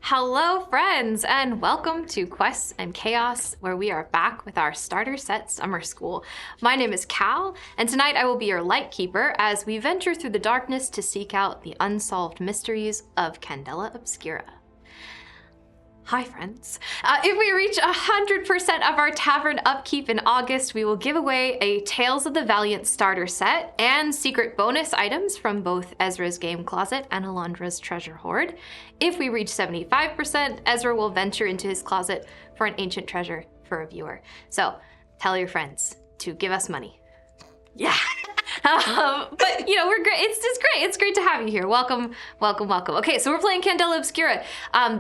Hello, friends, and welcome to Quests and Chaos, where we are back with our starter set summer school. My name is Cal, and tonight I will be your light keeper as we venture through the darkness to seek out the unsolved mysteries of Candela Obscura. Hi, friends. If we reach 100% of our tavern upkeep in August, we will give away a Tales of the Valiant starter set and secret bonus items from both Ezra's Game Closet and Alondra's Treasure Hoard. If we reach 75%, Ezra will venture into his closet for an ancient treasure for a viewer. So tell your friends to give us money. Yeah. But you know, we're great. It's just great. It's great to have you here. Welcome, welcome, welcome. Okay, so we're playing Candela Obscura.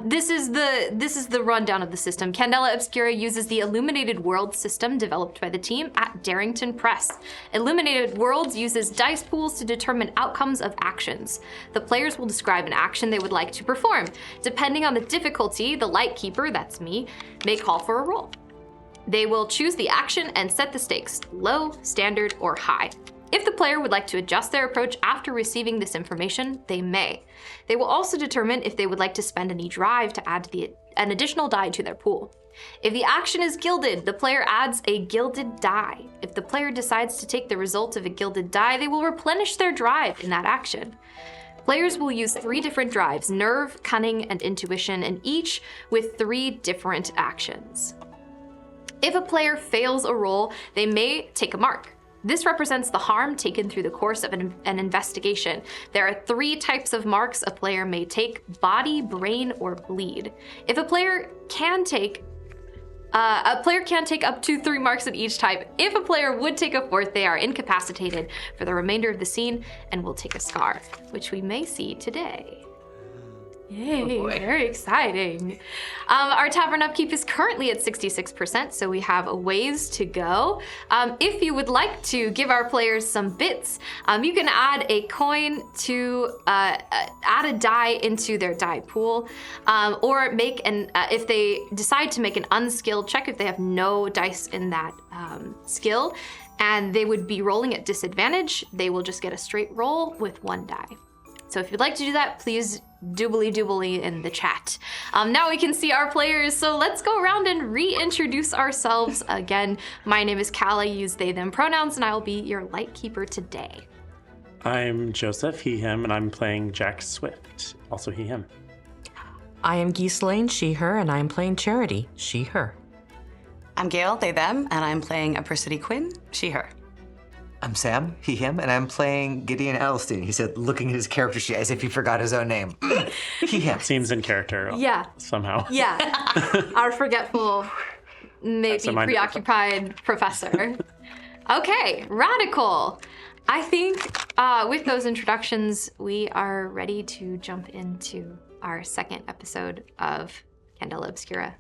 This is the rundown of the system. Candela Obscura uses the Illuminated Worlds system developed by the team at Darrington Press. Illuminated Worlds uses dice pools to determine outcomes of actions. The players will describe an action they would like to perform. Depending on the difficulty, the light keeper, that's me, may call for a roll. They will choose the action and set the stakes, low, standard, or high. If the player would like to adjust their approach after receiving this information, they may. They will also determine if they would like to spend any drive to add an additional die to their pool. If the action is gilded, the player adds a gilded die. If the player decides to take the result of a gilded die, they will replenish their drive in that action. Players will use 3 different drives: nerve, cunning, and intuition, and each with 3 different actions. If a player fails a roll, they may take a mark. This represents the harm taken through the course of an investigation. There are 3 types of marks a player may take: body, brain, or bleed. If a player can take up to 3 marks in each type. If a player would take a 4th, they are incapacitated for the remainder of the scene and will take a scar, which we may see today. Yay, oh, very exciting. Our tavern upkeep is currently at 66%, so we have a ways to go. If you would like to give our players some bits, you can add a coin to add a die into their die pool, or make if they decide to make an unskilled check, if they have no dice in that skill, and they would be rolling at disadvantage, they will just get a straight roll with 1 die. So if you'd like to do that, please doobly in the chat. Now we can see our players, so let's go around and reintroduce ourselves. Again, my name is Cal, I use they, them pronouns, and I will be your light keeper today. I'm Joseph, he, him, and I'm playing Jack Swift, also he, him. I am Ghislaine, she, her, and I'm playing Charity, she, her. I'm Gail, they, them, and I'm playing Apricity Quinn, she, her. I'm Sam, he, him, and I'm playing Gideon Adelstein. He said, looking at his character sheet as if he forgot his own name. He, him. Seems in character. Yeah. Somehow. Yeah. Our forgetful, maybe preoccupied professor. Okay, radical. I think with those introductions, we are ready to jump into our second episode of Candela Obscura.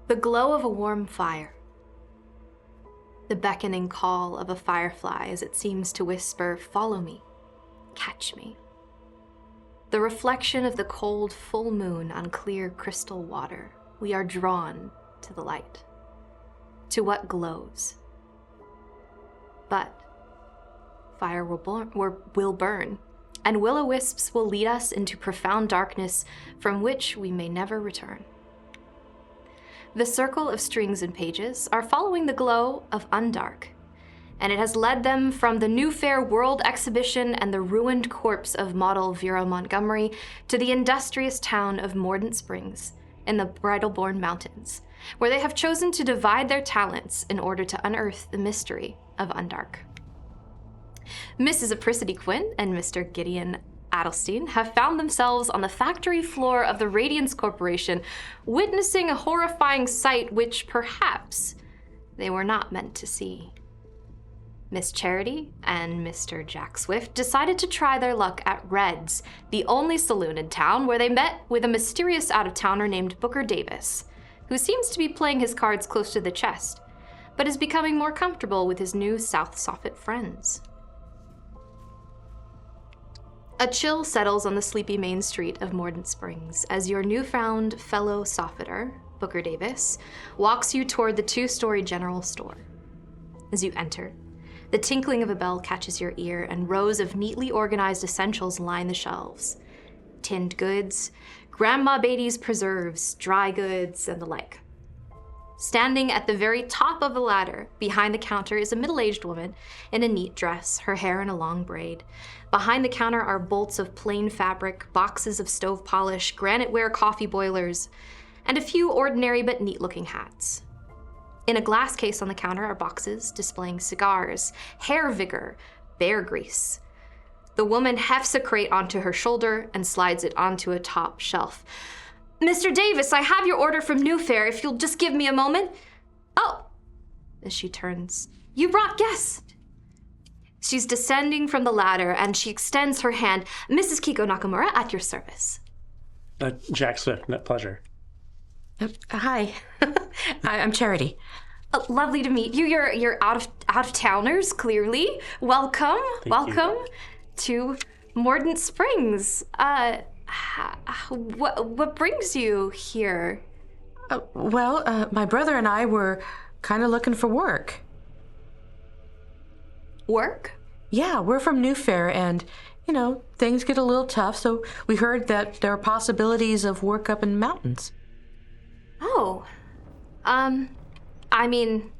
The glow of a warm fire. The beckoning call of a firefly as it seems to whisper, "Follow me, catch me." The reflection of the cold full moon on clear crystal water. We are drawn to the light, to what glows. But fire will burn, and will-o'-wisps will lead us into profound darkness from which we may never return. The circle of strings and pages are following the glow of Undark, and it has led them from the New Fair World Exhibition and the ruined corpse of model Vera Montgomery to the industrious town of Mordant Springs in the Bridleborn Mountains, where they have chosen to divide their talents in order to unearth the mystery of Undark. Mrs. Apricity Quinn and Mr. Gideon Adelstein have found themselves on the factory floor of the Radiance Corporation, witnessing a horrifying sight which perhaps they were not meant to see. Miss Charity and Mr. Jack Swift decided to try their luck at Red's, the only saloon in town, where they met with a mysterious out-of-towner named Booker Davis, who seems to be playing his cards close to the chest, but is becoming more comfortable with his new South Soffit friends. A chill settles on the sleepy main street of Mordant Springs as your newfound fellow Soffiter, Booker Davis, walks you toward the 2-story general store. As you enter, The tinkling of a bell catches your ear, and rows of neatly organized essentials line the shelves. Tinned goods, Grandma Beatty's preserves, dry goods, and the like. Standing at the very top of the ladder, behind the counter, is a middle-aged woman in a neat dress, her hair in a long braid. Behind the counter are bolts of plain fabric, boxes of stove polish, granite-ware coffee boilers, and a few ordinary but neat-looking hats. In a glass case on the counter are boxes displaying cigars, hair vigor, bear grease. The woman hefts a crate onto her shoulder and slides it onto a top shelf. Mr. Davis, I have your order from New Fair, if you'll just give me a moment. Oh, as she turns, you brought guests. She's descending from the ladder and she extends her hand. Mrs. Kiko Nakamura, at your service. Jack Swift, pleasure. Hi. I'm Charity. Lovely to meet you. You're out of towners, clearly. Welcome. Welcome to Mordant Springs. What brings you here? My brother and I were kind of looking for work. Work? Yeah, we're from New Fair, and, things get a little tough, so we heard that there are possibilities of work up in the mountains. Oh. I mean,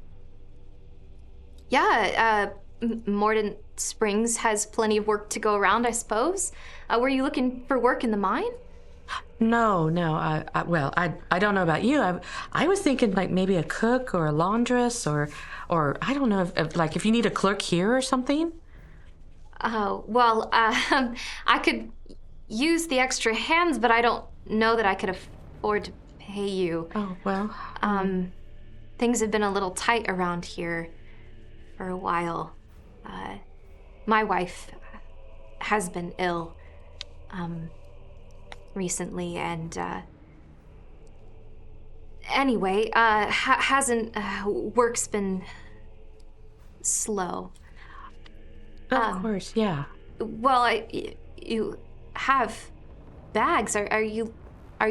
yeah, Mordant Springs has plenty of work to go around, I suppose. Were you looking for work in the mine? No. I don't know about you. I was thinking like maybe a cook or a laundress or I don't know, if you need a clerk here or something. Oh, well, I could use the extra hands, but I don't know that I could afford to pay you. Oh, well. Things have been a little tight around here for a while. My wife has been ill recently, and anyway, work's been slow. Of course, yeah. Well, you have bags. Are you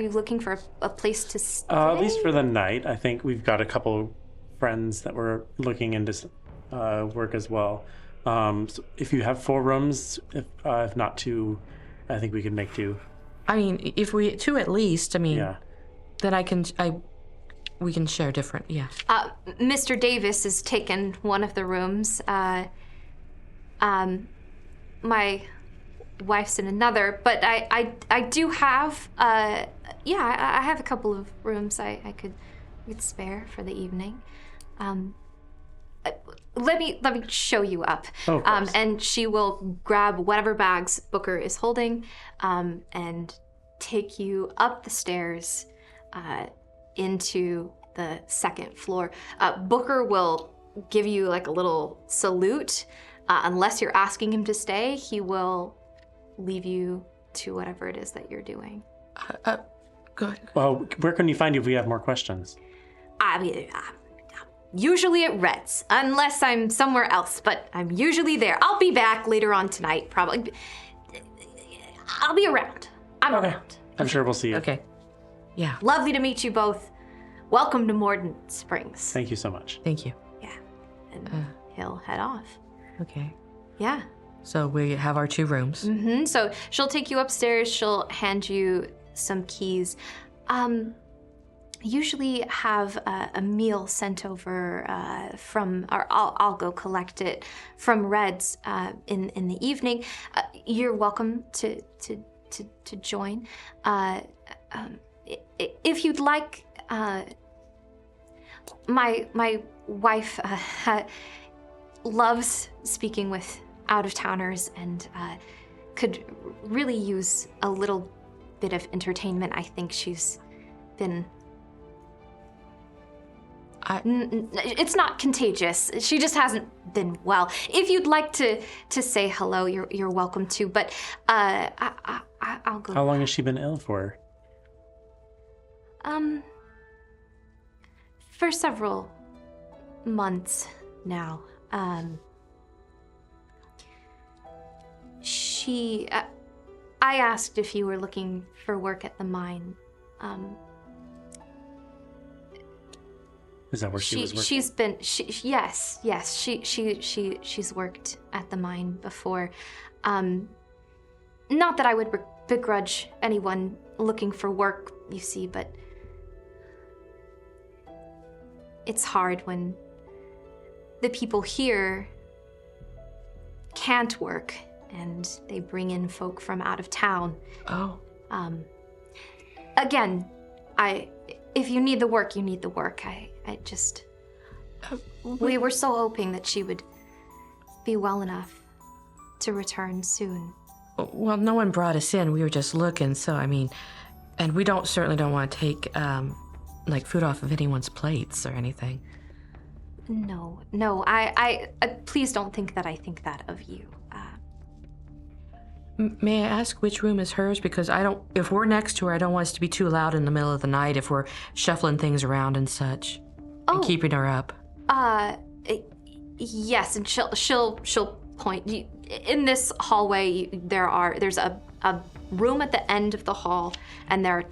looking for a place to stay? At least for the night. I think we've got a couple friends that were looking into work as well. So if you have 4 rooms, if not 2, I think we can make 2. I mean, if we 2 at least, Yeah. then we can share different, yeah. Mr. Davis has taken one of the rooms. My wife's in another, but I do have, I have a couple of rooms I could spare for the evening. Let me show you up. Oh, of course. And she will grab whatever bags Booker is holding, and take you up the stairs, into the 2nd floor. Booker will give you like a little salute. Unless you're asking him to stay, he will leave you to whatever it is that you're doing. Go ahead. Well, where can you find you if we have more questions? I mean, usually at Red's, unless I'm somewhere else, but I'm usually there. I'll be back later on tonight, probably. I'll be around. I'm around. I'm sure we'll see you. Okay. Yeah. Lovely to meet you both. Welcome to Mordant Springs. Thank you so much. Thank you. Yeah. And he'll head off. Okay. Yeah. So we have our 2 rooms. Mm-hmm. So she'll take you upstairs. She'll hand you some keys. Usually have a meal sent over from, or I'll go collect it from Red's in the evening. You're welcome to join. If you'd like, my wife loves speaking with out-of-towners and could really use a little bit of entertainment. I think she's been... it's not contagious. She just hasn't been well. If you'd like to say hello, you're welcome to, but I'll go. How long has she been ill for? For several months now. I asked if you were looking for work at the mine. Is that where she was working? Yes. She's worked at the mine before. Not that I would begrudge anyone looking for work, you see, but it's hard when the people here can't work and they bring in folk from out of town. Oh. Again, if you need the work, you need the work. We were so hoping that she would be well enough to return soon. Well, no one brought us in. We were just looking, so I mean, and we certainly don't want to take like food off of anyone's plates or anything. No. I please don't think that I think that of you. May I ask which room is hers? Because if we're next to her, I don't want us to be too loud in the middle of the night if we're shuffling things around and such, and keeping her up. Yes, and she'll point. In this hallway, there's a room at the end of the hall, and there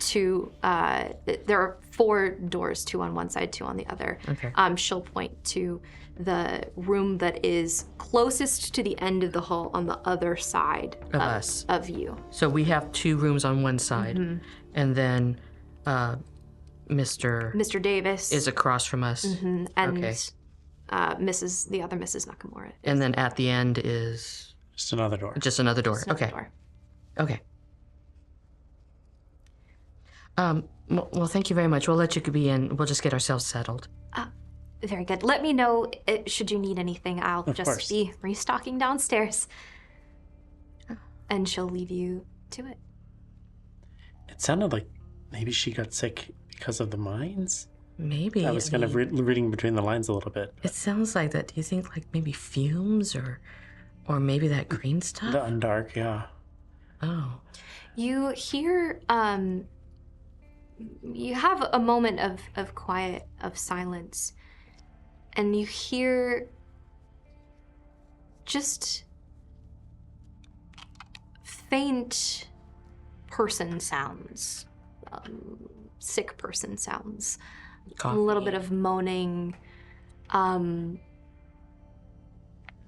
are 4 doors, 2 on one side, 2 on the other. Okay. She'll point to the room that is closest to the end of the hall on the other side Of us. Of you. So we have 2 rooms on one side, and then Mr. Davis is across from us. and Okay. the other Mrs. Nakamura. And then at the end is Just another door. just another door. Just another Okay. door. Okay. Well, thank you very much. We'll let you be in. We'll just get ourselves settled. Very good. Let me know should you need anything. I'll Of just course. be restocking downstairs. And she'll leave you to it. It sounded like maybe she got sick because of the mines. Maybe. I was kind of reading between the lines a little bit. It sounds like that. Do you think like maybe fumes or maybe that green stuff? The Undark, yeah. Oh. You hear, you have a moment of quiet, of silence, and you hear just faint person sounds, sick person sounds, Coffee. a little bit of moaning,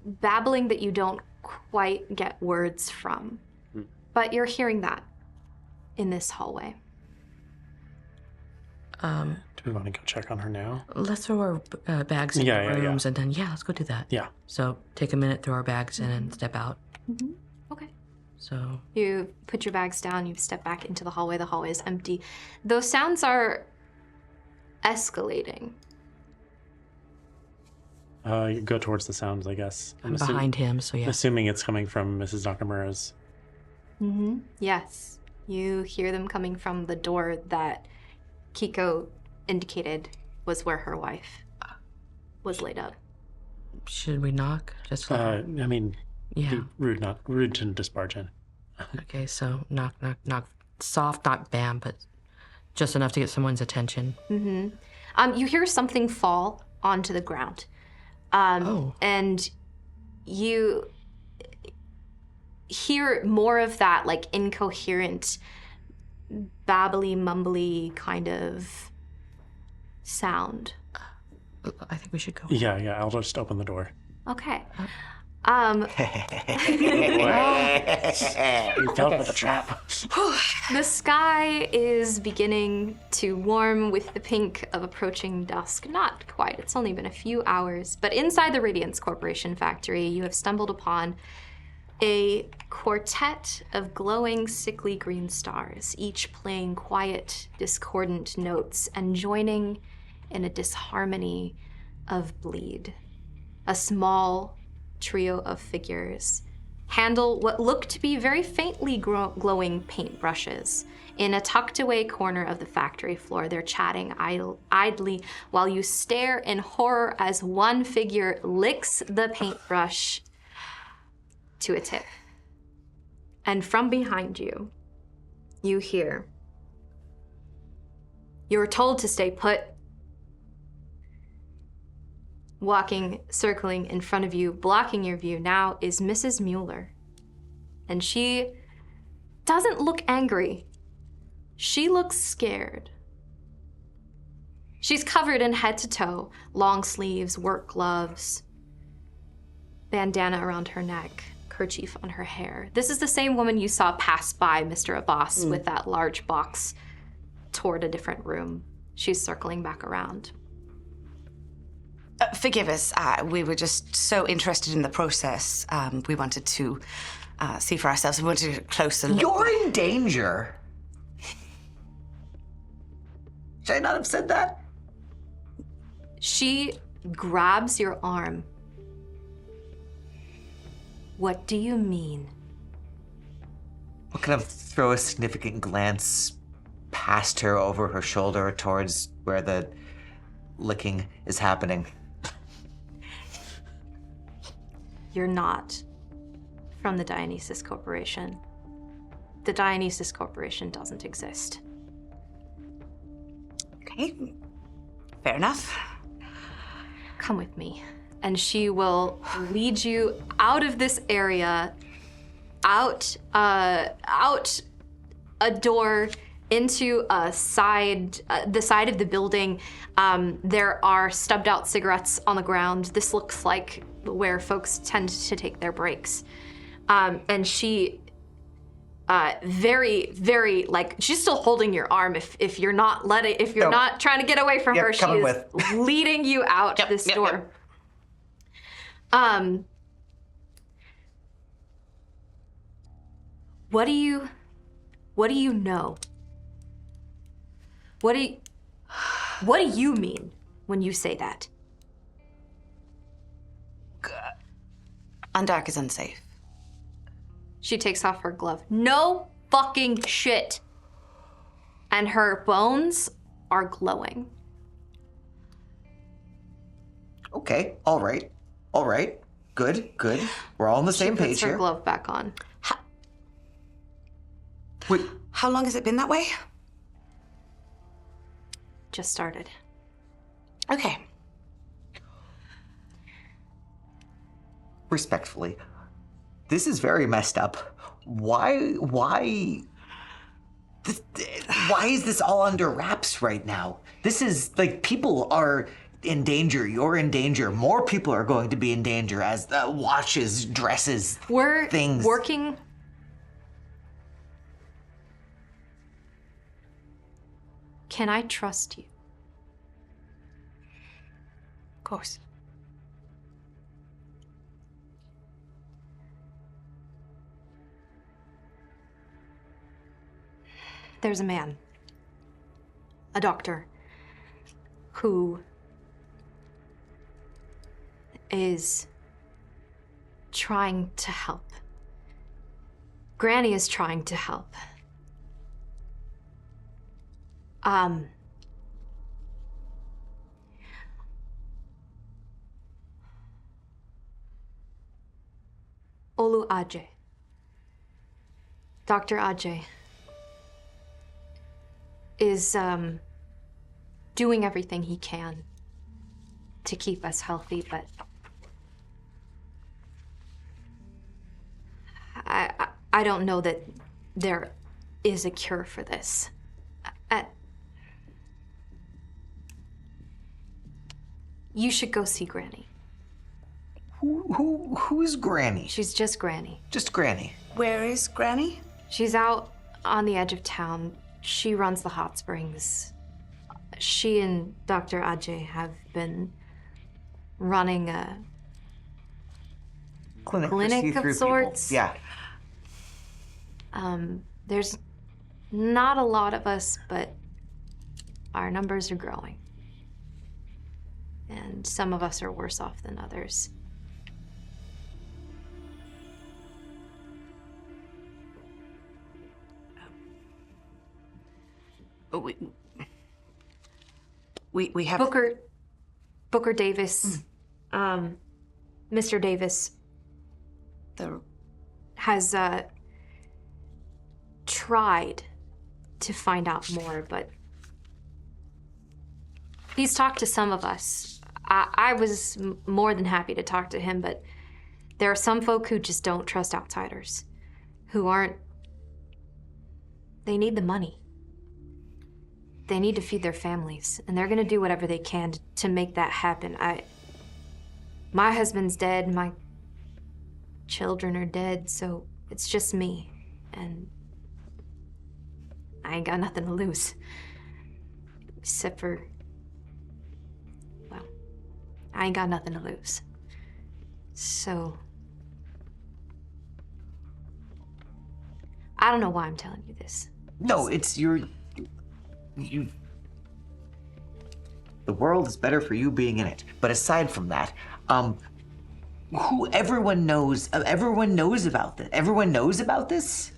babbling that you don't quite get words from. But you're hearing that in this hallway. Do we want to go check on her now? Let's throw our bags in Yeah, the yeah. rooms and then let's go do that. Yeah. So take a minute, throw our bags in, and step out. Okay. So You put your bags down, you step back into the hallway is empty. Those sounds are escalating. You go towards the sounds, I guess. I'm behind him. So yeah. Assuming it's coming from Mrs. Nakamura's. Yes. You hear them coming from the door that Kiko indicated was where her wife was laid up. Should we knock? Just I mean, yeah. rude to disbarge in. Okay. So knock, knock, knock. Soft, not bam, but just enough to get someone's attention. You hear something fall onto the ground. And you hear more of that like incoherent, babbly, mumbly kind of sound. I think we should go. Yeah, I'll just open the door. Okay. You fell for the trap. The sky is beginning to warm with the pink of approaching dusk. Not quite, it's only been a few hours. But inside the Radiance Corporation factory, you have stumbled upon a quartet of glowing, sickly green stars, each playing quiet, discordant notes and joining in a disharmony of bleed. A small trio of figures handle what look to be very faintly glowing paintbrushes. In a tucked away corner of the factory floor, they're chatting idly while you stare in horror as one figure licks the paintbrush to a tip. And from behind you, you hear, "You're told to stay put." Walking, circling in front of you, blocking your view now is Mrs. Mueller. And she doesn't look angry. She looks scared. She's covered in head to toe, long sleeves, work gloves, bandana around her neck, kerchief on her hair. This is the same woman you saw pass by Mr. Abbas with that large box toward a different room. She's circling back around. Forgive us. We were just so interested in the process. We wanted to see for ourselves. We wanted a closer look. You're in danger. Should I not have said that? She grabs your arm. What do you mean? I'll kind of throw a significant glance past her over her shoulder towards where the licking is happening. You're not from the Dionysus Corporation. The Dionysus Corporation doesn't exist. Okay, fair enough. Come with me. And she will lead you out of this area, out a door into a side, the side of the building. There are stubbed out cigarettes on the ground. This looks like where folks tend to take their breaks. And she, very, very, like, she's still holding your arm if you're not not trying to get away from her. She is leading you out this door. What do you know? What do you mean when you say that? Undark is unsafe. She takes off her glove. No fucking shit. And her bones are glowing. Okay, all right. Good. We're all on the same page Puts her here. glove back on. Wait, How long has it been that way? Just started. Okay. respectfully, this is very messed up. Why is this all under wraps right now? This is like, people are in danger. You're in danger. More people are going to be in danger as the watches, dresses, We're things. working. Can I trust you? Of course. There's a man, a doctor, who is trying to help. Granny is trying to help. Olu Ajay. Dr. Ajay is doing everything he can to keep us healthy, but I don't know that there is a cure for this. You should go see Granny. Who's Granny? She's just Granny. Just Granny. Where is Granny? She's out on the edge of town. She runs the hot springs. She and Dr. Ajay have been running a Clinic of people. sorts. Yeah. There's not a lot of us, but our numbers are growing. And some of us are worse off than others. We have Booker Davis, Mr. Davis the has tried to find out more, but he's talked to some of us. I was more than happy to talk to him, but there are some folk who just don't trust outsiders, who aren't. They need the money. they need to feed their families, and they're gonna do whatever they can to make that happen. My husband's dead, my children are dead, so it's just me, and I ain't got nothing to lose. Except for, well, I ain't got nothing to lose. So, I don't know why I'm telling you this. No, it's you. The world is better for you being in it. But aside from that, everyone knows about this. Everyone knows about this?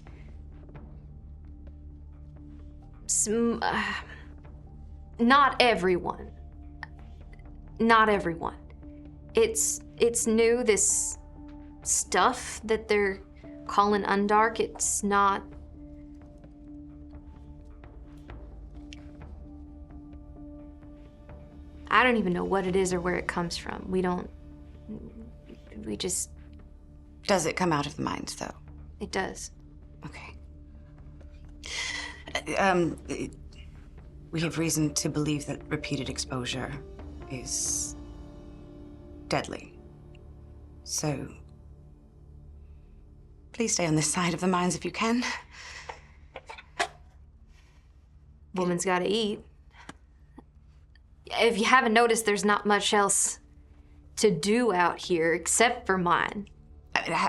Not everyone. Not everyone. It's new, this stuff that they're calling Undark. It's not... I don't even know what it is or where it comes from. We just... Does it come out of the mines, though? It does. Okay. We have reason to believe that repeated exposure is deadly. So, please stay on this side of the mines if you can. Woman's gotta eat. If you haven't noticed, there's not much else to do out here except for mine.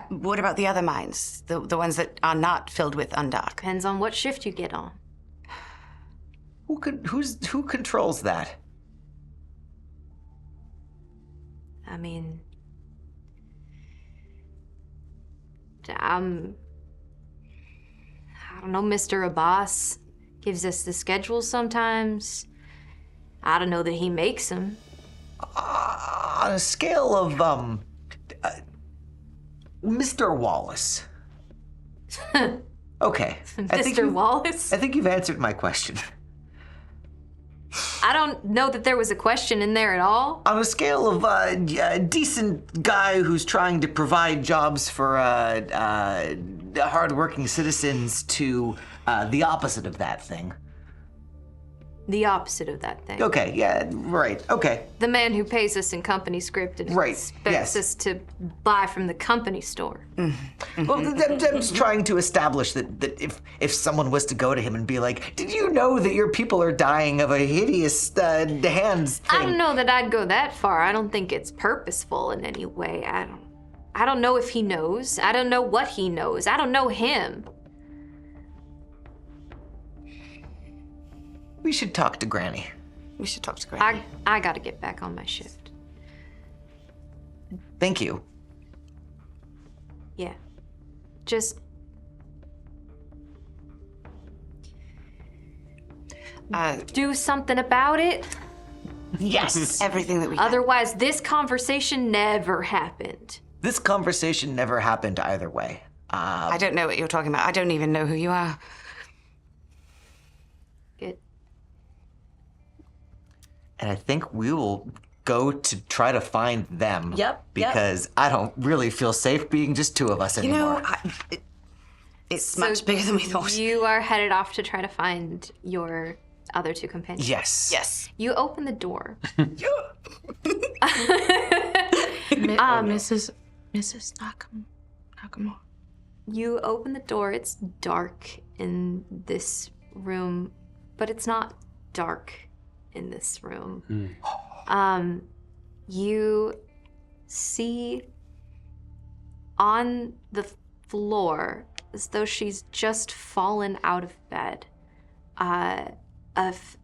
What about the other mines? The ones that are not filled with Undark? Depends on what shift you get on. Who controls that? I mean, I don't know, Mr. Abbas gives us the schedule sometimes. I don't know that he makes them. On a scale of, Mr. Wallace. Okay. Mr. Wallace? I think you've answered my question. I don't know that there was a question in there at all. On a scale of a decent guy who's trying to provide jobs for hardworking citizens to the opposite of that thing. The opposite of that thing. Okay, yeah, right, okay. The man who pays us in company script and Right, expects yes. us to buy from the company store. Well, I'm just trying to establish that if someone was to go to him and be like, did you know that your people are dying of a hideous hands thing? I don't know that I'd go that far. I don't think it's purposeful in any way. I don't know if he knows. I don't know what he knows. I don't know him. We should talk to Granny. We should talk to Granny. I gotta get back on my shift. Thank you. Yeah. Just... do something about it. Yes! Everything that we can. Otherwise, this conversation never happened. This conversation never happened either way. I don't know what you're talking about. I don't even know who you are. Good. And I think we will go to try to find them. Yep. Because I don't really feel safe being just two of us You anymore. know, it's much bigger than we thought. You are headed off to try to find your other two companions. Yes. Yes. You open the door. Mrs. Nakamura. You open the door. It's dark in this room, but it's not dark in this room. You see on the floor, as though she's just fallen out of bed, a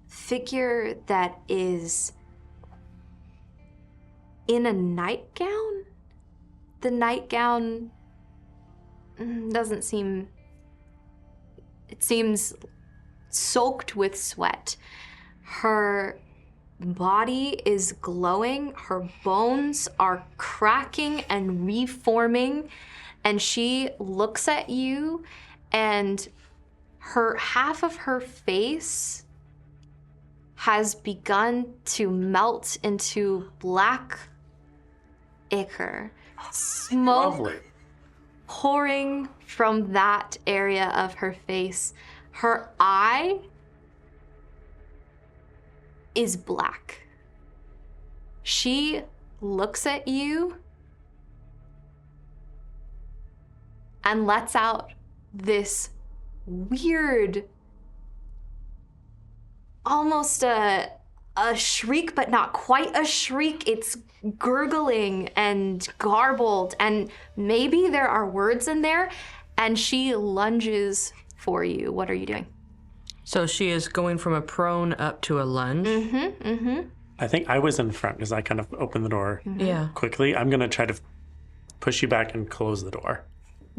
figure that is in a nightgown. The nightgown doesn't seem... It seems soaked with sweat. Her body is glowing. Her bones are cracking and reforming. And she looks at you, and half of her face has begun to melt into black ichor. Smoke Lovely. pouring from that area of her face. Her eye is black. She looks at you and lets out this weird, almost a shriek, but not quite a shriek. It's gurgling and garbled, and maybe there are words in there, and she lunges for you. What are you doing? So she is going from a prone up to a lunge. I think I was in front because I kind of opened the door Yeah. quickly. I'm going to try to push you back and close the door.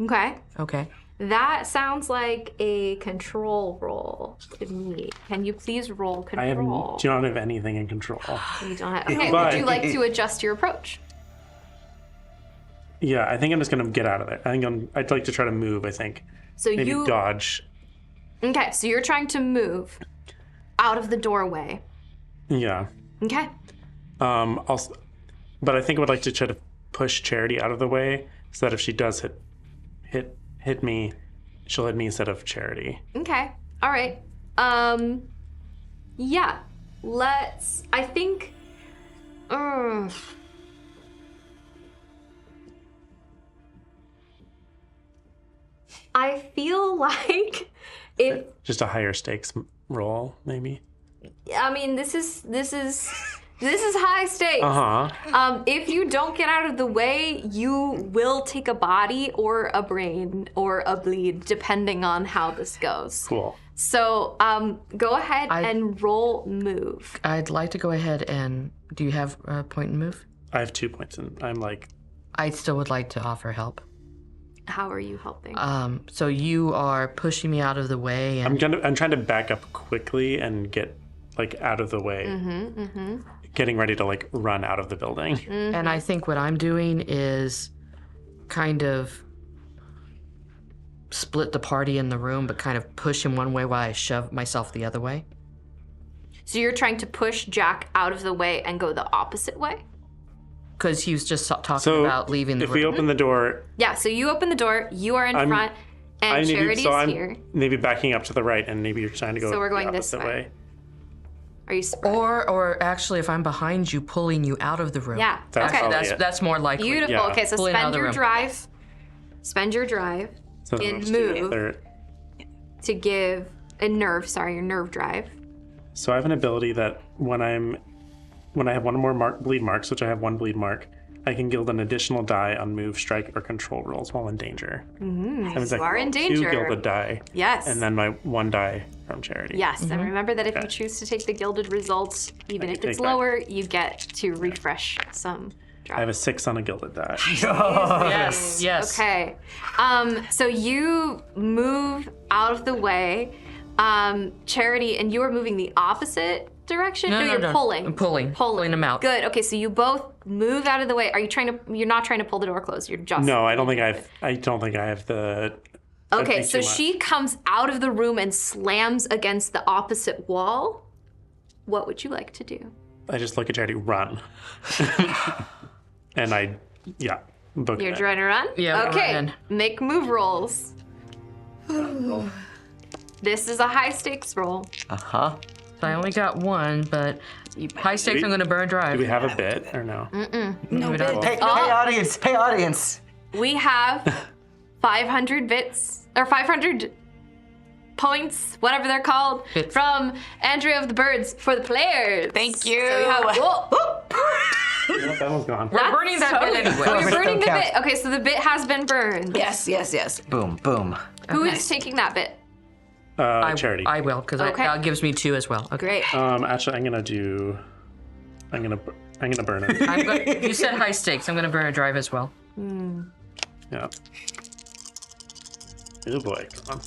Okay. Okay. That sounds like a control roll to me. Can you please roll control? I do not have anything in control. You don't have. Okay, But- would you like to adjust your approach? Yeah, I think I'm just going to get out of there. I'd like to try to move, I think. So Maybe you. dodge. Okay, so you're trying to move out of the doorway. Yeah. Okay. Also, but I think I would like to try to push Charity out of the way so that if she does hit me, she'll hit me instead of Charity. Okay. All right. Yeah. I think. I feel like if Just a higher stakes roll, maybe. I mean this is high stakes. If you don't get out of the way, you will take a body or a brain or a bleed, depending on how this goes. Cool. So go ahead and roll move. I'd like to go ahead and. Do you have a point and move? I have 2 points, and I'm like, I still would like to offer help. How are you helping? So you are pushing me out of the way, and I'm trying to back up quickly and get like out of the way. Getting ready to like run out of the building. and I think what I'm doing is kind of split the party in the room, but kind of push him one way while I shove myself the other way. So you're trying to push Jack out of the way and go the opposite way? Because he was just talking So about leaving the if room. we open the door, Yeah, so you open the door, you are in front, and Charity's I'm here. maybe backing up to the right, and maybe you're trying to go. So we're going the this opposite way. Are you surprised? Or actually, if I'm behind you, pulling you out of the room. Yeah, That's okay. probably That's it. that's more likely. Beautiful. Yeah. Okay, so Pulling out of spend the your room. drive. Spend your drive So in those move two- to give a nerve, your nerve drive. So I have an ability that when I have one more bleed marks, which I have one bleed mark, I can gild an additional die on move, strike, or control rolls while in danger. That means I You can are roll in 2 danger. gilded die, Yes. and then my 1 die from Charity. Yes, and remember that if you choose to take the gilded results, even I if can it's take that. lower, you get to refresh some I have drive. a 6 on a gilded die. Yes. Yes. Okay. So you move out of the way, Charity, and you are moving the opposite direction? No, you're pulling. I'm pulling him out. Good. Okay, so you both move out of the way. Are you you're not trying to pull the door closed. You're just No, I don't think I have the. that'd Okay, be so too much. she comes out of the room and slams against the opposite wall. What would you like to do? I just look at Charity, run, and book You're it. trying to run? Yeah, we're Okay, running. make move rolls. This is a high stakes roll. Uh-huh. So I only got one, but high stakes. I'm going to burn drive. Do we have a bit or no? No we don't. Hey, audience. Hey, audience. We have 500 bits, or 500 points, whatever they're called, Bits. from Andrea of the Birds for the players. Thank you. So we have, whoa. That one's gone. We're burning that bit anyway. Oh, you're burning the Don't bit. Okay, so the bit has been burned. Yes. Boom, boom. Who is taking that bit? Charity. I will, because Okay. that gives me 2 as well. Okay. Great. Actually, I'm gonna burn it. You said high stakes. I'm going to burn a drive as well. Yeah. Oh boy. Come on.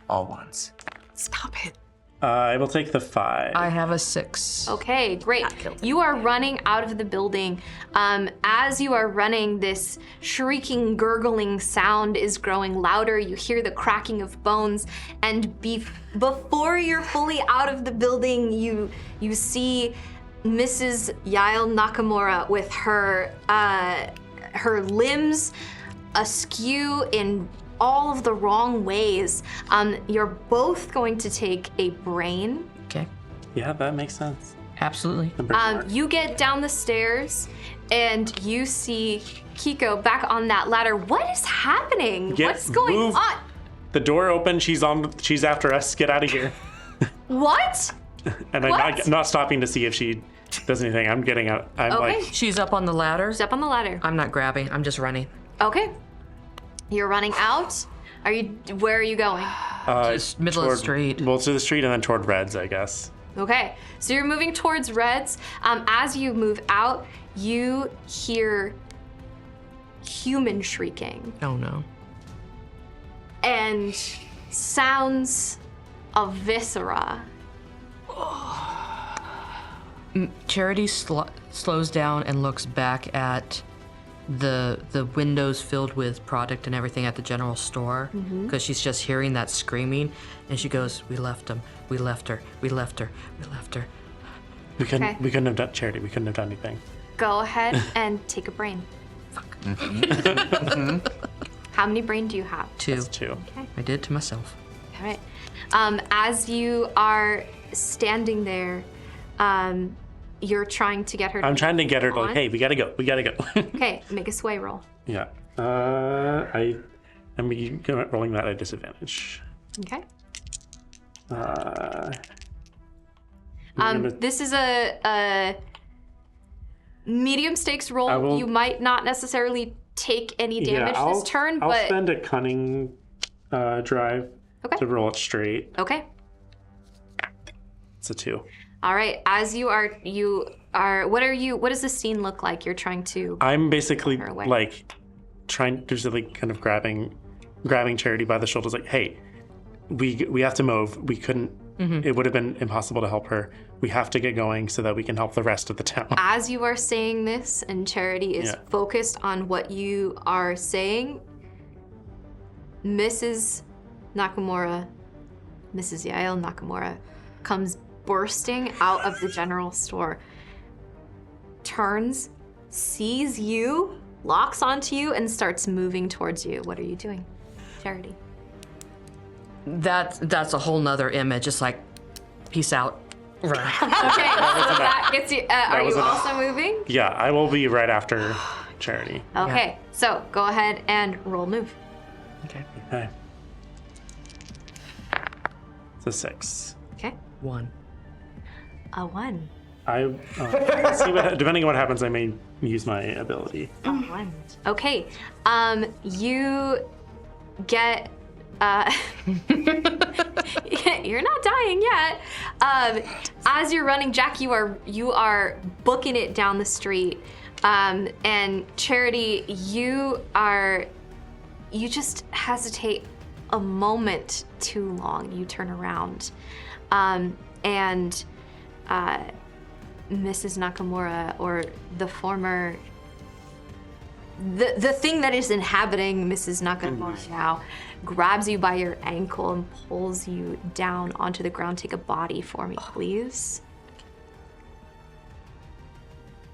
All ones. Stop it. I will take the 5. I have a 6. Okay, great. You are running out of the building. As you are running, this shrieking, gurgling sound is growing louder. You hear the cracking of bones, and before you're fully out of the building, you see Mrs. Yael Nakamura with her limbs askew in all of the wrong ways. You're both going to take a brain. Okay. Yeah, that makes sense. Absolutely. The burn mark. You get down the stairs and you see Kiko back on that ladder. What is happening? What's going move. on? The door open. She's after us. Get out of here. What? And I'm What? not stopping to see if she does anything. I'm getting out. I'm Okay. like, She's up on the ladder. Step on the ladder. I'm not grabbing. I'm just running. Okay. You're running out. Where are you going? Just middle of the street. Well, to the street and then toward Reds, I guess. Okay. So you're moving towards Reds. As you move out, you hear human shrieking Oh no. and sounds of viscera. Charity slows down and looks back at the windows filled with product and everything at the general store because she's just hearing that screaming, and she goes, "We left him. We left her. We left her. We left her." We couldn't. Okay. We couldn't have done Charity. We couldn't have done anything. Go ahead and take a brain. Fuck. How many brain do you have? 2. That's 2. I did it to myself. All right. As you are standing there, you're trying to get her. I'm trying to get her to on. like, hey, we gotta go. We gotta go. Okay, make a sway roll. Yeah. I'm rolling that at disadvantage. Okay. I'm gonna- This is a medium stakes roll. I will- You might not necessarily take any damage this turn, I'll but spend a cunning drive Okay. to roll it straight. okay. It's a 2. All right. As you are, what does the scene look like? You're trying to. I'm basically Her away. like trying to just like kind of grabbing Charity by the shoulders, like, hey, we have to move. We couldn't. It would have been impossible to help her. We have to get going so that we can help the rest of the town. As you are saying this, and Charity is Yeah. focused on what you are saying, Mrs. Yael Nakamura comes bursting out of the general store, turns, sees you, locks onto you, and starts moving towards you. What are you doing, Charity? That's a whole nother image. It's like, peace out. Run. Okay, so that gets you. Are was you enough. also moving? Yeah, I will be right after Charity. Okay, so go ahead and roll move. Okay. Okay. It's a 6. Okay, 1. a 1. Depending on what happens, I may use my ability. A 1. Okay, you get. You're not dying yet. As you're running, Jack, you are booking it down the street. And Charity, you just hesitate a moment too long. You turn around, and Mrs. Nakamura, or the former, the thing that is inhabiting Mrs. Nakamura now, grabs you by your ankle and pulls you down onto the ground. Take a body for me, please.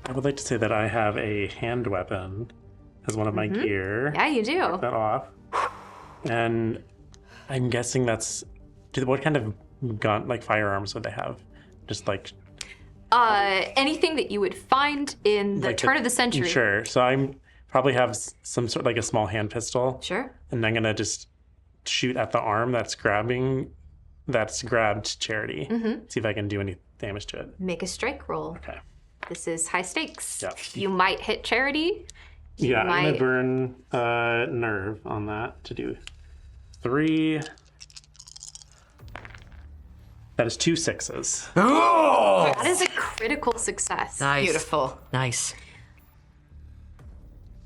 I would like to say that I have a hand weapon as one of my gear. Yeah, you do. Take that off. And I'm guessing what kind of gun, like firearms would they have? Just like Anything that you would find in the like turn of the century. Sure. So I'm probably have some sort like a small hand pistol. Sure. And I'm gonna just shoot at the arm that's grabbed Charity. See if I can do any damage to it. Make a strike roll. Okay. This is high stakes. Yep. You might hit Charity. Yeah, I'm might- gonna burn nerve on that to do 3. That is 2 6s. That is a critical success. Nice. Beautiful. Nice.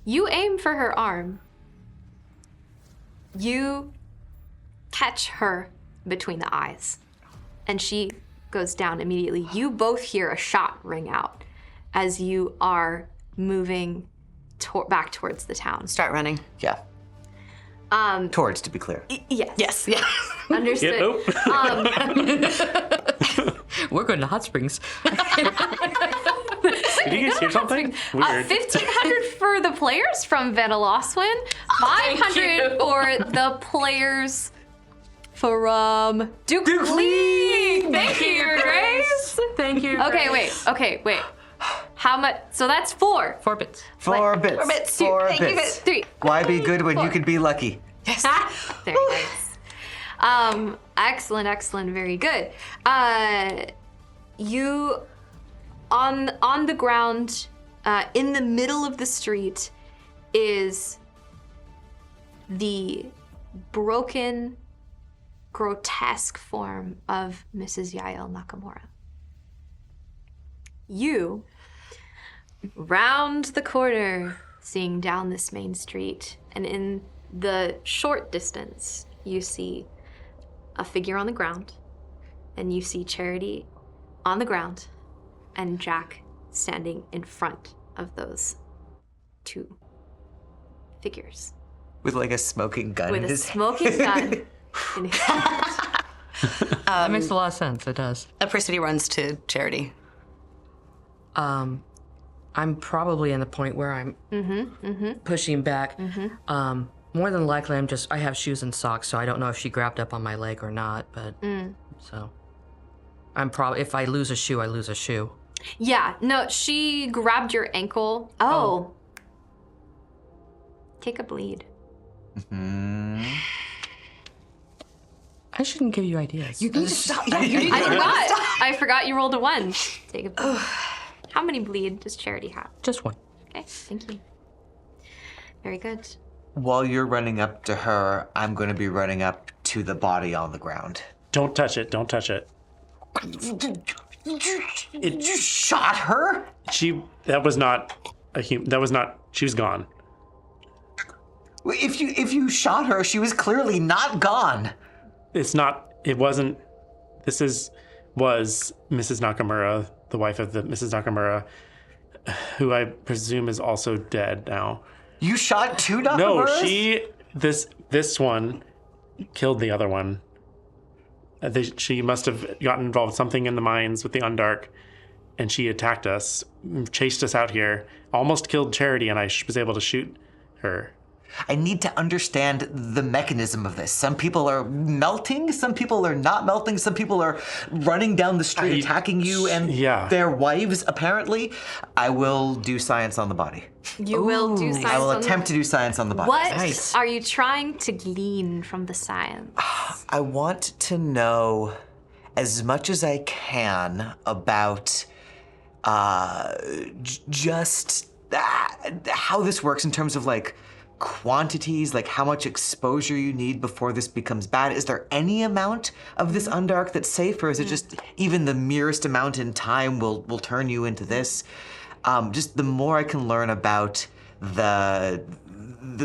You aim for her arm. You catch her between the eyes, and she goes down immediately. You both hear a shot ring out as you are moving back towards the town. Start running. Yeah. Towards, to be clear. Yes. Yes. Yeah. Understood. Nope. We're going to Hot Springs. Did you guys hear something? Weird. 1,500 for the players from Vaneloswin. 500 for the players from Duke Lee. Thank you, Your Grace. Thank you. Okay, wait. How much? So that's 4. 4 bits. 4 bits. 4 bits. Four Thank you, bits. 3. Why be good when you could be lucky? Yes. Very nice. Excellent, very good. You on the ground, in the middle of the street, is the broken, grotesque form of Mrs. Yael Nakamura. You, round the corner, seeing down this main street, and in the short distance, you see a figure on the ground, and you see Charity on the ground, and Jack standing in front of those 2 figures. With like a smoking gun With in a his smoking gun in his hand. That makes a lot of sense. It does. Apricity runs to Charity. I'm probably in the point where I'm pushing back. More than likely, I have shoes and socks, so I don't know if she grabbed up on my leg or not, but, so. If I lose a shoe, I lose a shoe. Yeah, no, she grabbed your ankle. Oh. Take a bleed. I shouldn't give you ideas. You need to stop. Yeah, you need to I forgot you rolled a 1. Take a bleed. How many bleed does Charity have? Just 1. Okay, thank you. Very good. While you're running up to her, I'm going to be running up to the body on the ground. Don't touch it. Don't touch it. You shot her? That was not a human. That was not. She was gone. If you shot her, she was clearly not gone. It's not. It wasn't. Was Mrs. Nakamura, the wife of the Mrs. Nakamura, who I presume is also dead now. You shot 2 Nakamuras? No, this one killed the other one. She must have gotten involved something in the mines with the Undark, and she attacked us, chased us out here, almost killed Charity, and I was able to shoot her. I need to understand the mechanism of this. Some people are melting, some people are not melting, some people are running down the street attacking you and their wives, apparently. I will do science on the body. You will do science. I will attempt to do science on the body. What are you trying to glean from the science? I want to know as much as I can about just how this works in terms of like quantities, like how much exposure you need before this becomes bad. Is there any amount of this Undark that's safe, or is it just even the merest amount in time will turn you into this? Just the more I can learn about the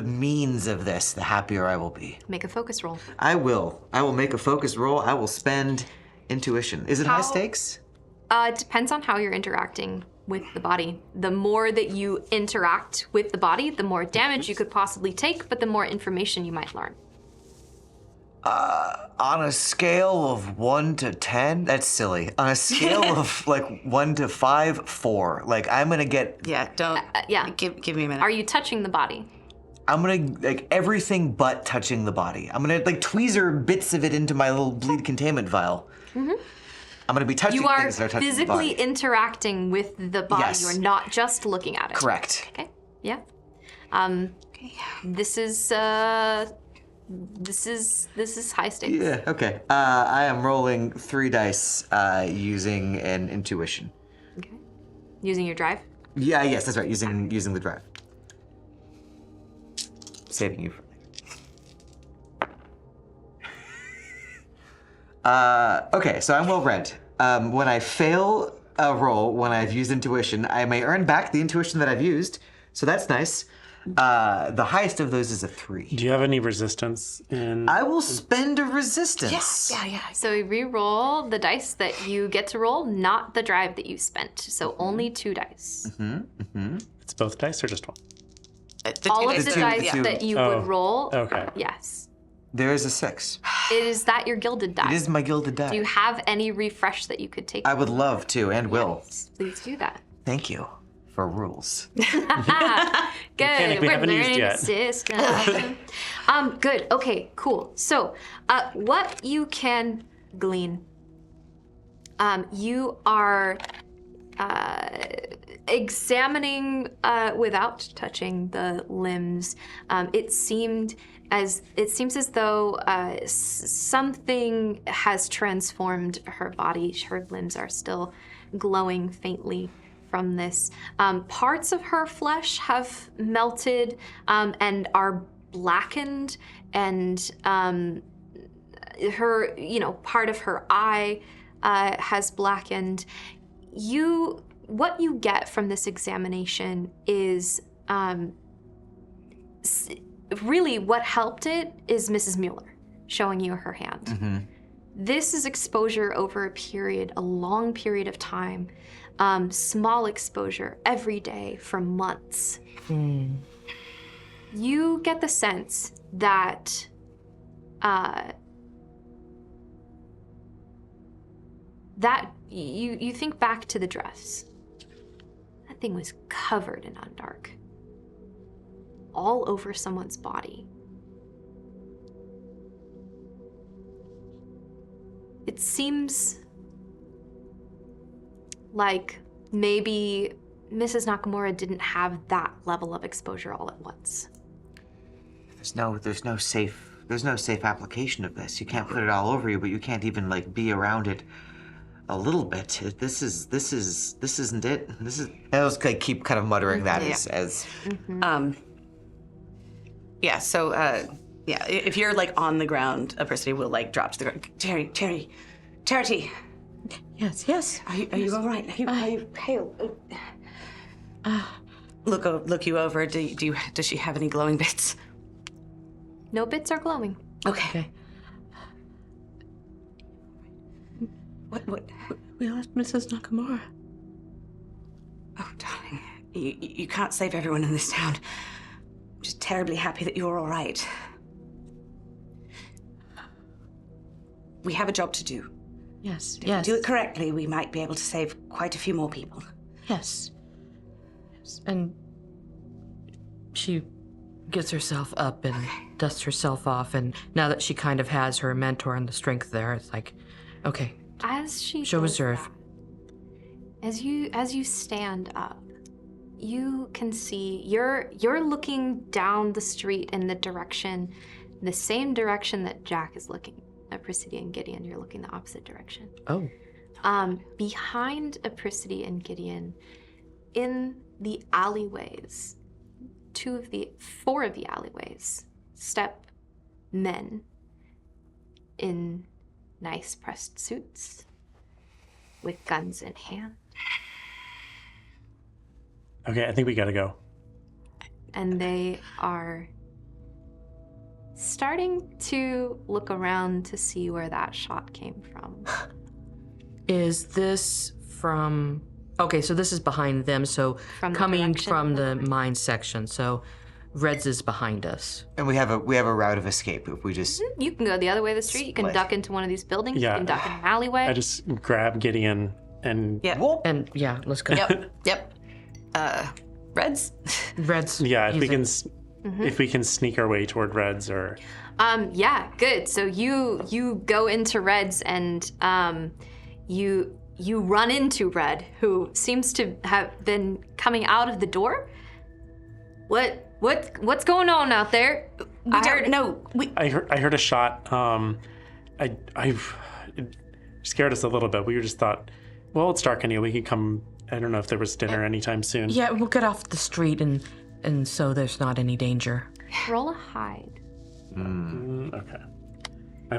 means of this, the happier I will be. Make a focus roll. I will make a focus roll. I will spend intuition. Is it high stakes? It depends on how you're interacting with the body. The more that you interact with the body, the more damage you could possibly take, but the more information you might learn. On a scale of 1 to 10, that's silly. On a scale of like 1 to 5, 4. Like I'm gonna get. Yeah, don't. Yeah. Give me a minute. Are you touching the body? I'm gonna like everything but touching the body. I'm gonna like tweezer bits of it into my little bleed containment vial. I'm gonna be touching You are things that are touching the physically body. interacting with the body. Yes. You are not just looking at it. Correct. Okay. Yeah. This is high stakes. Yeah. Okay. I am rolling 3 dice using an intuition. Okay. Using your drive. Yeah. Yes, that's right. Using the drive. Saving you from later. Okay, so I'm well read. When I fail a roll, when I've used intuition, I may earn back the intuition that I've used. So that's nice. The highest of those is a 3. Do you have any resistance in? I will spend a resistance. Yes. Yeah. So we re-roll the dice that you get to roll, not the drive that you spent. So only 2 dice. It's both dice or just one? All of the dice that you would roll. Okay. Yes. There is a 6. Is that your gilded die? It is my gilded die. Do you have any refresh that you could take? I would love to and will. Yes, please do that. Thank you for rules. Good. we haven't used learning yet. the system. Good. Okay. Cool. So, what you can glean You are examining without touching the limbs. It seems as though something has transformed her body. Her limbs are still glowing faintly from this. Parts of her flesh have melted and are blackened, and her, part of her eye has blackened. What you get from this examination is really what helped it is Mrs. Mueller showing you her hand. Mm-hmm. This is exposure over a long period of time, small exposure every day for months. You get the sense that you think back to the dress. That thing was covered in Undark. All over someone's body. It seems like maybe Mrs. Nakamura didn't have that level of exposure all at once. There's no safe application of this. You can't put it all over you, but you can't even be around it a little bit. This isn't it. I'll just keep kind of muttering that as Yeah, so, if you're, on the ground, Apricity will, drop to the ground. Charity. Yes. Are you all right? Are you pale? Look you over. Does she have any glowing bits? No bits are glowing. Okay. What? We left Mrs. Nakamura. Oh, darling. You can't save everyone in this town. I'm just terribly happy that you're all right. We have a job to do. Yes. If we do it correctly, we might be able to save quite a few more people. Yes. And she gets herself up and dusts herself off, and now that she kind of has her mentor and the strength there, it's like, okay. As she show does reserve. that, as you stand up, you can see you're looking down the street in the same direction that Jack is looking. Apricity and Gideon, you're looking the opposite direction. Oh. Behind Apricity and Gideon, in the alleyways, 4 of the alleyways, step men in nice pressed suits with guns in hand. Okay, I think we gotta go. And they are starting to look around to see where that shot came from. Is this from... Okay, so this is behind them, so From the coming direction from of the the mine section, so Reds is behind us. and we have a route of escape if we just You can go the other way of the street. You can Split. duck into one of these buildings. Yeah. You can duck in an alleyway. I just grab Gideon and Yeah. whoop. And yeah, let's go. Yep. Reds? Reds. yeah, if we either. can if we can sneak our way toward Reds or Yeah, good. So you go into Red's and you run into Red, who seems to have been coming out of the door. What's going on out there? We don't know. I heard a shot. It scared us a little bit. We just thought, well, it's dark anyway. We could come. I don't know if there was dinner anytime soon. Yeah, we'll get off the street and so there's not any danger. Roll a hide. Okay.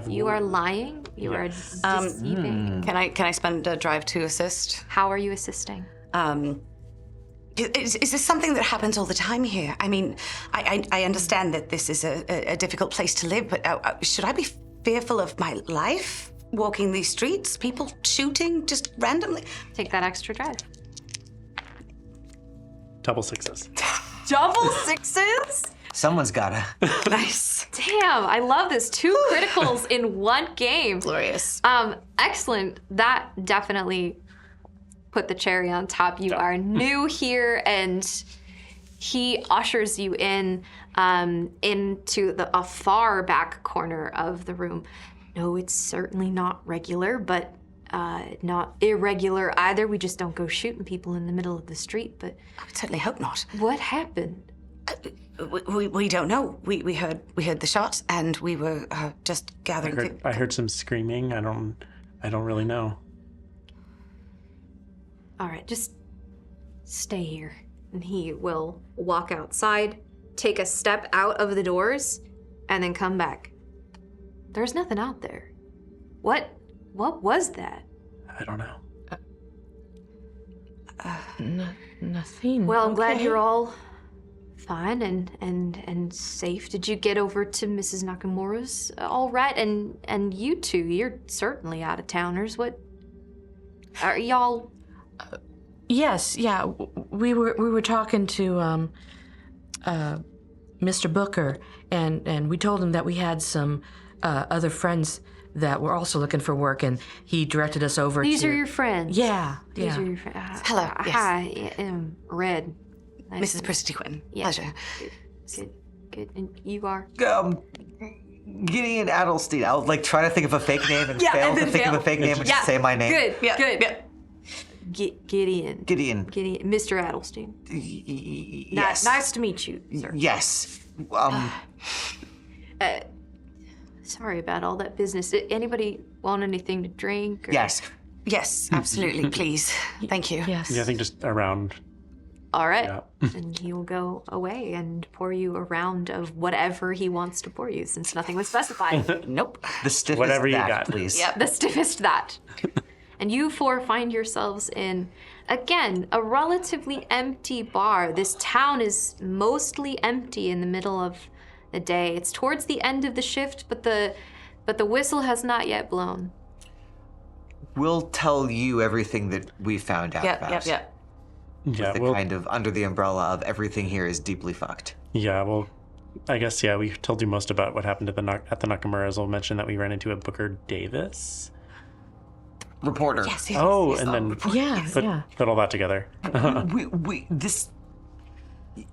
You are lying. You are deceiving. Can I spend a drive to assist? How are you assisting? Is this something that happens all the time here? I mean, I understand that this is a difficult place to live, but should I be fearful of my life walking these streets? People shooting just randomly? Take that extra drive. Double sixes. Double sixes? Someone's gotta. Nice. Damn, I love this. 2 criticals in one game. Glorious. Excellent. That definitely put the cherry on top. You are new here, and he ushers you in into a far back corner of the room. No, it's certainly not regular, but not irregular either. We just don't go shooting people in the middle of the street. But I would certainly hope not. what happened? We don't know. We heard the shots, and we were just gathering. I heard some screaming. I don't really know. All right, just stay here. And he will walk outside, take a step out of the doors, and then come back. There's nothing out there. What was that? I don't know. Nothing. Well, I'm glad Okay. you're all fine and safe. Did you get over to Mrs. Nakamura's all right? And you two, you're certainly out of towners. What are y'all? Yes, yeah. We were talking to Mr. Booker, and we told him that we had some other friends that were also looking for work, and he directed us over These to. are your friends. Yeah, These yeah. are your friends. Hello, yes. Hi, Red. Nice Mrs. to- Percy Quinn. Yeah. Pleasure. Good. And you are? Gideon Adelstein. I'll like try to think of a fake name and fail and to then think fail. of a fake name and just say my name. Good. Yeah, Good. yeah. Gideon. Gideon. Mr. Adelstein. Yes. Nice to meet you, sir. Yes. Sorry about all that business. Anybody want anything to drink? Or... Yes. Yes, absolutely. Please. Thank you. Yes. Yeah, I think just around. All right. Yeah. And he will go away and pour you a round of whatever he wants to pour you, since nothing was specified. Nope. The stiffest Whatever you that, got. please. Yep. The stiffest that. And you four find yourselves in, again, a relatively empty bar. This town is mostly empty in the middle of the day. It's towards the end of the shift, but the whistle has not yet blown. We'll tell you everything that we found out Yep, about. yep, yep. Yeah, The well, kind of under the umbrella of everything here is deeply fucked. yeah, well, I guess, yeah, we told you most about what happened at the Nakamura's. I'll mention that we ran into a Booker Davis. Reporter. Yes, yes. Oh, yes. and then Yeah, yeah. put all that together. This.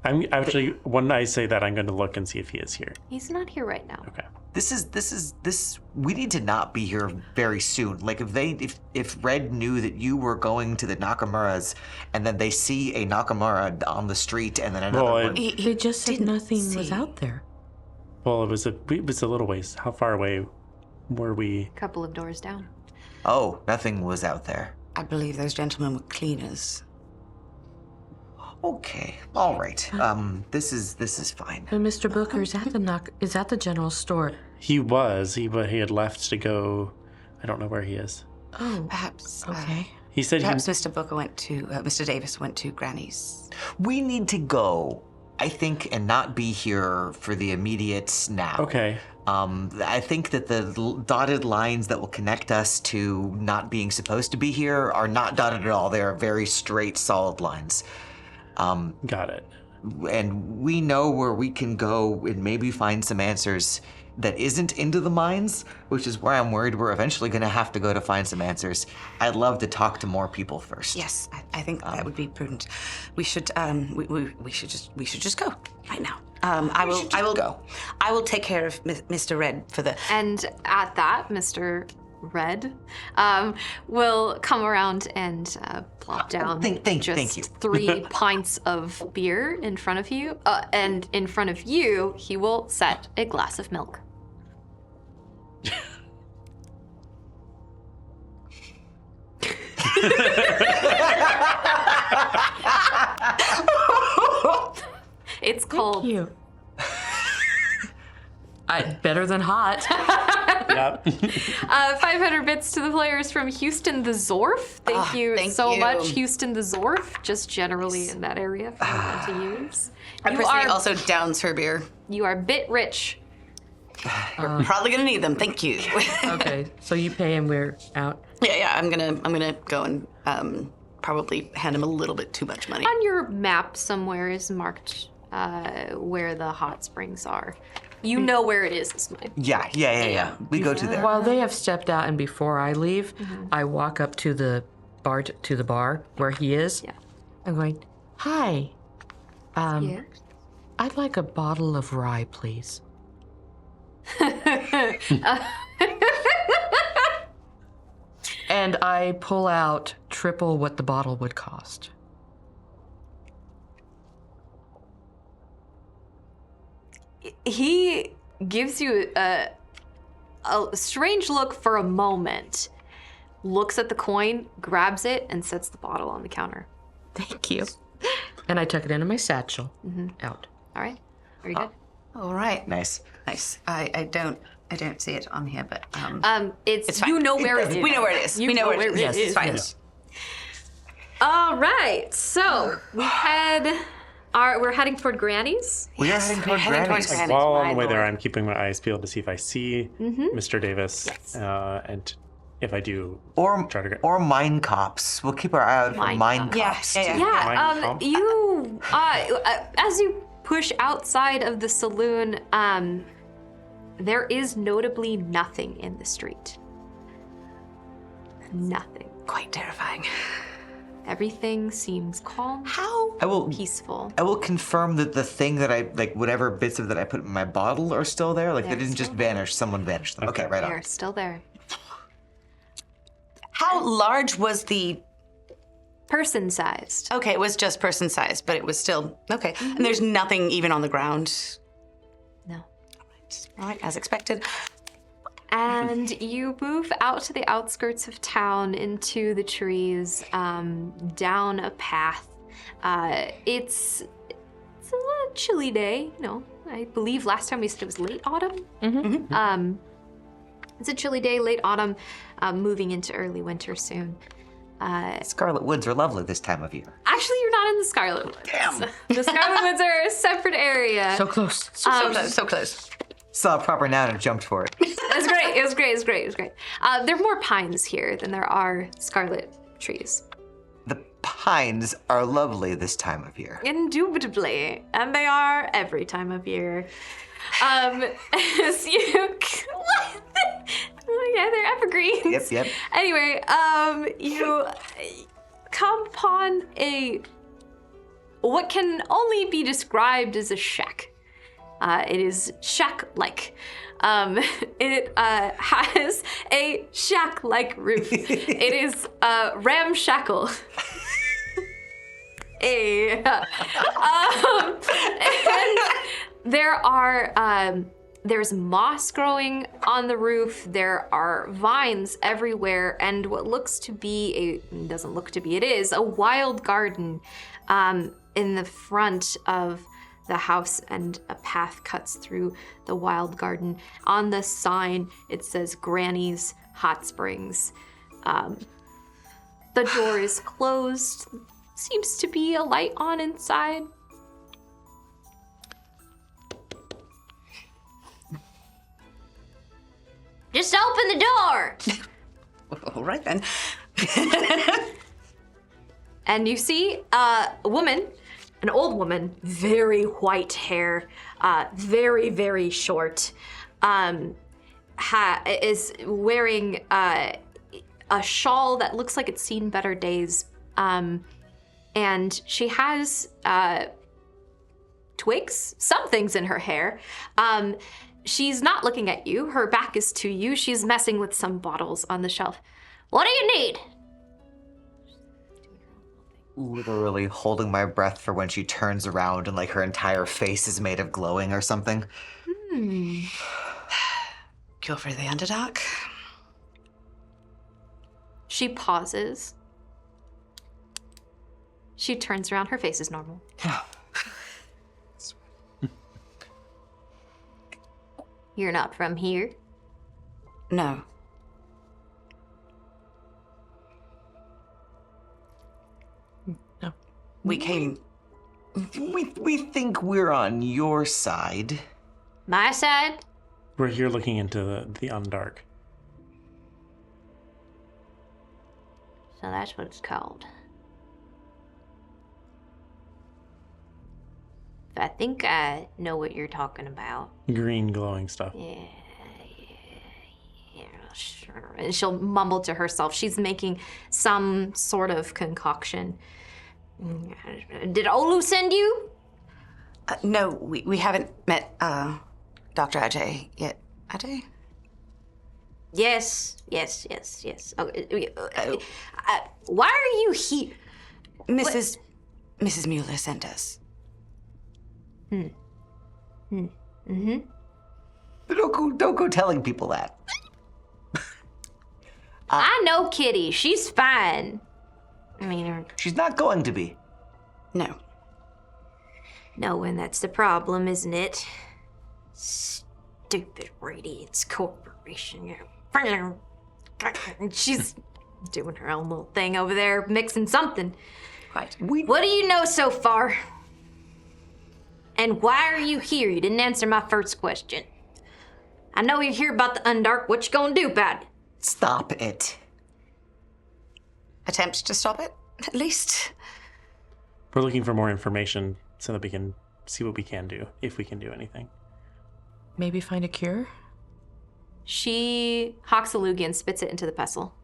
I'm actually, when I say that, I'm going to look and see if he is here. He's not here right now. Okay. This. We need to not be here very soon. Like if Red knew that you were going to the Nakamura's, and then they see a Nakamura on the street, and then another Well, one. They just said didn't nothing was see. out there. Well, it was a little ways. How far away were we? Couple of doors down. Oh, nothing was out there. I believe those gentlemen were cleaners. Okay, all right. This is fine. But Mr. Booker is at the general store. He had left to go. I don't know where he is. Oh, Perhaps. okay. He said Perhaps Mr. Booker went to. Mr. Davis went to Granny's. We need to go, I think, and not be here for the immediate now. Okay. I think that the dotted lines that will connect us to not being supposed to be here are not dotted at all. They are very straight, solid lines. Got it. And we know where we can go and maybe find some answers that isn't into the mines, which is where I'm worried we're eventually going to have to go to find some answers. I'd love to talk to more people first. Yes, I think that would be prudent. We should. We should just go right now. I will go. I will take care of Mr. Red for the. And at that, Mr. Red will come around and plop down thank just you. 3 pints of beer in front of you. And in front of you, he will set a glass of milk. It's cold. You. Better than hot. Yep. 500 bits to the players from Houston the Zorf. Thank you thank so you. much, Houston the Zorf. Just generally in that area for anyone to use. I You personally are, also downs her beer. you are bit rich. Probably gonna need them. Thank you. Okay, so you pay and we're out. yeah. I'm gonna go and probably hand him a little bit too much money. On your map somewhere is marked where the hot springs are. You know where it is, is mine. Yeah. We go to there. While they have stepped out and before I leave, I walk up to the bar where he is. Yeah. I'm going, hi. Yeah. I'd like a bottle of rye, please. And I pull out triple what the bottle would cost. He gives you a strange look for a moment, looks at the coin, grabs it, and sets the bottle on the counter. Thank you. And I tuck it into my satchel. Out. All right. Are you good? All right. Nice. Nice. I don't see it on here, but It's fine. you know where it is. we know where it is. You we know where it is. Yes, It's fine. yes. All right. So we're heading toward Granny's. We are heading toward heading Granny's. towards Granny's. While on my the way there, lord. I'm keeping my eyes peeled to see if I see Mr. Davis. Yes. And if I do, Or try to get... mine cops. We'll keep our eye out for Mine mine cops. cops. Yeah. Yeah. Comp? You as you push outside of the saloon, there is notably nothing in the street. Nothing. Quite terrifying. Everything seems calm, I will peaceful. confirm that the thing that I like, whatever bits of that I put in my bottle are still there. Like they They're didn't just still there. vanish. Someone vanished them. Okay, right They're on. still there. How large was the? Person-sized. Okay, it was just person sized, but it was still okay. And there's nothing even on the ground. No. All right, as expected. And you move out to the outskirts of town into the trees, down a path. It's a chilly day, you know. I believe last time we said it was late autumn. It's a chilly day, late autumn, moving into early winter soon. Scarlet Woods are lovely this time of year. Actually, you're not in the Scarlet Woods. Damn. The Scarlet Woods are a separate area. So close. So close. So close. Saw a proper noun and jumped for it. It was great. It was great. It was great. It was great. There are more pines here than there are scarlet trees. The pines are lovely this time of year. Indubitably, and they are every time of year. As you, yeah, they're evergreens. Yep. Anyway, you come upon what can only be described as a shack. It is shack-like. It has a shack-like roof. It is ramshackle. And there's moss growing on the roof. There are vines everywhere, and what looks to be doesn't look to be, it is a wild garden in the front of the house, and a path cuts through the wild garden. On the sign, it says Granny's Hot Springs. The door is closed. Seems to be a light on inside. Just open the door! All right then. And you see a woman, an old woman, very white hair, very, very short, is wearing a shawl that looks like it's seen better days. And she has twigs, some things in her hair. She's not looking at you. Her back is to you. She's messing with some bottles on the shelf. What do you need? Literally holding my breath for when she turns around and like her entire face is made of glowing or something. Cure for the Underdark. She pauses. She turns around. Her face is normal. You're not from here? No. No. We came. We think we're on your side. My side? We're here looking into the Undark. So that's what it's called. I think I know what you're talking about. Green glowing stuff. Yeah, sure. And she'll mumble to herself. She's making some sort of concoction. Did Olu send you? No, we haven't met Dr. Ajay yet. Ajay? Yes. Why are you here? Mrs. Mueller sent us. Don't go telling people that. I know Kitty. She's fine. I mean, She's not going to be. No. no, and that's the problem, isn't it? Stupid Radiance Corporation. She's doing her own little thing over there, mixing something. Right. What do you know so far? And why are you here? You didn't answer my first question. I know you're here about the Undark. What you gonna do about it? Stop it. Attempt to stop it, at least. We're looking for more information so that we can see what we can do, if we can do anything. Maybe find a cure? She hawks a loogie and spits it into the pestle.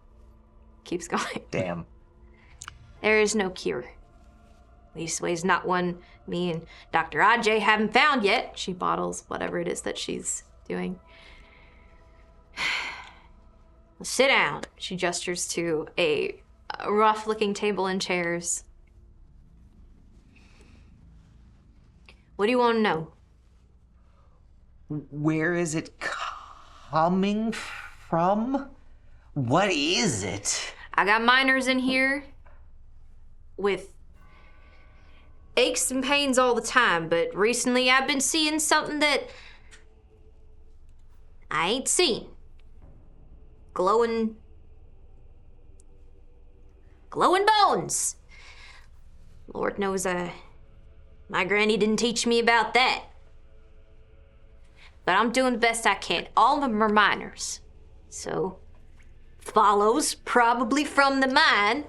Keeps going. Damn. There is no cure. Leastways, not one me and Dr. Ajay haven't found yet. She bottles whatever it is that she's doing. Sit down. She gestures to a rough-looking table and chairs. What do you want to know? Where is it coming from? What is it? I got miners in here with aches and pains all the time, but recently I've been seeing something that I ain't seen. Glowing bones. Lord knows my granny didn't teach me about that. But I'm doing the best I can. All of them are miners. So, follows probably from the mine.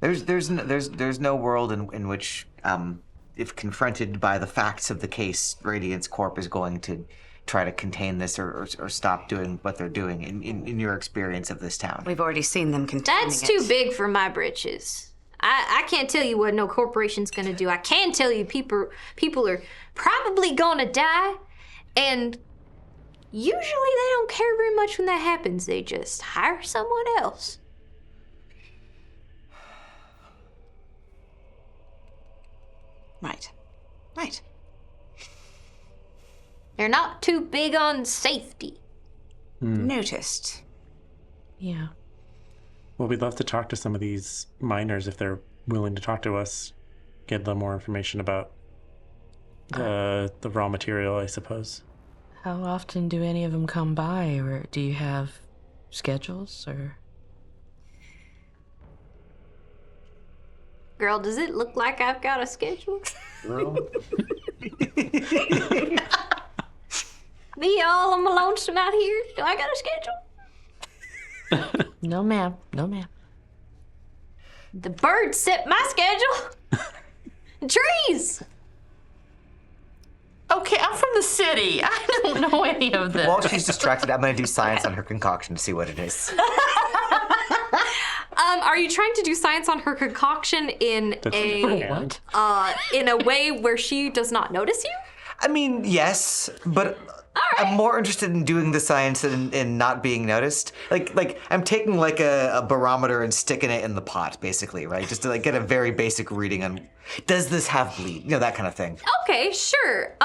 There's no world in which, if confronted by the facts of the case, Radiance Corp is going to try to contain this or stop doing what they're doing. In your experience of this town, We've already seen them containing That's it. too big for my britches. I can't tell you what no corporation's gonna do. I can tell you people are probably gonna die, and usually they don't care very much when that happens. They just hire someone else. Right. They're not too big on safety. Noticed. Yeah. Well, we'd love to talk to some of these miners if they're willing to talk to us, get a little more information about the raw material, I suppose. How often do any of them come by, or do you have schedules, or? Girl, does it look like I've got a schedule? Me all on my lonesome out here? Do I got a schedule? No, ma'am. No, ma'am. The birds set my schedule. Trees. Okay, I'm from the city. I don't know any of this. while she's distracted, I'm going to do science on her concoction to see what it is. Are you trying to do science on her concoction in What? in a way where she does not notice you? I mean, yes, but I'm more interested in doing the science and not being noticed. Like I'm taking like a barometer and sticking it in the pot, basically, right? Just to like get a very basic reading on, does this have bleed? You know, that kind of thing. Okay, sure.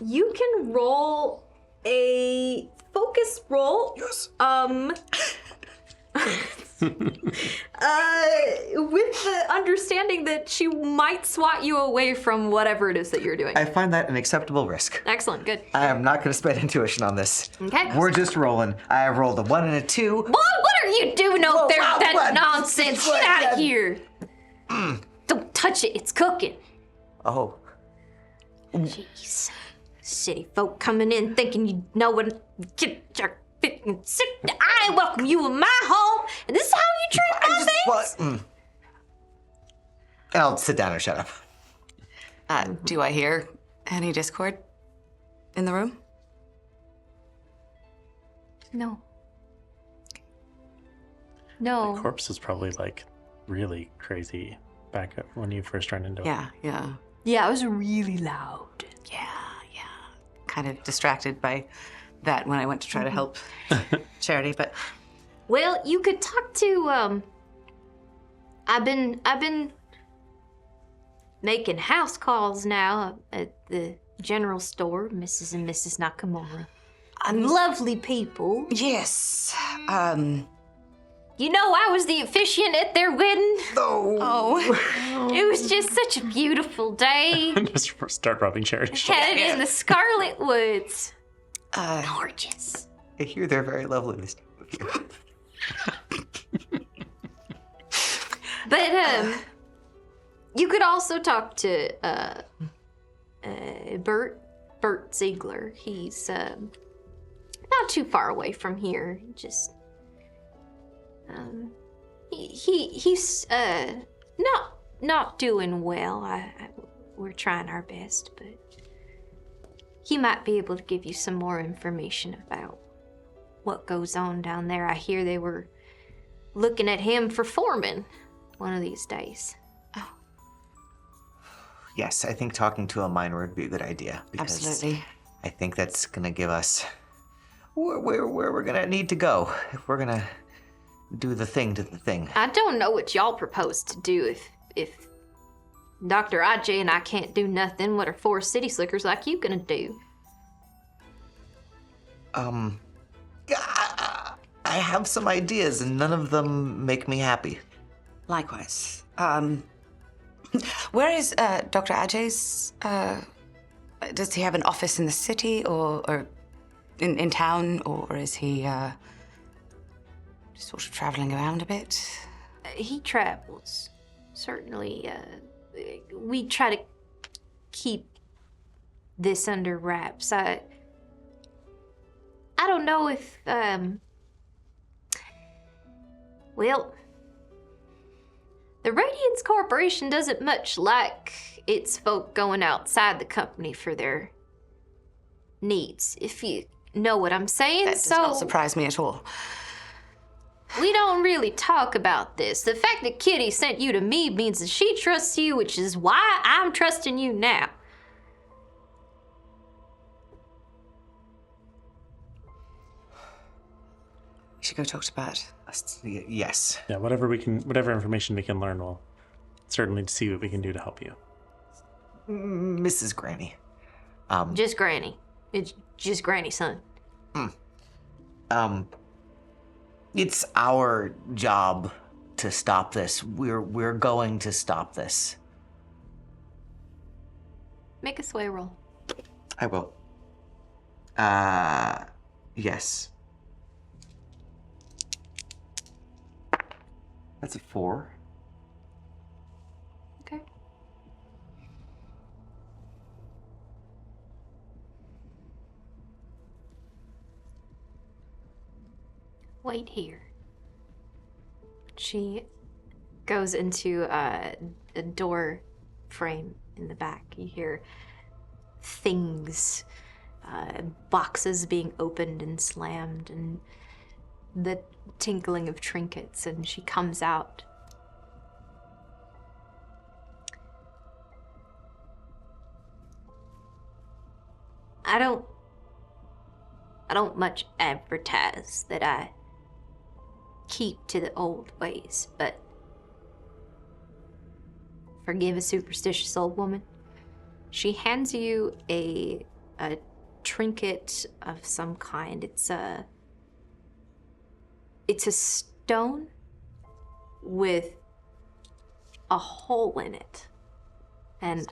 You can roll a focus roll. Yes. With the understanding that she might swat you away from whatever it is that you're doing. I find that an acceptable risk. Excellent, good. I am not going to spend intuition on this. Okay. We're just rolling. I have rolled a 1 and a 2. Boy, what are you doing over there with that what? nonsense? What? Get out of here. Don't touch it, it's cooking. Oh. Jeez. City folk coming in thinking you know what. Get your sit. I welcome you in my home, and this is how you treat my things? And I'll sit down and shut up. Do I hear any discord in the room? No. No. Corpse is probably like really crazy back when you first turned into it. Yeah. Yeah, it was really loud. Yeah. kind of distracted by that when I went to try to help Charity, but Well, you could talk to, I've been making house calls now at the general store, Mrs. and Mrs. Nakamura. Lovely people. yes. You know, I was the officiant at their wedding. Oh. It was just such a beautiful day. Just start rubbing Charity's shoulder. Headed in the Scarlet Woods. Uh, Gorgeous. I hear they're very lovely this time of year. But you could also talk to Bert Ziegler. He's not too far away from here. Just he's not doing well. We're trying our best, but he might be able to give you some more information about what goes on down there. I hear they were looking at him for foreman one of these days. Yes, I think talking to a miner would be a good idea. Because absolutely. I think that's gonna give us where we're gonna need to go if we're gonna do the thing to the thing. I don't know what y'all propose to do if Dr. Ajay and I can't do nothing. What are 4 city slickers like you gonna do? I have some ideas and none of them make me happy. Likewise. Where is Dr. Ajay's? Does he have an office in the city or in town, or is he just sort of traveling around a bit? He travels. Certainly, we try to keep this under wraps. I don't know if, well, the Radiance Corporation doesn't much like its folk going outside the company for their needs, if you know what I'm saying. That does not surprise me at all. We don't really talk about this. The fact that Kitty sent you to me means that she trusts you, which is why I'm trusting you now. We should go talk to Bert. Yes. Yeah, whatever information we can learn, we'll certainly see what we can do to help you. Mrs. Granny. Just Granny. It's just Granny, son. It's our job to stop this. We're going to stop this. Make a sway roll. I will. Yes. That's a 4. Okay. Wait here. She goes into a door frame in the back. You hear things, boxes being opened and slammed, and the tinkling of trinkets, and she comes out. I don't much advertise that I keep to the old ways, but forgive a superstitious old woman. She hands you a trinket of some kind. It's a stone with a hole in it, and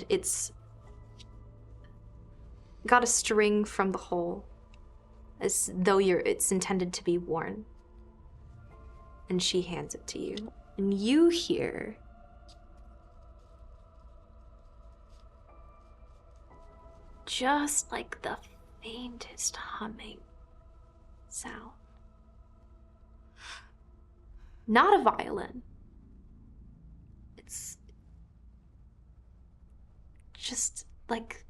it's got a string from the hole, as though it's intended to be worn. And she hands it to you, and you hear just like the faintest humming sound. Not a violin. It's just like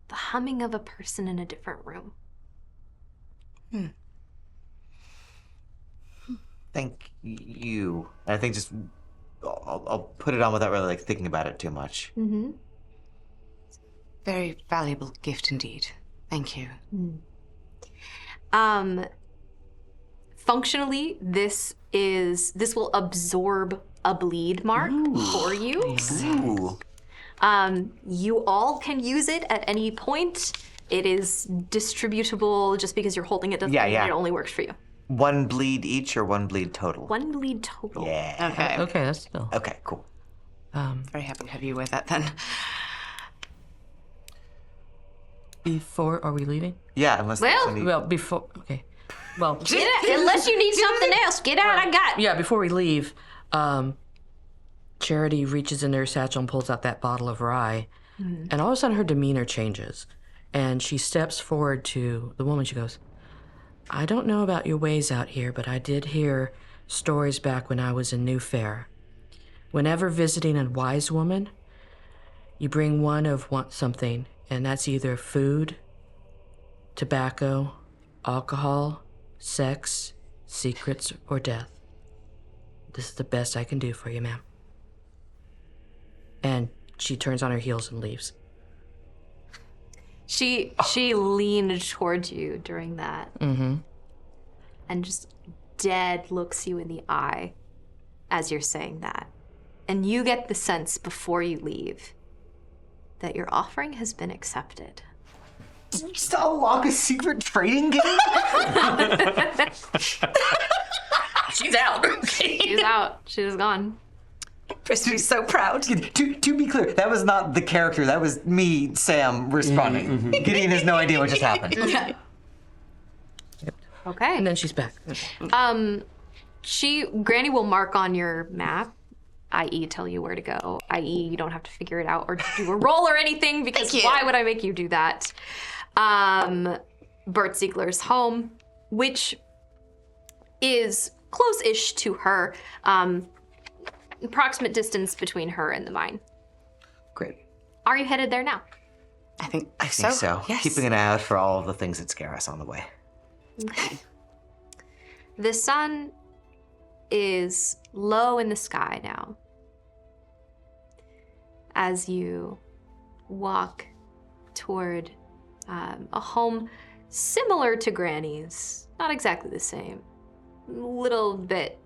the humming of a person in a different room. Thank you. I think just I'll put it on without really thinking about it too much. Mm-hmm. Very valuable gift indeed. Thank you. Functionally, this will absorb a bleed mark for you. Ooh. You all can use it at any point. It is distributable. Just because you're holding it doesn't mean it only works for you. 1 bleed each or 1 bleed total? 1 bleed total. Yeah. Okay. Okay, that's still. Okay, cool. Very happy to have you with that then. Before, are we leaving? Yeah, unless Well- there's any... Well, before. Okay. Well, Get out, unless you need something else. Get out. I got. yeah. Before we leave, Charity reaches into her satchel and pulls out that bottle of rye, and all of a sudden her demeanor changes, and she steps forward to the woman. She goes, "I don't know about your ways out here, but I did hear stories back when I was in New Fair. Whenever visiting a wise woman, you bring one of something, and that's either food, tobacco, alcohol, sex, secrets, or death. This is the best I can do for you, ma'am." And she turns on her heels and leaves. She leaned towards you during that, and just dead looks you in the eye as you're saying that, and you get the sense before you leave that your offering has been accepted. Did you still unlock a secret trading game? She's out. She's out. She's gone. Christy's so proud. To be clear, that was not the character. That was me, Sam, responding. Gideon has no idea what just happened. Okay. And then she's back. Granny will mark on your map, i.e. tell you where to go, i.e. you don't have to figure it out or do a roll or anything, because why would I make you do that? Bert Ziegler's home, which is close-ish to her, approximate distance between her and the mine. Great. Are you headed there now? I think I think so. Yes. Keeping an eye out for all of the things that scare us on the way. Okay. The sun is low in the sky now. As you walk toward a home similar to Granny's, not exactly the same, a little bit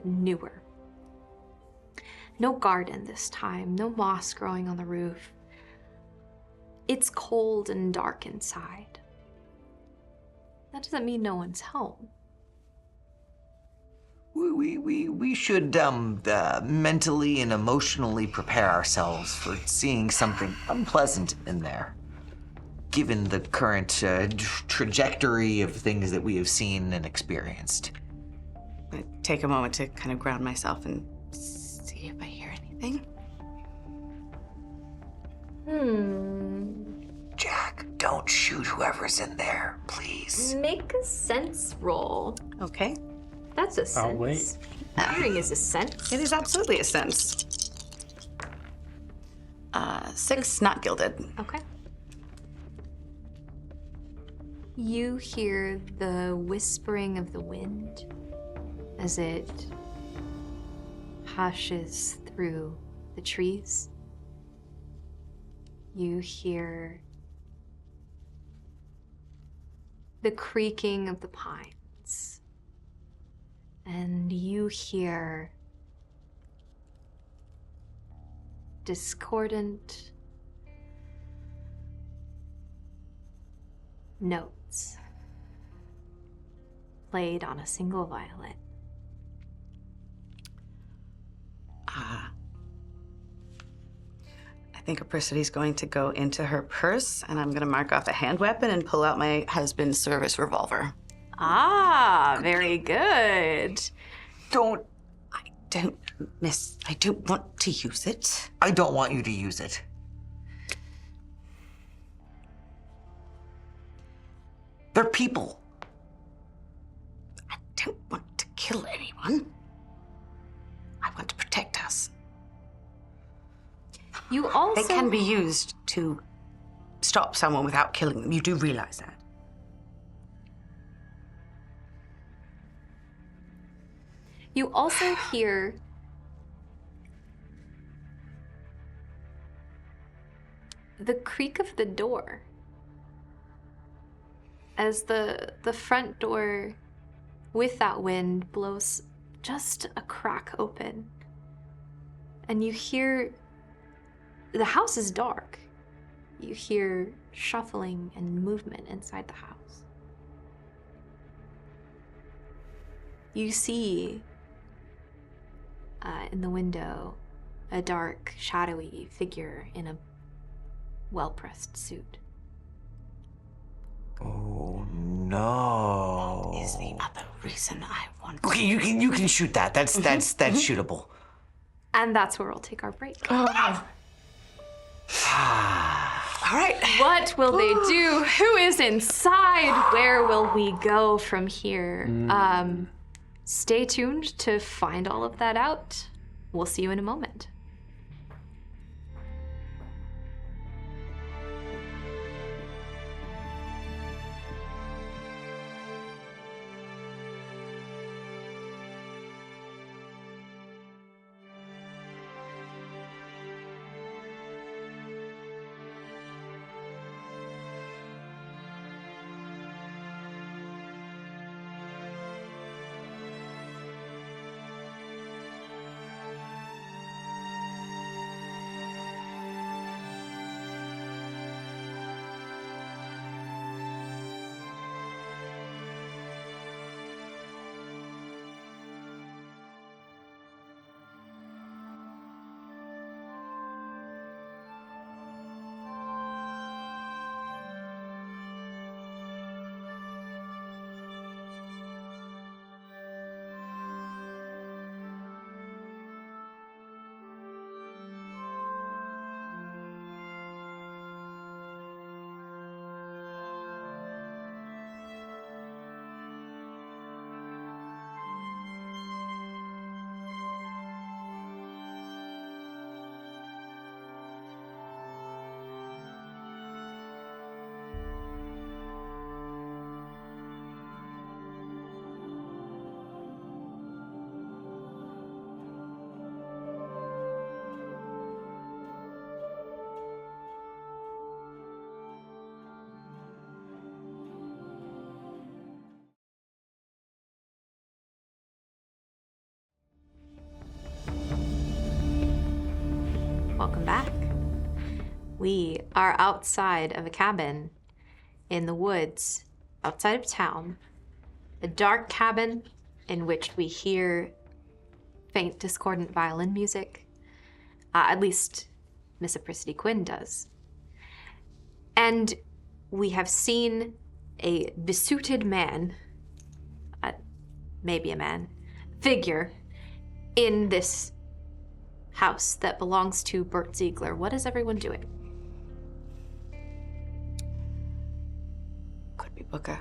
newer. No garden this time, no moss growing on the roof. It's cold and dark inside. That doesn't mean no one's home. We should mentally and emotionally prepare ourselves for seeing something unpleasant in there, given the current trajectory of things that we have seen and experienced. I take a moment to kind of ground myself and see if I hear anything. Jack, don't shoot whoever's in there, please. Make a sense roll. Okay. That's a sense. I'll wait. Hearing is a sense. It is absolutely a sense. 6, not gilded. Okay. You hear the whispering of the wind as it hushes through the trees. You hear the creaking of the pines. And you hear discordant notes played on a single violin. I think Apricity's going to go into her purse, and I'm going to mark off a hand weapon and pull out my husband's service revolver. Ah, very good. Don't. I don't want to use it. I don't want you to use it. They're people. I don't want to kill anyone. I want to protect us. You also They can be used to stop someone without killing them. You do realize that. You also hear the creak of the door as the front door with that wind blows just a crack open. And you hear, the house is dark. You hear shuffling and movement inside the house. You see in the window a dark, shadowy figure in a well-pressed suit. Oh no! Is the other reason I want. Okay, you can shoot that. That's shootable. And that's where we'll take our break. All right. What will they do? Who is inside? Where will we go from here? Stay tuned to find all of that out. We'll see you in a moment. Welcome back. We are outside of a cabin in the woods outside of town. A dark cabin in which we hear faint, discordant violin music. At least Miss Apricity Quinn does. And we have seen a besuited man, maybe a man, figure in this house that belongs to Bert Ziegler. What is everyone doing? Could it be Booker?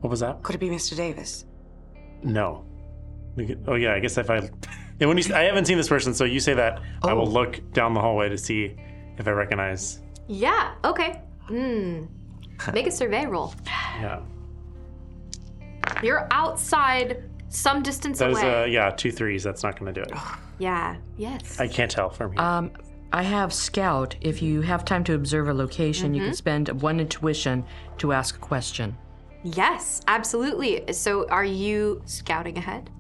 What was that? Could it be Mr. Davis? No. Oh yeah, I guess if I... And when I haven't seen this person, so you say that, I will look down the hallway to see if I recognize. Yeah, okay. Make a survey roll. Yeah. You're outside some distance That away. is, 2 3s. That's not going to do it. Yeah, yes. I can't tell from here. I have Scout. If you have time to observe a location, you can spend 1 intuition to ask a question. Yes, absolutely. So are you scouting ahead?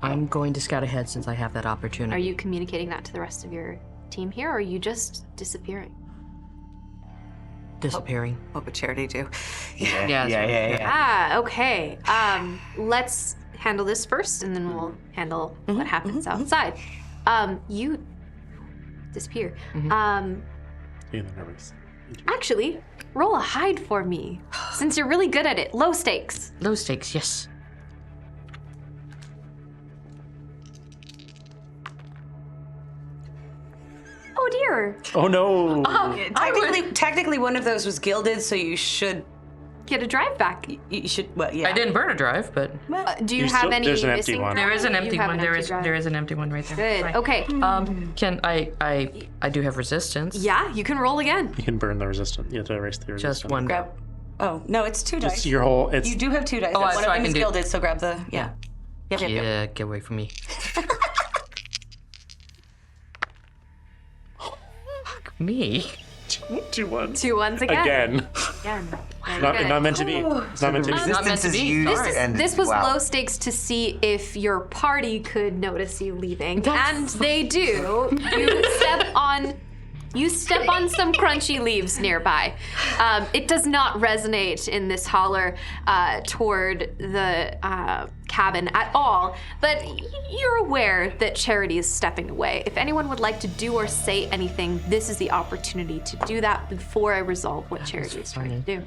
I'm going to scout ahead since I have that Are opportunity. you communicating that to the rest of your team here, or are you just disappearing? Disappearing. What would Charity do? Yeah. Okay. Let's handle this first, and then we'll handle what happens outside. You disappear. Feeling nervous. Actually, roll a hide for me, since you're really good at it. Low stakes. Low stakes, yes. Oh dear. Oh no! Technically, one of those was gilded, so you should. Get a drive back. You should. Well, yeah. I didn't burn a drive, but Do you You have still- any there's an empty missing one. drive? there is an You empty have one. an empty drive. There is an empty one right there. Good. Right. Okay. Can I do have resistance? Yeah, you can roll again. You can burn the resistance. You have to erase the resistance. Just one. Grab. Oh no, it's 2 dice. Just your whole. It's You do have 2 dice. Oh, One so of I them can is do- gilded, so grab the. Yeah. Yep. Yeah, get away from me. Fuck me. Two ones. 2 ones again. Again. Again. Very Not, good. not meant to be. It's not meant to be. Not meant to Resistance is be. used, Sorry. and This was wow. low stakes to see if your party could notice you leaving, and they do. You step on some crunchy leaves nearby. It does not resonate in this holler toward the cabin at all, but you're aware that Charity is stepping away. If anyone would like to do or say anything, this is the opportunity to do that before I resolve what Charity is trying to do.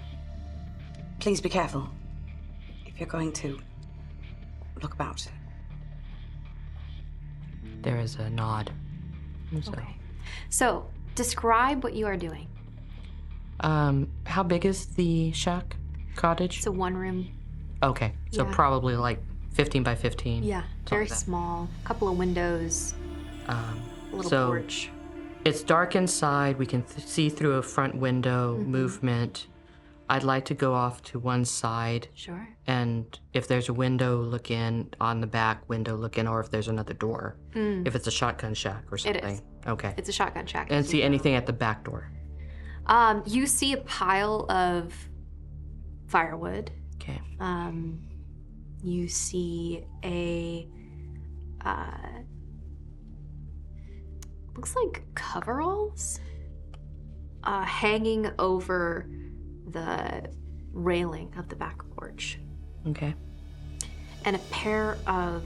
Please be careful if you're going to look about. There is a nod. So, So, describe what you are doing. how big is the shack cottage? It's a 1-room. Okay, so Yeah. probably like 15 by 15. Yeah, very like that. small. Couple of windows, a little so porch. It's dark inside. We can see through a front window movement. I'd like to go off to one side, Sure. and if there's a window, look in. On the back window, look in, or if there's another door. If it's a shotgun shack or something. is. Okay. It's a shotgun shack. And see anything at the back door. You see a pile of firewood. Okay. You see a looks like coveralls hanging over the railing of the back porch, Okay. and a pair of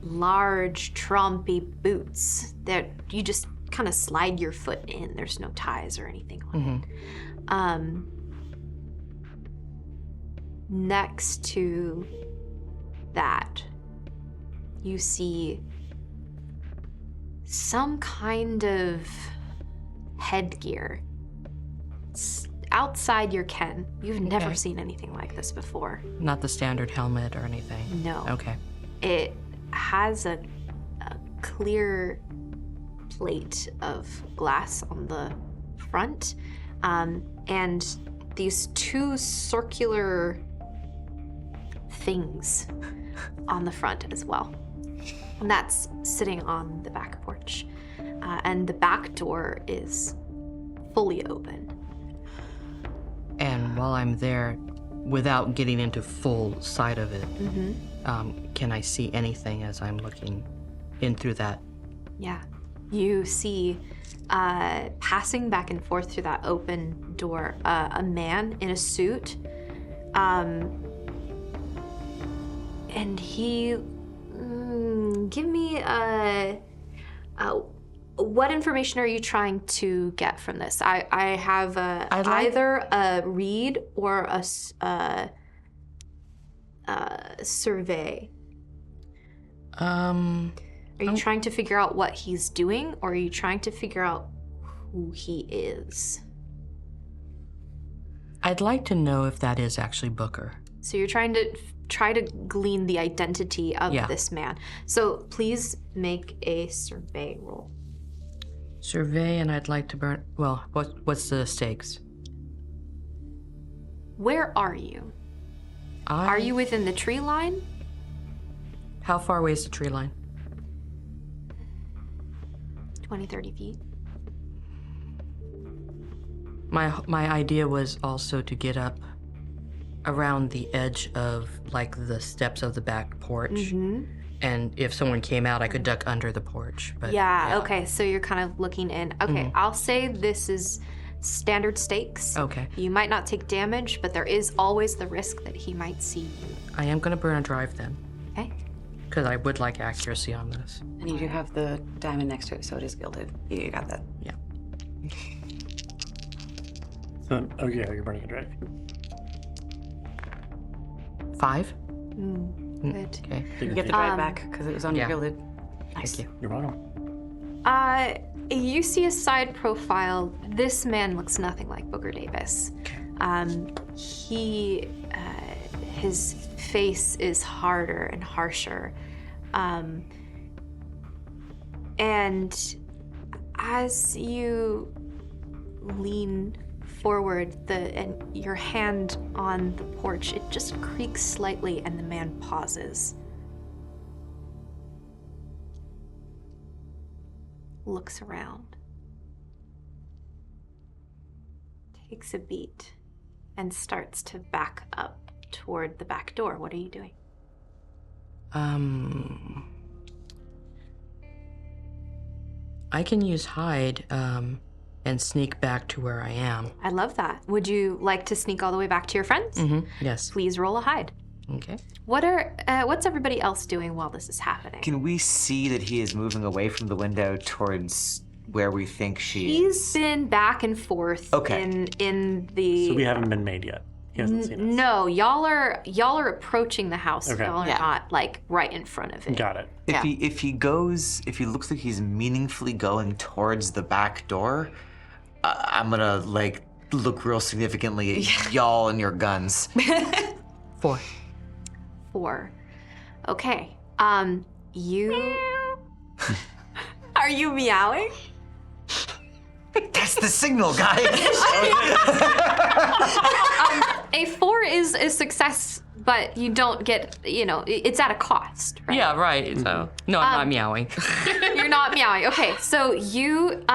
large trumpy boots that you just kind of slide your foot in. There's no ties or anything on it. Next to that, you see some kind of headgear. It's outside your ken. You've never Okay. seen anything like this before. Not the standard helmet or anything. No. Okay. It has a clear plate of glass on the front, and these 2 circular things on the front as well. And that's sitting on the back porch. And the back door is fully open. And while I'm there, without getting into full sight of it, can I see anything as I'm looking in through that? Yeah. You see, passing back and forth through that open door, a man in a suit. And he... give me what information are you trying to get from this? I have I'd like- either a read or a survey. Are you trying to figure out what he's doing, or are you trying to figure out who he is? I'd like to know if that is actually Booker. So you're trying to try to glean the identity of Yeah. this man. So please make a survey roll. Survey, and I'd like to burn. Well, what's the stakes? Where are you? Are you within the tree line? How far away is the tree line? 20, 30 feet. My idea was also to get up around the edge of like the steps of the back porch, and if someone came out, I could duck under the porch. But Yeah, okay, so you're kind of looking in. Okay, I'll say this is standard stakes. Okay. You might not take damage, but there is always the risk that he might see you. I am gonna burn a drive then, Okay? because I would like accuracy on this. And you do have the diamond next to it, so it is gilded. You got that. Yeah. So, oh yeah, you're burning a drive. 5. Good. Okay. You get the drive back because it was Yeah. gilded. Thank you. You're welcome. You see a side profile. This man looks nothing like Booker Davis. His face is harder and harsher. And as you lean forward, and your hand on the porch, it just creaks slightly, and the man pauses. Looks around. takes a beat and starts to back up toward the back door. What are you doing? I can use hide and sneak back to where I am. I love that. Would you like to sneak all the way back to your friends? Yes. Please roll a hide. Okay. What's everybody else doing while this is happening? Can we see that he is moving away from the window towards where we think she He's is? been back and forth Okay. in the. So we haven't been made yet. He hasn't seen us. No, y'all are approaching the house. Okay. Y'all are not like right in front of it. Got it. If he looks like he's meaningfully going towards the back door, I'm gonna like look real significantly at y'all and your guns. 4. 4. Okay. You. Are you meowing? That's the signal, guys. A 4 is a success, but you don't get. It's at a cost, right? Yeah, right. So no, I'm not meowing. You're not meowing. Okay, so you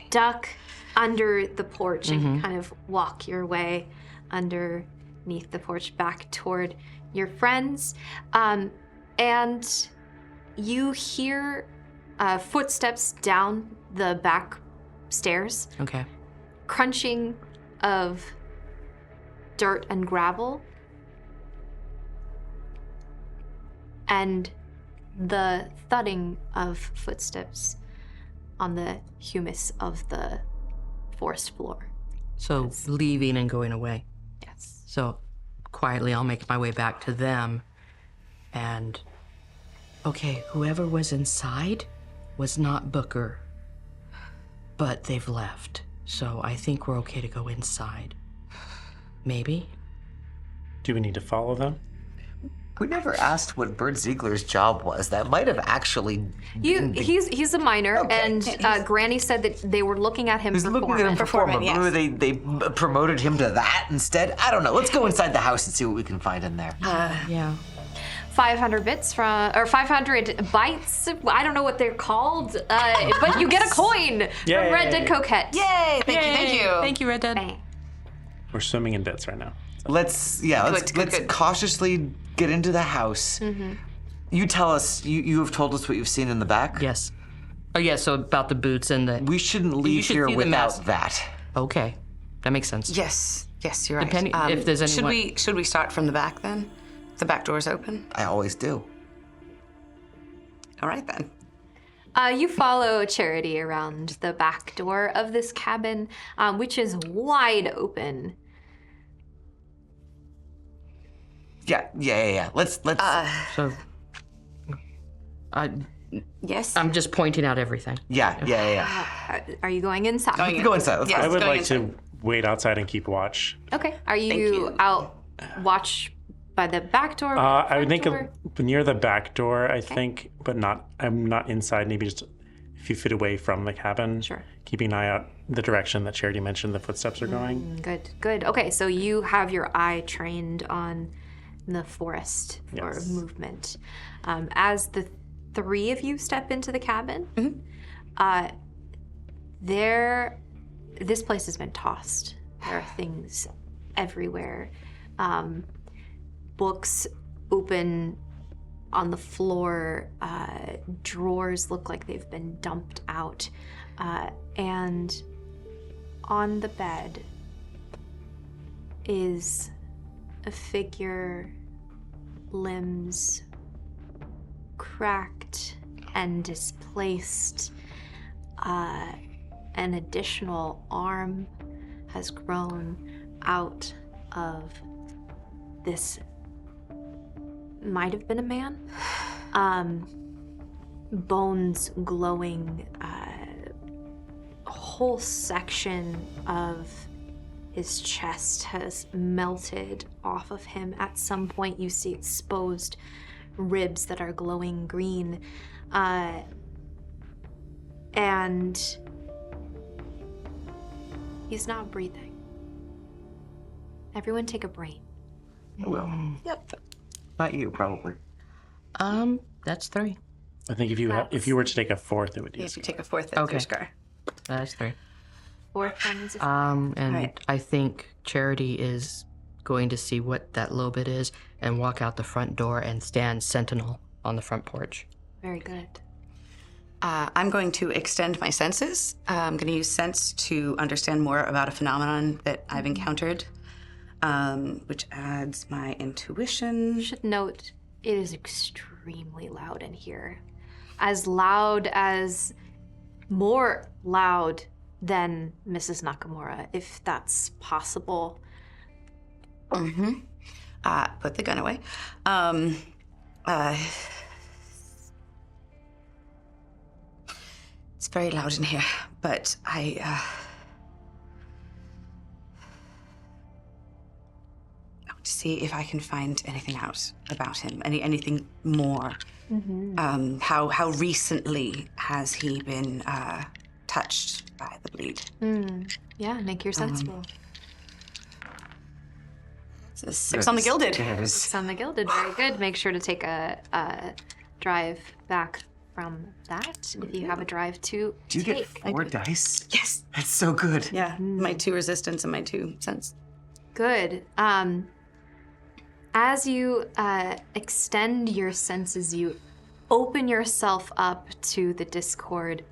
duck under the porch and kind of walk your way underneath the porch back toward your friends. And you hear footsteps down the back stairs, Okay. crunching of dirt and gravel, and the thudding of footsteps on the humus of the forest floor. So leaving and going away. Yes. So quietly, I'll make my way back to them. And okay, whoever was inside was not Booker, but they've left. So I think we're okay to go inside. Maybe? Do we need to follow them? We never asked what Bert Ziegler's job was. That might have actually been the... He's a minor, Okay. and Granny said that they were looking at him He's looking at him perform. Performing, yes. Remember they promoted him to that instead? I don't know. Let's go inside the house and see what we can find in there. Yeah. 500 bits or 500 bytes. I don't know what they're called, but you get a coin from Red Dead Coquette. Yay! Thank you. Thank you, Red Dead. Bang. We're swimming in bits right now. Let's Good. cautiously get into the house. You tell us. You have told us what you've seen in the back. Yes. Oh yeah. So about the boots and the. We shouldn't leave should here see the without mask. that. Okay, that makes sense. Yes, you're right. Depending- if there's anyone- Should we start from the back then? The back door's open. I always do. All right then. You follow Charity around the back door of this cabin, which is wide open. Yeah. Let's. So. Yes. I'm just pointing out everything. Yeah. Are you going inside? Go inside. Let's Yes. go. I would going like inside. to wait outside and keep watch. Okay. Are you, you. out watch by the back door? I would think door? near the back door, I think, but not. I'm not inside. Maybe just a few feet away from the cabin. Sure. Keeping an eye out the direction that Charity mentioned the footsteps are going. Good. Okay, so you have your eye trained on the forest for Yes. movement. As the 3 of you step into the cabin, this place has been tossed. There are things everywhere. Books open on the floor. Drawers look like they've been dumped out. And on the bed is a figure, limbs cracked and displaced. An additional arm has grown out of this. Might have been a man. Bones glowing. A whole section of his chest has melted off of him. At some point, you see exposed ribs that are glowing green. And he's not breathing. Everyone take a brain. I will. Yep. Not you, probably. That's 3. I think if you were to take a 4th, it would If use. you take a 4th, that's Okay. your scar. That's 3. 4 friends. And Right. I think Charity is going to see what that little bit is and walk out the front door and stand sentinel on the front porch. Very good. I'm going to extend my senses. I'm going to use sense to understand more about a phenomenon that I've encountered, which adds my intuition. You should note it is extremely loud in here. More loud than Mrs. Nakamura, if that's possible. Put the gun away. It's very loud in here, but I want to see if I can find anything out about him, anything more. How recently has he been touched by the bleed? Yeah, make your sense roll. It's a 6 on the gilded. Yes. It's on the Gilded, very good. Make sure to take a drive back from that if you have a drive to Do you get take. 4 dice? Yes. That's so good. Yeah, my 2 resistance and my 2 sense. Good. As you extend your senses, you open yourself up to the Discord.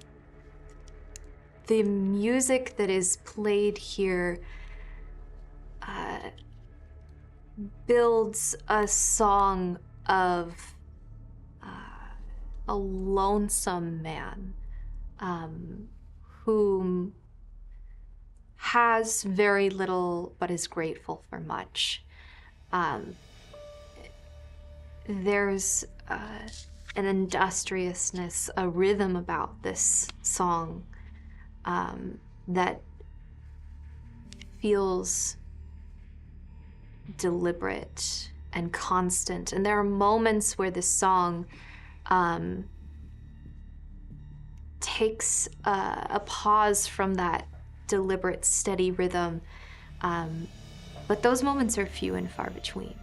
The music that is played here builds a song of a lonesome man whom has very little but is grateful for much. There's an industriousness, a rhythm about this song that feels deliberate and constant. And there are moments where this song takes a pause from that deliberate, steady rhythm. But those moments are few and far between.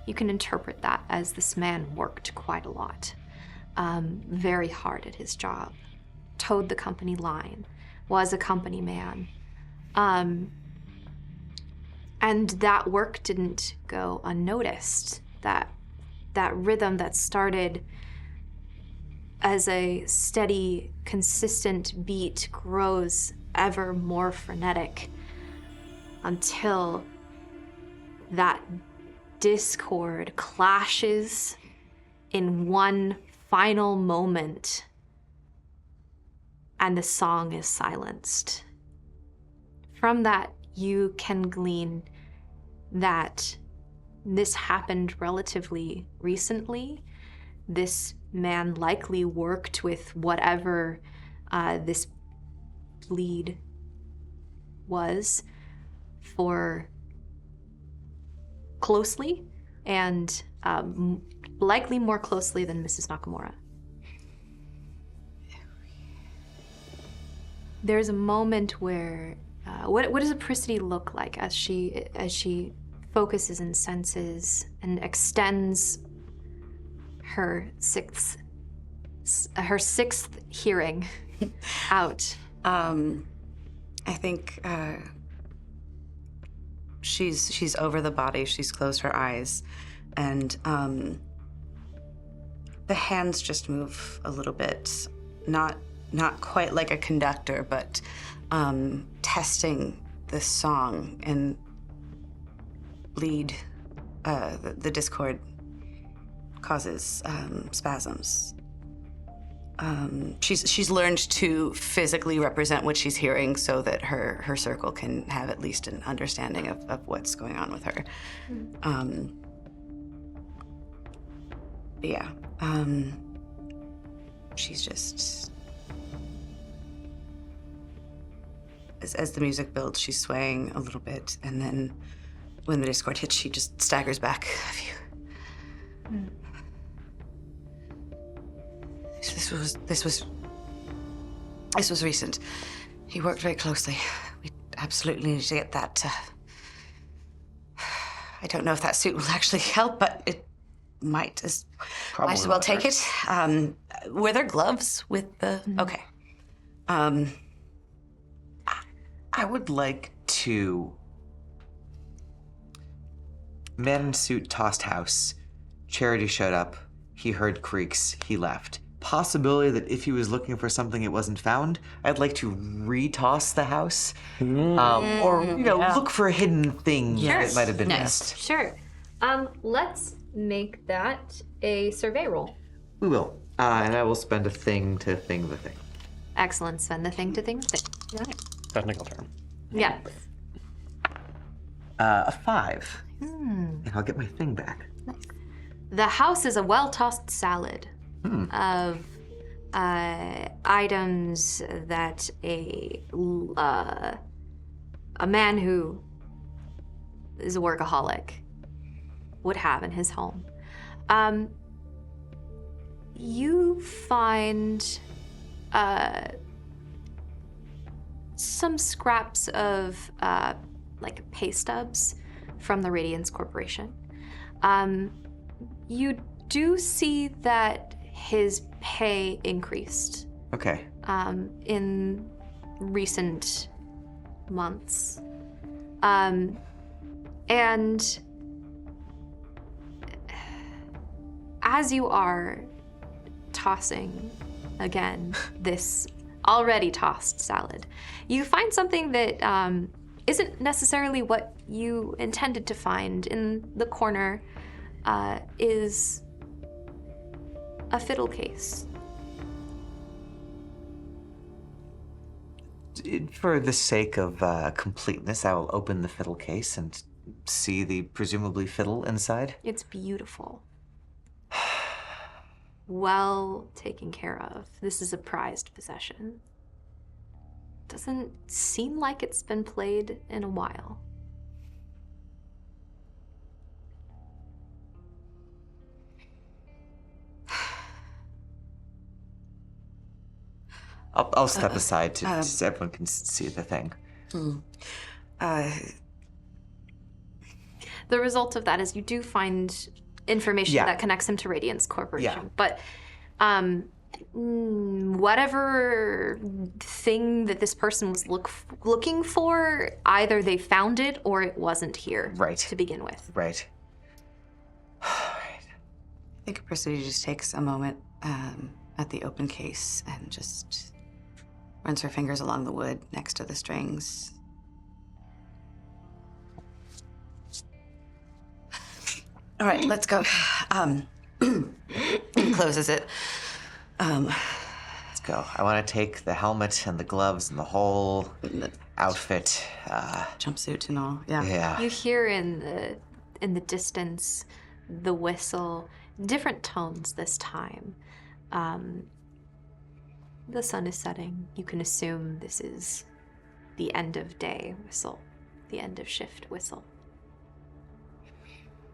You can interpret that as this man worked quite a lot, very hard at his job, towed the company line, was a company man. And that work didn't go unnoticed. That rhythm that started as a steady, consistent beat grows ever more frenetic until that discord clashes in one final moment and the song is silenced. From that, you can glean that this happened relatively recently. This man likely worked with whatever this bleed was for closely, and likely more closely than Mrs. Nakamura. There's a moment where what does Apricity look like as she focuses and senses and extends her sixth hearing out? I think she's over the body. She's closed her eyes, and the hands just move a little bit, not quite like a conductor, but testing the song, and bleed. The discord causes spasms. She's learned to physically represent what she's hearing so that her circle can have at least an understanding of what's going on with her. Yeah. She's just... As the music builds, she's swaying a little bit, and then when the discord hits, she just staggers back a few. This was recent. He worked very closely. We absolutely need to get that. I don't know if that suit will actually help, but it might as well take it. Were there gloves with the? Okay. I would like to... Man in suit tossed house. Charity showed up. He heard creaks. He left. Possibility that if he was looking for something it wasn't found, I'd like to retoss the house. Or, look for a hidden thing that might have been missed. Sure. Let's make that a survey roll. We will. And I will spend a thing to thing the thing. Excellent. Spend the thing to thing the thing. Got it. Technical term. Yeah. A 5. And I'll get my thing back. The house is a well-tossed salad of items that a man who is a workaholic would have in his home. You find some scraps of like pay stubs from the Radiance Corporation. You do see that his pay increased Okay. in recent months. And as you are tossing, again, this already tossed salad, you find something that isn't necessarily what you intended to find. In the corner is a fiddle case. For the sake of completeness, I will open the fiddle case and see the presumably fiddle inside. It's beautiful. Well taken care of. This is a prized possession. Doesn't seem like it's been played in a while. I'll step aside so everyone can see the thing. The result of that is you do find information that connects him to Radiance Corporation. But whatever thing that this person was looking for, either they found it or it wasn't here to begin with. Right. I think Priscilla just takes a moment at the open case and just runs her fingers along the wood next to the strings. All right, let's go. Closes it. Let's go. I want to take the helmet and the gloves and the whole outfit. Jumpsuit and all. Yeah. Yeah. You hear in the distance the whistle, different tones this time. The sun is setting. You can assume this is the end of day whistle, the end of shift whistle.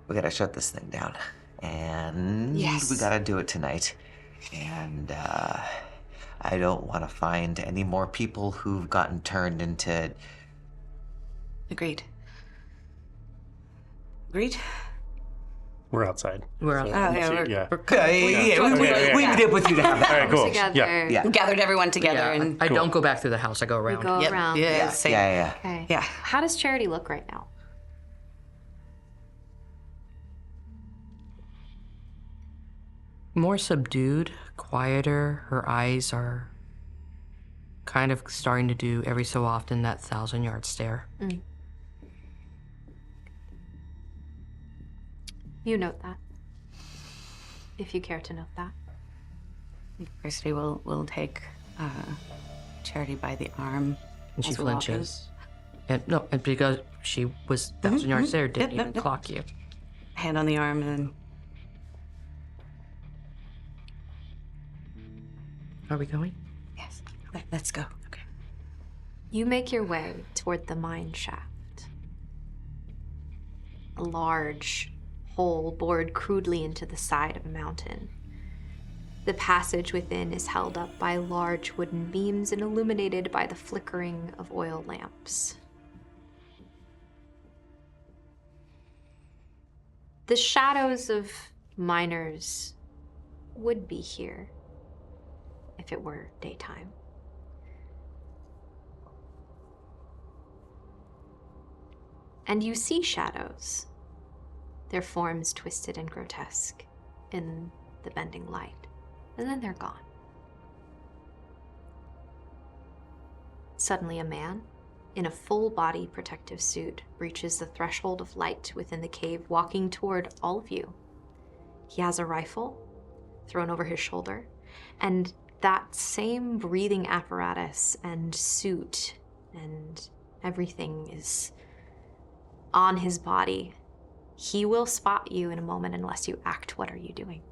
We gotta shut this thing down. And we gotta do it tonight. And I don't want to find any more people who've gotten turned into... Agreed. Agreed? We're outside. We're out. We meet up with you to have that. All right, cool. Together. Yeah. We gathered everyone together and... I don't go back through the house. I go We around. go around. Yeah, same. Yeah. Okay. Yeah. How does Charity look right now? More subdued, quieter. Her eyes are kind of starting to do every so often that 1,000-yard stare. You note that, if you care to note that. Christy will take Charity by the arm. And she as we walk in. flinches. And because she was 1,000 yards there, didn't even clock you. Hand on the arm and Are we going? yes. Let's go. Okay. You make your way toward the mine shaft. A large hole bored crudely into the side of a mountain. The passage within is held up by large wooden beams and illuminated by the flickering of oil lamps. The shadows of miners would be here if it were daytime. And you see shadows, their forms twisted and grotesque in the bending light. And then they're gone. Suddenly, a man in a full-body protective suit breaches the threshold of light within the cave, walking toward all of you. He has a rifle thrown over his shoulder, and that same breathing apparatus and suit and everything is on his body. He will spot you in a moment unless you act. What are you doing?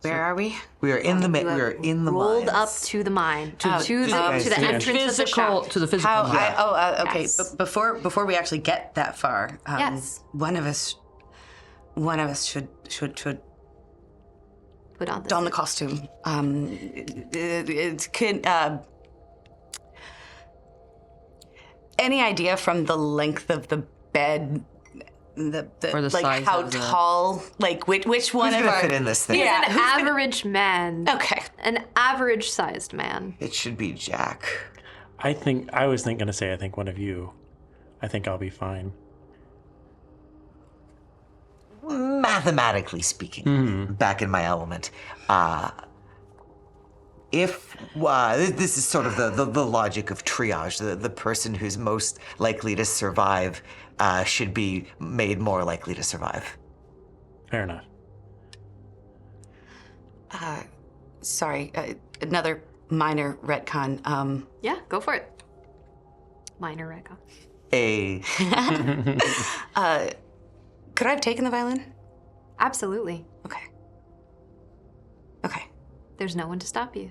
Where are we? We are in the You we have are in the rolled up mines. to the mine, to the guys do. entrance of the shaft. To the physical. Okay. Yes. But before we actually get that far, Yes. one of us should Put on don the suit. costume. Any idea from the length of the bed, Or the like size how of the- tall, like which one Who's of gonna our fit in this thing? He's Yeah, an who's gonna- average man. Okay. An average-sized man. It should be Jack. I was going to say, I think one of you. I think I'll be fine. Mathematically speaking, back in my element. If this is sort of the logic of triage, the person who's most likely to survive should be made more likely to survive. Fair enough. Sorry, another minor retcon. Yeah, go for it. Minor recon. Could I have taken the violin? Absolutely. Okay. Okay. There's no one to stop you.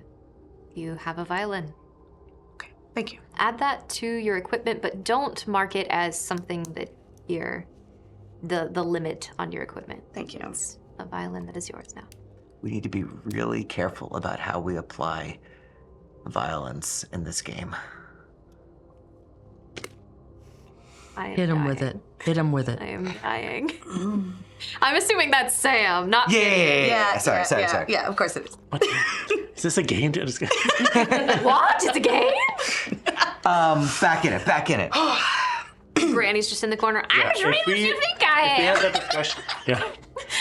You have a violin. Okay. Thank you. Add that to your equipment, but don't mark it as something that you're the limit on your equipment. Thank you. It's a violin that is yours now. We need to be really careful about how we apply violence in this game. I am Hit him dying. with it. Hit him with it. I am dying. I'm assuming that's Sam, not Yeah. Sorry. Yeah, of course it is. What? Is this a game? Just- What? It's a game? Back in it. Granny's just in the corner. I'm Yeah, as real if as we- you think I We am. had that discussion. Yeah.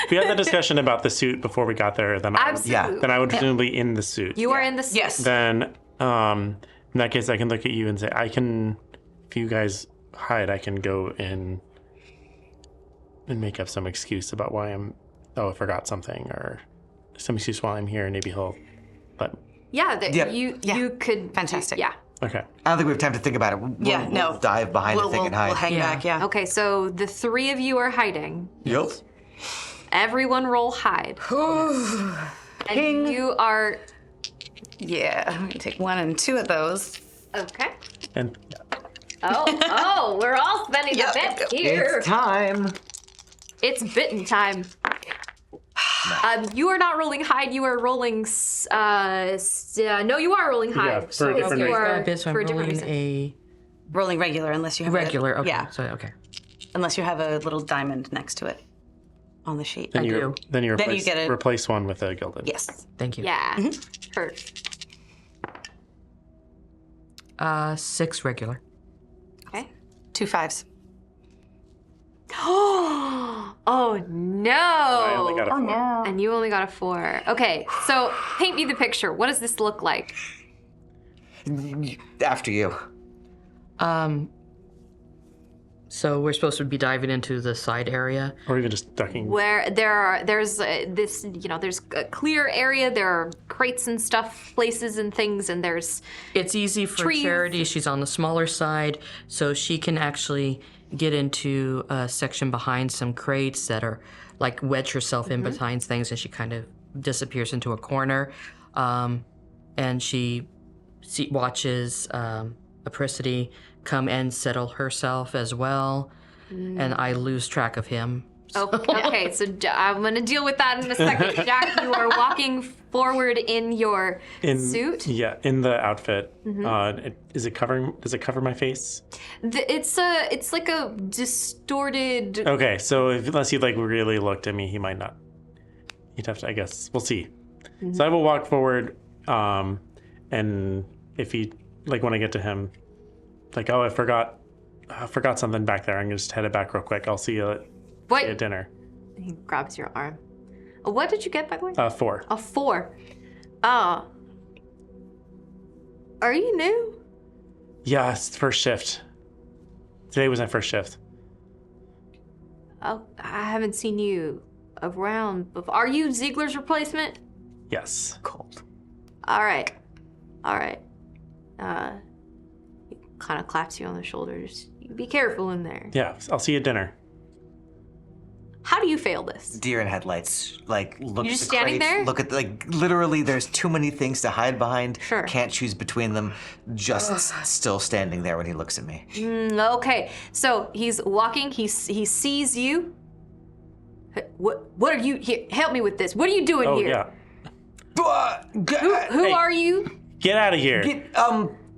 If we had that discussion about the suit before we got there, then Absolutely. then I would presumably in the suit. You are in the Yes. Then, in that case, I can look at you and say, if you guys hide, I can go in and make up some excuse about why I forgot something, or some excuse while I'm here, and maybe he'll let. Yeah, Yep. you could. Fantastic. Yeah. Okay. I don't think we have time to think about it. We'll dive behind the thing and hide. We'll hang Yeah. back, yeah. Okay, so the three of you are hiding. Yep. Everyone roll hide. And you are. Yeah, I'm gonna take 1 and 2 of those. Okay. And Oh, we're all spending the bits here. It's time. It's bitten time. You are not rolling hide. You are rolling. No, you are rolling hide. Yeah, for a different you reason. are Bit, so I'm for a different rolling reason. a Rolling regular unless you have regular. Okay. Yeah, So okay. unless you have a little diamond next to it on the sheet. then I you do. then you Then you replace, get it. replace one with a gilded. Yes. Thank you. Yeah. Perfect. 6 regular. Okay. 2 5s. Oh no! I only got a 4. And you only got a 4. Okay, so paint me the picture. What does this look like? After you. So we're supposed to be diving into the side area. Or even just ducking. Where there's this, there's a clear area. There are crates and stuff, places and things, and there's It's easy for Trees. Charity. She's on the smaller side, so she can actually get into a section behind some crates that are like wedge herself in behind things, and she kind of disappears into a corner. And she watches Apricity come and settle herself as well, and I lose track of him. okay. So I'm gonna deal with that in a second. Jack, you are walking forward in your suit. Yeah, in the outfit. Does it cover my face? It's like a distorted. Okay, so unless he really looked at me, he might not. He'd have to. I guess we'll see. So I will walk forward, and if he when I get to him, like, oh, I forgot something back there. I'm gonna just head it back real quick. I'll see you at dinner. He grabs your arm. What did you get, by the way? 4. A 4. Oh. Are you new? Yeah, it's first shift. Today was my first shift. Oh, I haven't seen you around before. Are you Ziegler's replacement? Yes. Cold. All right. He kind of claps you on the shoulders. Be careful in there. Yeah, I'll see you at dinner. How do you fail this? Deer in headlights. Like, look You at just the standing crates, there? look at, like, literally there's too many things to hide behind. Sure. Can't choose between them. Just still standing there when he looks at me. Okay, so he's walking. He sees you. What are you here? Help me with this. What are you doing Oh, here? yeah. Who Hey. are you? Get out of here.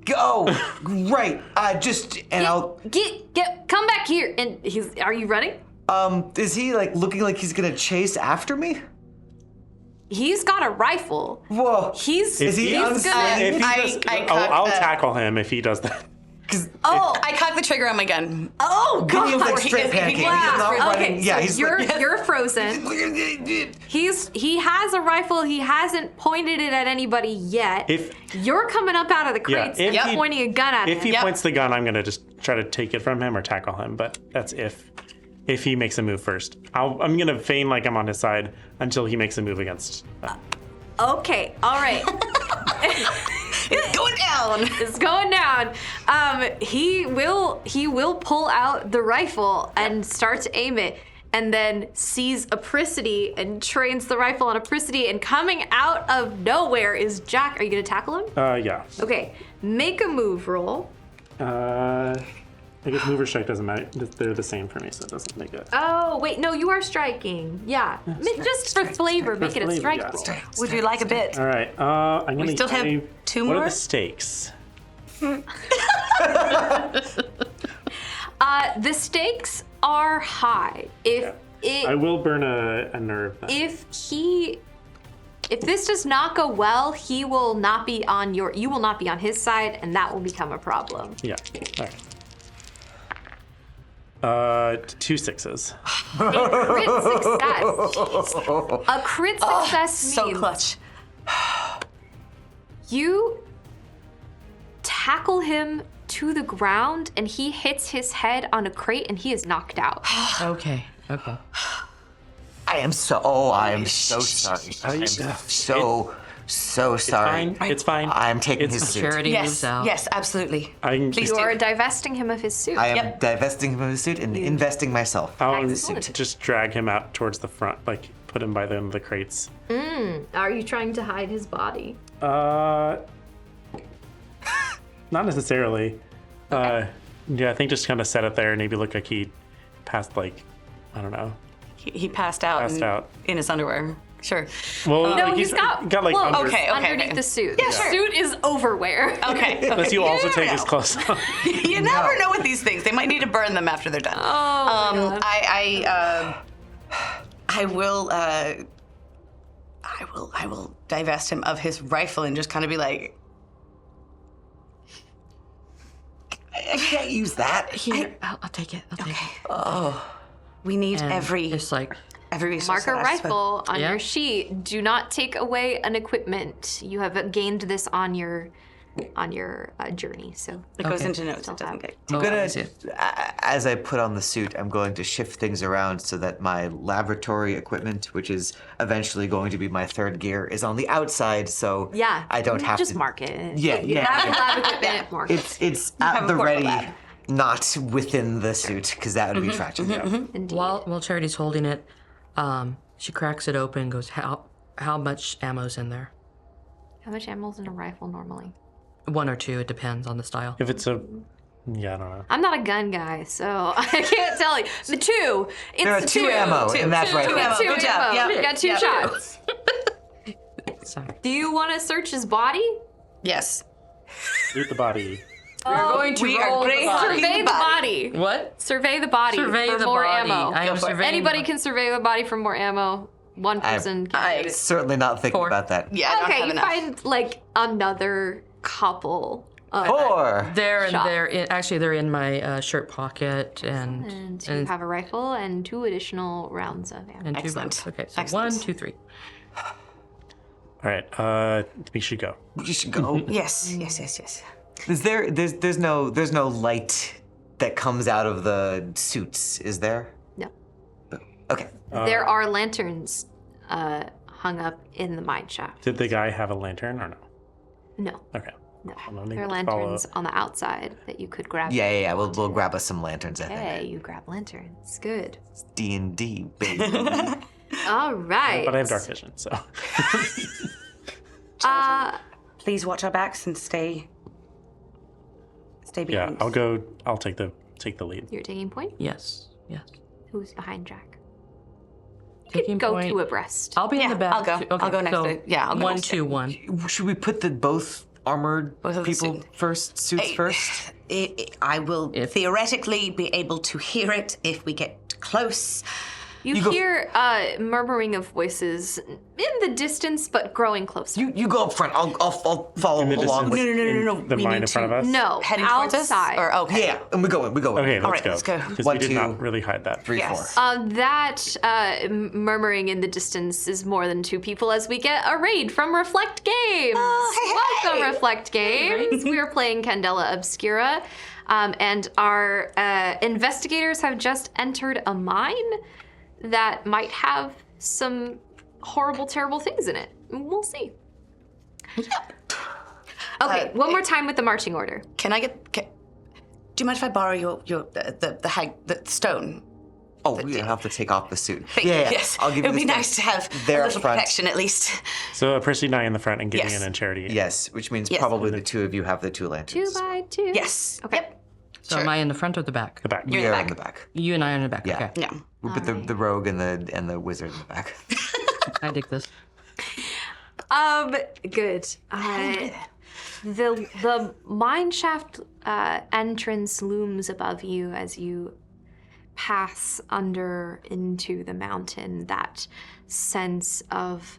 Go. Right. I'll. Come back here. And are you running? Is he, like, looking like he's gonna chase after me? He's got a rifle. Whoa. If he he's does- gonna. if he I does- cocked I'll the- tackle him if he does that. I cocked the trigger on my gun. Oh He was, God! like, straight panicking. He's not running. Okay, Yeah, so he's you're frozen. He has a rifle. He hasn't pointed it at anybody yet. If You're coming up out of the crates if and he- pointing a gun at if him. he points the gun, I'm gonna just try to take it from him or tackle him. But that's if he makes a move first. I'm gonna feign like I'm on his side until he makes a move against. Okay, all right. It's going down. It's going down. He will pull out the rifle and start to aim it, and then sees Apricity and trains the rifle on Apricity. And coming out of nowhere is Jack. Are you gonna tackle him? Yeah. Okay, make a move roll. I guess move or strike doesn't matter. They're the same for me, so it doesn't make it. Oh wait, no, you are striking. Yeah, just for flavor, make it a flavor, strike yeah. roll. Would you like a bit? All right. I'm gonna. still have 2 What more? are the stakes? The stakes are high. I will burn a nerve. Then. If this does not go well, you will not be on his side, and that will become a problem. Yeah. All right. 2 6s. A crit success So means clutch. you tackle him to the ground, and he hits his head on a crate, and he is knocked out. Okay. I am so sorry. I'm so sorry. Fine. It's fine. I'm taking his suit. Charity Yes, moves out. yes, absolutely. You are divesting him of his suit. I am divesting him of his suit and investing myself. I'll Excellent. just drag him out towards the front, like put him by the end of the crates. Are you trying to hide his body? Not necessarily. Yeah, I think just kind of set it there. Maybe look like he passed, like, I don't know. He passed out, in his underwear. Sure. Well, No, like, he's got like clothes under. Okay. underneath the suit. Yeah, the sure. suit is overwear. Okay. Unless you also take his know. clothes off. You never know with these things. They might need to burn them after they're done. Oh, my God. I will divest him of his rifle and just kind of be like, I can't use that. Here, I'll take it. I'll take it. we need And every It's like, resource. Mark a at our rifle on Yeah. your sheet. Do not take away an equipment. You have gained this on your journey. So It goes Okay. into notes. It doesn't get. I'm I gonna, see. as I put on the suit, I'm going to shift things around so that my laboratory equipment, which is eventually going to be my third gear, is on the outside. So yeah, I don't have just to. mark it. Yeah. Lab equipment. Mark it. It's have at a the portable ready, lab. not within the suit, because that would be tragic. Indeed. while Charity's holding it, she cracks it open and goes, how much ammo's in there? How much ammo's in a rifle normally? 1 or 2, it depends on the style. If it's a, yeah, I don't know. I'm not a gun guy, so I can't tell you. The 2. It's There are 2 ammo in that rifle. ammo. Two Good job. ammo. Yep. You got 2 Yep. shots. Sorry. Do you want to search his body? Yes. Eat the body. We're going to we are roll the great. body. Survey the body. What? Survey the body Survey for the more body. ammo. I am Go for it. surveying Anybody the- can survey the body for more ammo. One person can. Certainly not thinking 4. about that. Yeah, I don't Okay, have you enough. find like another couple. Of 4. There and Shot. there Actually, they're in my shirt pocket and And you have a rifle and 2 additional rounds of ammo. and 2 Excellent. rounds. Okay, so Excellent. 1, 2, 3. All right, we should go. You should go. Yes, yes, yes, yes. There's no light that comes out of the suits, is there? No. Okay. There are lanterns hung up in the mine shaft. Did the guy have a lantern or no? No, Okay. no. Well, then we There are can follow lanterns on the outside that you could grab. Yeah. We'll grab us some lanterns. I think. Okay, you grab lanterns. Good. D&D, baby. All right. But I have dark vision, so. Please watch our backs and stay Yeah, behind. I'll take the lead. You're taking point? Yes. Who's behind Jack? You Taking could go point. 2 abreast. I'll be in the back. I'll go. too. Okay, I'll go next so to- yeah, I'll go 1, next to- 2, 1. Should we put the both armored Both of the people suit- first? Suits first? I will If- theoretically be able to hear it if we get close. You go- hear murmuring of voices in the distance, but growing closer. You go up front. I'll follow In the along. distance, With, No. the We mine need in front to- of us? No, Heading towards us? outside. Or okay. yeah, and we go in. Okay, let's right, go. let's go. Because One, we did two, not really hide that. 3, Yes. 4. That murmuring in the distance is more than 2 people as we get a raid from Reflect Games. Welcome, Reflect Games. We are playing Candela Obscura, and our investigators have just entered a mine that might have some horrible, terrible things in it. We'll see. Okay, one more time with the marching order. Can I get? Do you mind if I borrow the stone? Oh, we have to take off the suit. Thank you. Yes. I'll give it you would be this one. nice to have There a up little front. protection at least. So Percy and I in the front and Gideon Yes. and Charity. Yes, which means Yes. probably the 2 of you have the 2 2 lanterns. by 2. Yes. Okay. Yep. So am I in the front or the back? The back. We You're are in in the the back. You and I are in the back. Yeah. Okay. Yeah. We put the rogue and the wizard in the back. I dig this. Good. The mine shaft entrance looms above you as you pass under into the mountain. That sense of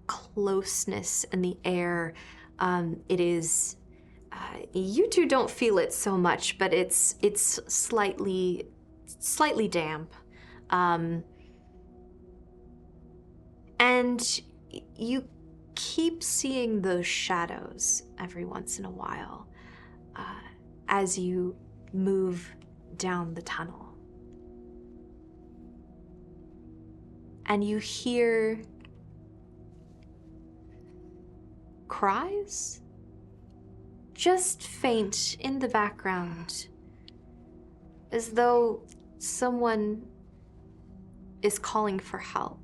closeness in the air. It is. You two don't feel it so much, but it's slightly damp. And you keep seeing those shadows every once in a while as you move down the tunnel. And you hear cries, just faint in the background, as though someone is calling for help.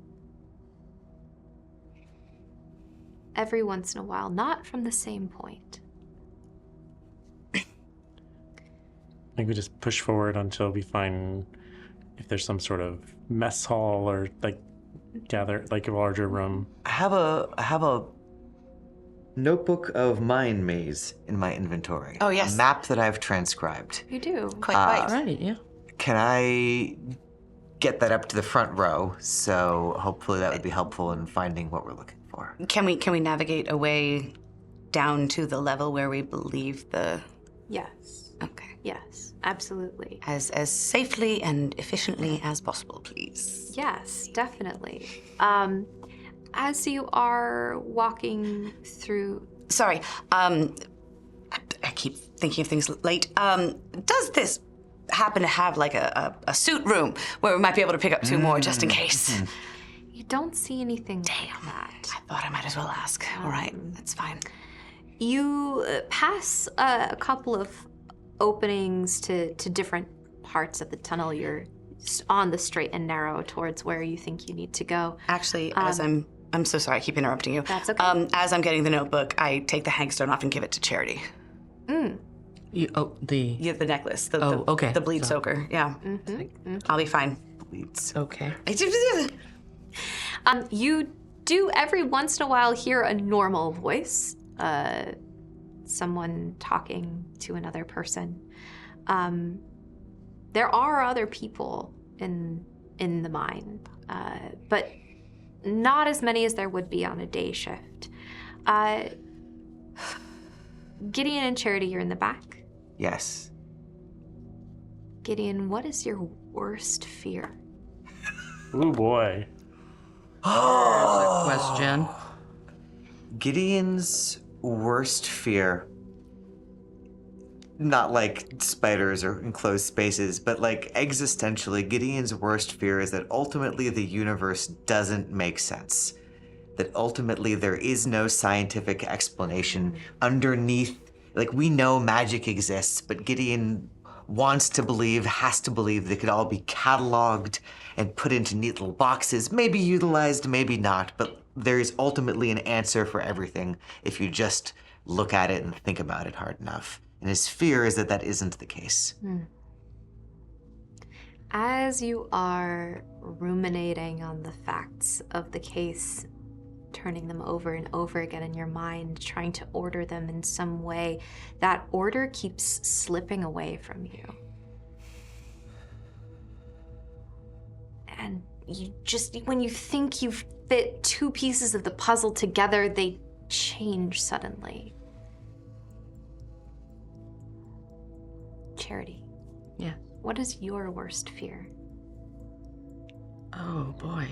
Every once in a while, not from the same point. I think we just push forward until we find if there's some sort of mess hall or gather a larger room. I have a notebook of mine maze in my inventory. Oh, yes. A map that I've transcribed. You do. Quite All right. right. Yeah. Can I get that up to the front row? So hopefully that would be helpful in finding what we're looking for. Can we navigate a way down to the level where we believe the? Yes. Okay. Yes, absolutely. As safely and efficiently as possible, please. Yes, definitely. As you are walking through. Sorry. I keep thinking of things late. Does this happen to have like a suit room where we might be able to pick up 2 more just in case? You don't see anything like that. I thought I might as well ask. All right, that's fine. You pass a couple of openings to different parts of the tunnel. You're on the straight and narrow towards where you think you need to go. Actually, as I'm so sorry, I keep interrupting you. That's okay. As I'm getting the notebook, I take the hangstone off and give it to Charity. The Yeah, the necklace. okay. The bleed soaker. Yeah. I'll be fine. Bleeds. okay. You do every once in a while hear a normal voice, someone talking to another person. There are other people in the mine, but not as many as there would be on a day shift. Gideon and Charity, you're in the back. Yes. Gideon, what is your worst fear? Ooh, boy. Question. Gideon's worst fear, not like spiders or enclosed spaces, but like existentially, Gideon's worst fear is that ultimately the universe doesn't make sense. That ultimately there is no scientific explanation underneath. Like, we know magic exists, but Gideon wants to believe, has to believe they could all be cataloged and put into neat little boxes, maybe utilized, maybe not, but there is ultimately an answer for everything if you just look at it and think about it hard enough. And his fear is that that isn't the case. As you are ruminating on the facts of the case, turning them over and over again in your mind, trying to order them in some way, that order keeps slipping away from you. And you just, when you think you've fit two pieces of the puzzle together, they change suddenly. Charity. Yeah. What is your worst fear? Oh boy.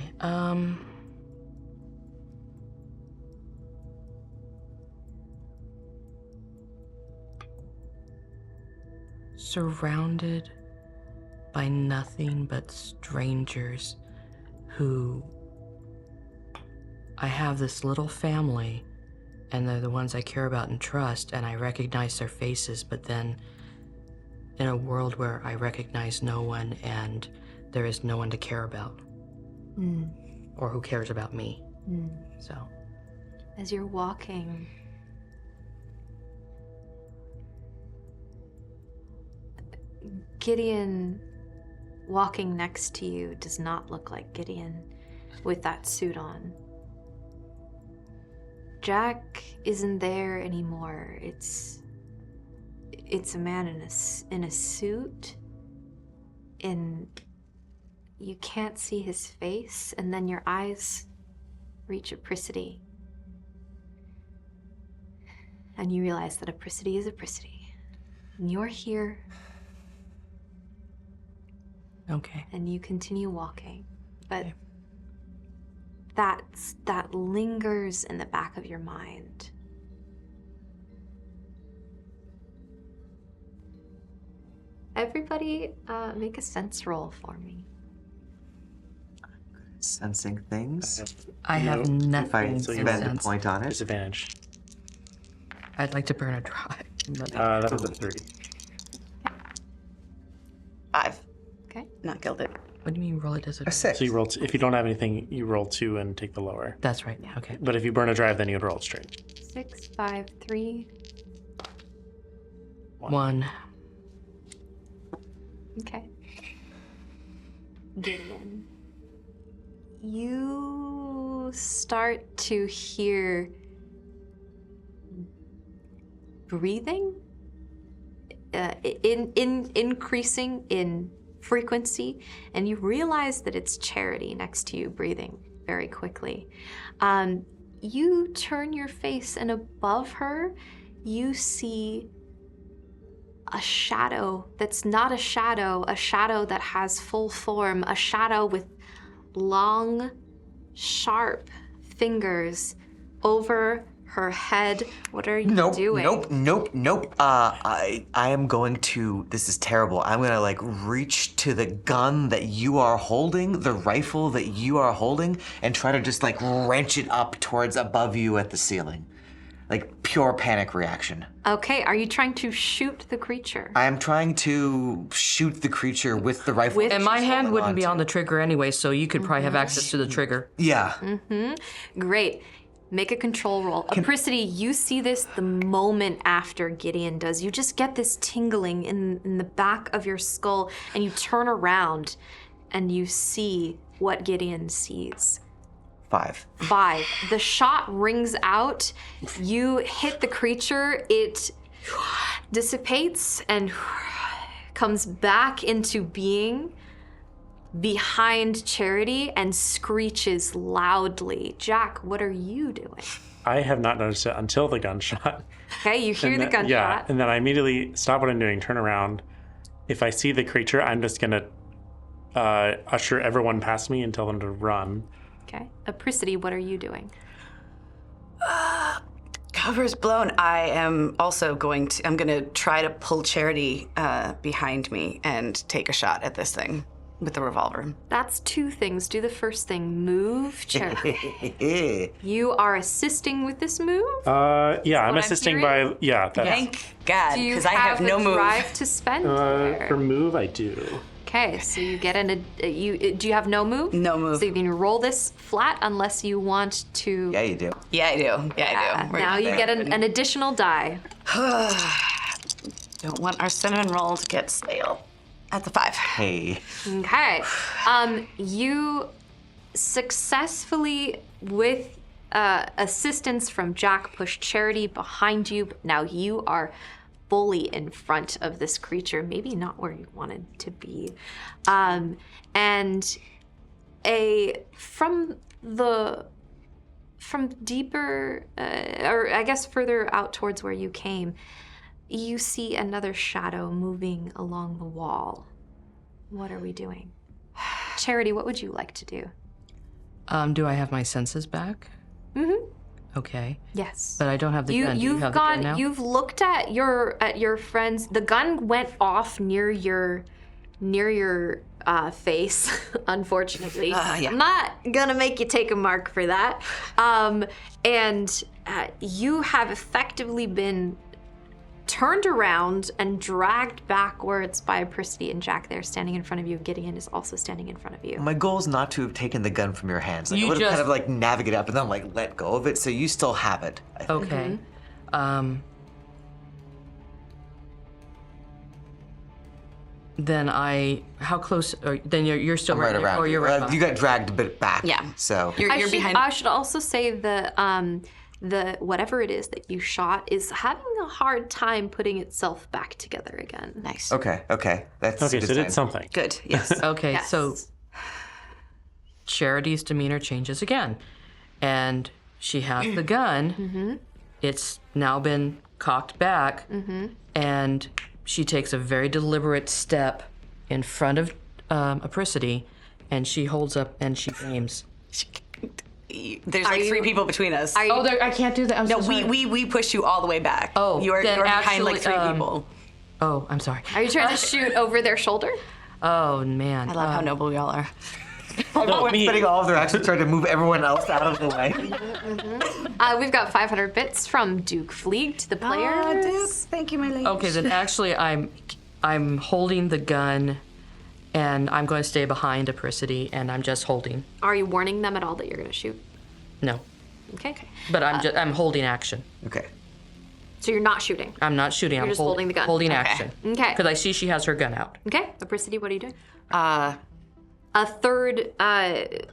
Surrounded by nothing but strangers who I have this little family and they're the ones I care about and trust and I recognize their faces, but then in a world where I recognize no one and there is no one to care about or who cares about me. So As you're walking, Gideon walking next to you does not look like Gideon with that suit on. Jack isn't there anymore. It's a man in a suit, and you can't see his face, and then your eyes reach Apricity. And you realize that Apricity is Apricity. And you're here, okay. and you continue walking. But that lingers in the back of your mind. Everybody, make a sense roll for me. Sensing things. I have No. nothing If I in spend a sense. point on it. Disadvantage. I'd like to burn a dry. That was a 30. 5. Okay. Not gilded. What do you mean roll it as A 6. So you roll, if you don't have anything, you roll 2 and take the lower. That's right. Okay. But if you burn a drive, then you would roll it straight. 6, 5, 3. 1. Okay. Gideon, you start to hear breathing increasing in frequency, and you realize that it's Charity next to you breathing very quickly. You turn your face, and above her, you see a shadow that's not a shadow that has full form, a shadow with long, sharp fingers over her head. What are you doing? Nope. I am going to, this is terrible. I'm gonna like reach to the gun that you are holding, the rifle that you are holding, and try to just like wrench it up towards above you at the ceiling. Like pure panic reaction. Okay, are you trying to shoot the creature? I am trying to shoot the creature with the rifle. With- And my hand wouldn't be onto. on the trigger anyway, so you could probably have access to the trigger. Yeah. Great. Make a control roll. Apricity, you see this the moment after Gideon does. You just get this tingling in the back of your skull, and you turn around and you see what Gideon sees. 5. 5. The shot rings out. You hit the creature. It dissipates and comes back into being behind Charity and screeches loudly. Jack, what are you doing? I have not noticed it until the gunshot. Okay, you hear And the then- gunshot. Yeah, and then I immediately stop what I'm doing, turn around. If I see the creature, I'm just gonna usher everyone past me and tell them to run. Okay. Apricity, what are you doing? Cover is blown. I am also going to try to pull Charity behind me and take a shot at this thing with the revolver. That's two things. Do the first thing. Move, Charity. You are assisting with this move? Yeah, I'm what I'm assisting hearing? by, yeah. That's, Thank God, Do you because I have no a move. drive to spend For there? move, I do. Okay, so you get do you have no move? No move. So you can roll this flat unless you want to. Yeah, you do. Yeah, I do. Yeah, I do. Now you get an additional die. Don't want our cinnamon roll to get stale. At the 5. Hey. Okay. You successfully, with assistance from Jack, push Charity behind you, but now you are fully in front of this creature, maybe not where you wanted to be. And from deeper, or I guess further out towards where you came, you see another shadow moving along the wall. What are we doing? Charity, what would you like to do? Do I have my senses back? Mm-hmm. Okay. Yes. But I don't have the gun. Do you You've have the gun now? You've looked at your friends. The gun went off near your face, unfortunately. Yeah. I'm not gonna make you take a mark for that. And you have effectively been turned around and dragged backwards by Apricity and Jack there standing in front of you. Gideon is also standing in front of you. My goal is not to have taken the gun from your hands. Like, You I would have just- kind of like navigated up and then like let go of it, so you still have it. I think. Okay. Then how close? Then you're still I'm right around. Or you're right. behind. You got dragged a bit back. Yeah. So You're behind. I should also say the whatever it is that you shot is having a hard time putting itself back together again. Nice. okay. That's Okay, a good so sign. did something. Good. Yes. Okay, Yes. so Charity's demeanor changes again, and she has the gun. Mm-hmm. It's now been cocked back, and she takes a very deliberate step in front of Apricity, and she holds up and she aims. There's like 3 people between us. Oh, I can't do that. I'm no, so sorry. we pushed you all the way back. Oh, you're then behind like 3 actually, people. Oh, I'm sorry. Are you trying to shoot over their shoulder? Oh man. I love how noble we all are. Everyone's me. spending all of their actions trying to move everyone else out of the way. We've got 500 bits from Duke Fleeg to the players. Oh, dude, thank you, my lady. Okay, then actually I'm holding the gun, and I'm going to stay behind Apricity, and I'm just holding. Are you warning them at all that you're going to shoot? No, Okay. but I'm holding action. Okay. So you're not shooting. I'm not shooting. I'm just holding the gun. Holding Okay. action. Okay. Because I see she has her gun out. Okay. Apricity, what are you doing? A third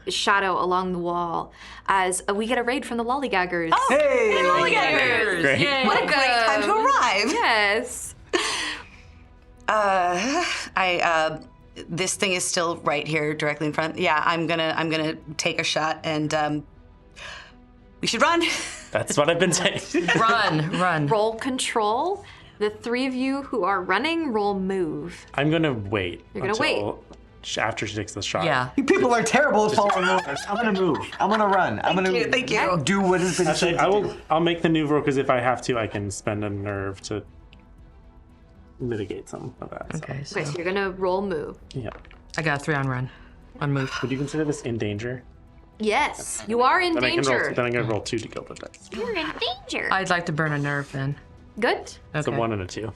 shadow along the wall as we get a raid from the Lollygaggers. Oh, Hey! Lollygaggers! Great. Yay. What a great time to arrive. Yes. This thing is still right here, directly in front. Yeah, I'm gonna take a shot, and we should run. That's what I've been saying. Run. Roll control. The 3 of you who are running, roll move. I'm gonna wait. You're gonna wait. After she takes the shot. Yeah. You people are terrible at following orders. I'm gonna move. I'm gonna run. I'm gonna Thank you. do what has been Actually, said to do. I'll make the new roll because if I have to, I can spend a nerve to mitigate some of that. Okay, so Okay, so you're gonna roll move. So, yeah. I got a 3 on run. On move. Would you consider this in danger? Yes, you are in Then I can roll. danger. Then I'm gonna roll 2 to kill the dice. You're in danger. I'd like to burn a nerve then. Good. Okay. It's a 1 and a 2.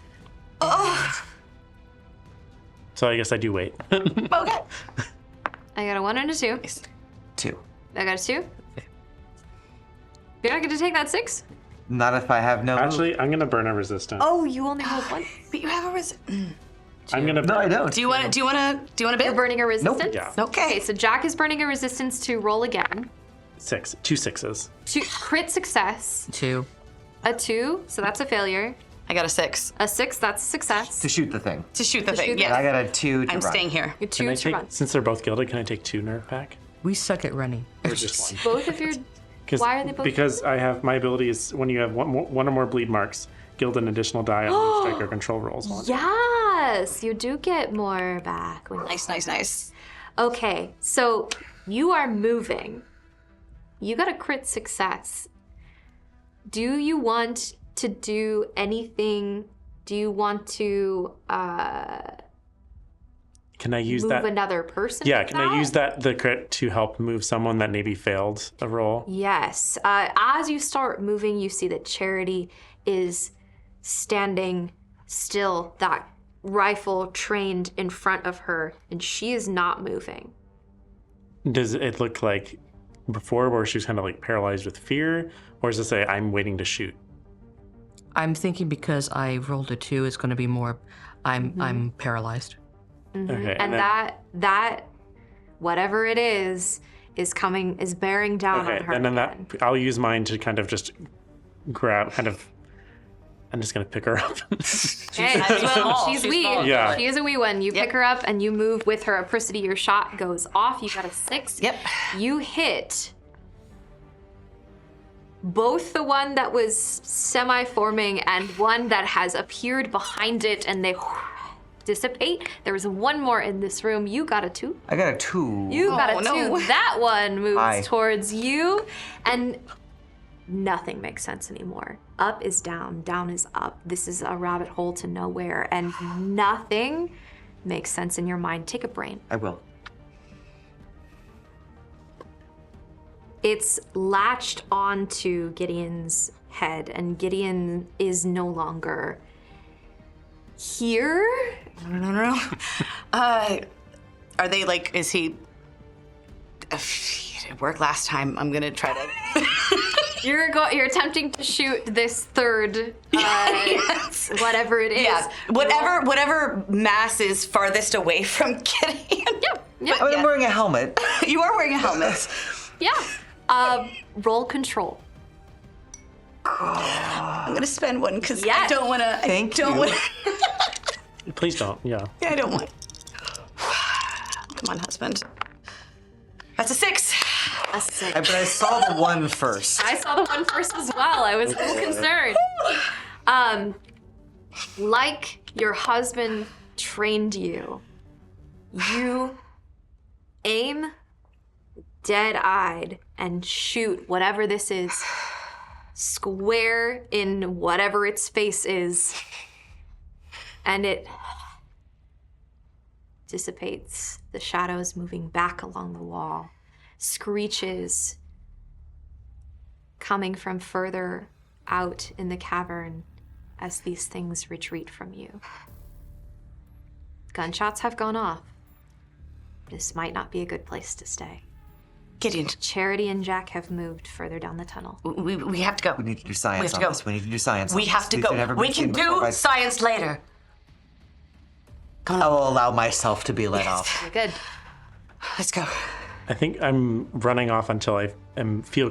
So I guess I do wait. Okay. I got a 1 and a 2. 2. I got a 2. You're not gonna take that 6? Not if I have no. Actually, I'm gonna burn a resistance. Oh, you only rolled 1. But you have a I'm gonna. No, I don't. Do you want a You're bit? burning a resistance? Yeah. Okay, so Jack is burning a resistance to roll again. 6. 2 6s. Crit success. 2. A 2, so that's a failure. I got a 6 A 6, that's a success. To shoot the thing. to shoot the To thing. shoot the Yeah, I got a 2 to I'm run. staying here. Your 2 Can I to take, run. since they're both gilded, can I take 2 nerve back? We suck at running. Or just 1? Both of your Why are they both Because I have my ability is when you have one or more bleed marks, gild an additional die on each strike or control rolls. Yes, you do get more back. Nice. Okay, so you are moving. You got a crit success. Do you want to do anything? Do you want to Can I use move that? another person? Yeah, with can I use the crit to help move someone that maybe failed a roll? Yes. As you start moving, you see that Charity is standing still, that rifle trained in front of her, and she is not moving. Does it look like before where she was kind of like paralyzed with fear? Or does it say, I'm waiting to shoot? I'm thinking because I rolled a 2, it's going to be more. I'm paralyzed. Okay. And then, that whatever it is bearing down on her. and then again. I'll use mine to kind of just grab, I'm just going to pick her up. Hey, she's wee. Yeah. She is a wee one. You pick her up and you move with her. Apricity, your shot goes off. You got a 6. Yep. You hit both the one that was semi-forming and one that has appeared behind it, and they dissipate. There was one more in this room. You got a 2. I got a 2. You got a 2. no. That one moves Hi. towards you, and nothing makes sense anymore. Up is down, down is up. This is a rabbit hole to nowhere, and nothing makes sense in your mind. Take a brain. I will. It's latched onto Gideon's head, and Gideon is no longer here. No. Are they like? Is he? It worked last time. I'm gonna try to. You're attempting to shoot this third, Yes. whatever it is. Yeah. Whatever mass is farthest away from Gideon. Yeah. I mean, I'm wearing a helmet. You are wearing a helmet. Yeah. Roll control. I'm gonna spend one because I Yes. don't want to. Thank you. Please don't. Yeah. I don't want. Come on, husband. That's a 6. A 6. But I saw the 1 first. I saw the one first as well. I was a little concerned. Like your husband trained you, you aim dead-eyed and shoot whatever this is square in whatever its face is, and it dissipates, the shadows moving back along the wall, screeches coming from further out in the cavern as these things retreat from you. Gunshots have gone off. This might not be a good place to stay. Gideon, Charity and Jack have moved further down the tunnel. we have to go. We need to do science on this. We need to do science We on have this. to These have never go. been We seen can before do by- science later. I will allow myself to be let off. You're good. Let's go. I think I'm running off until I feel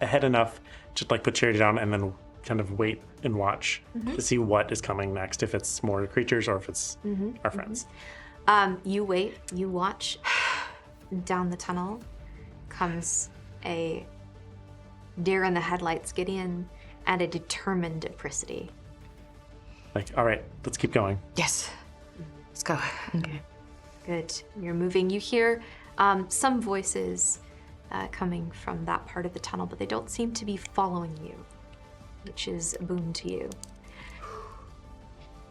ahead enough to like put Charity down and then kind of wait and watch to see what is coming next, if it's more creatures or if it's our friends. You wait, you watch. Down the tunnel comes a deer in the headlights, Gideon, and a determined Apricity. Like, all right, let's keep going. Yes. Let's go. Okay. Good. You're moving. You hear some voices coming from that part of the tunnel, but they don't seem to be following you, which is a boon to you.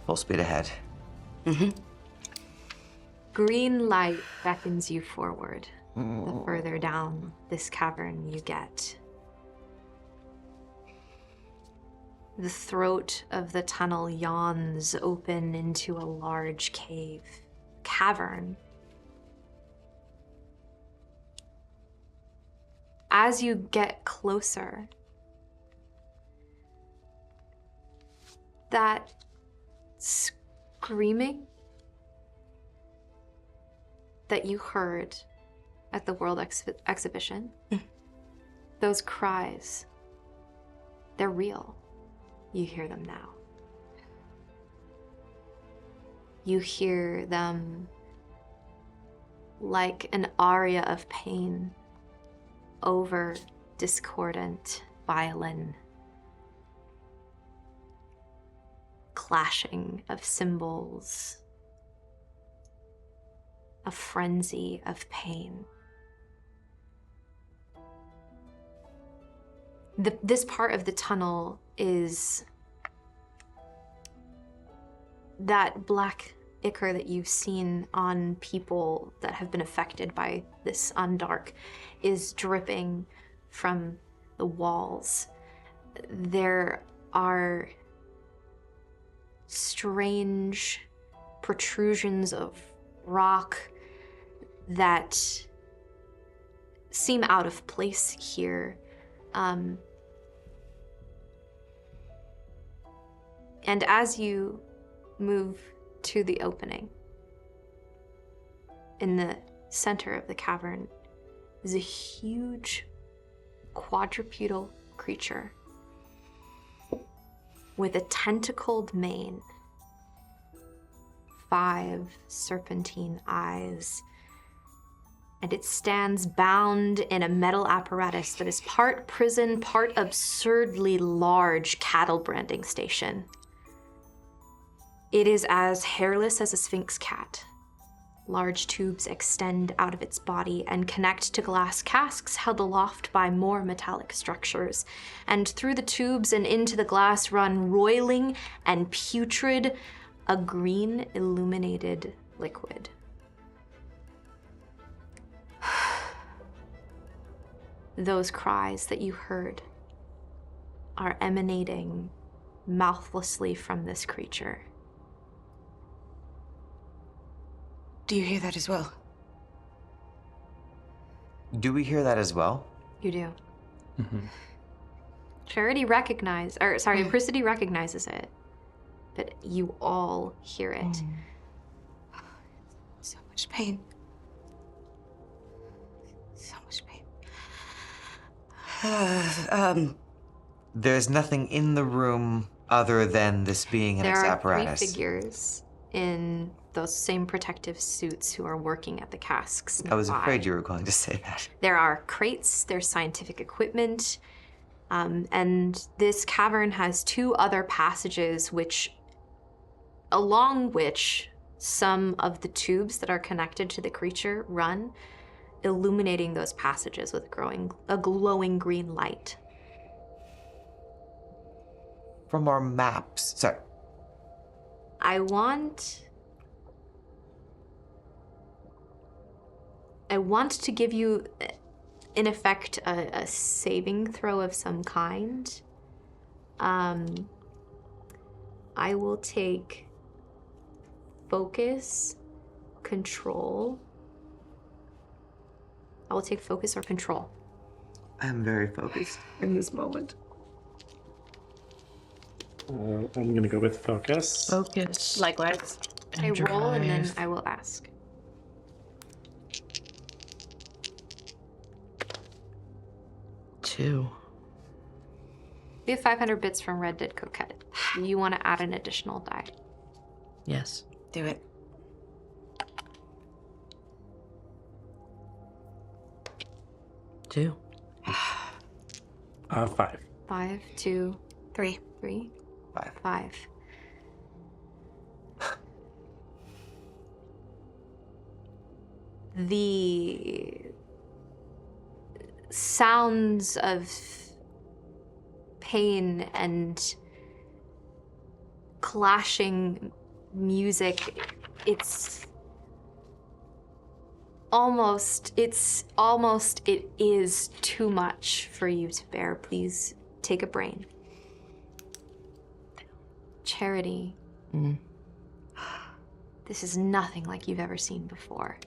Full speed ahead. Green light beckons you forward. The further down this cavern you get. The throat of the tunnel yawns open into a large cavern. As you get closer, that screaming that you heard at the World Exhibition, those cries, they're real. You hear them now. You hear them like an aria of pain over discordant violin, clashing of cymbals, a frenzy of pain. This part of the tunnel is that black ichor that you've seen on people that have been affected by this Undark is dripping from the walls. There are strange protrusions of rock that seem out of place here. And as you move to the opening, in the center of the cavern is a huge quadrupedal creature with a tentacled mane, 5 serpentine eyes, and it stands bound in a metal apparatus that is part prison, part absurdly large cattle branding station. It is as hairless as a sphinx cat. Large tubes extend out of its body and connect to glass casks held aloft by more metallic structures. And through the tubes and into the glass run, roiling and putrid, a green illuminated liquid. Those cries that you heard are emanating mouthlessly from this creature. Do you hear that as well? Do we hear that as well? You do. Mm-hmm. Priscity recognizes it, but you all hear it. So much pain. So much pain. There's nothing in the room other than this being an There are apparatus. 3 figures in those same protective suits who are working at the casks I was nearby. afraid you were going to say that. There are crates, there's scientific equipment, and this cavern has 2 other passages along which some of the tubes that are connected to the creature run, illuminating those passages with a glowing green light. From our maps. Sorry. I want to give you, in effect, a saving throw of some kind. I will take focus, control. I will take focus or control. I'm very focused in this moment. I'm going to go with focus. Focus. Likewise. I roll and then I will ask. Two. We have 500 bits from Red Dead Coquette. Do you want to add an additional die? Yes. Do it. Two. 5. 5, 2, 3. 3, 5. 5. The sounds of pain and clashing music, it is too much for you to bear. Please take a brain. Charity. This is nothing like you've ever seen before.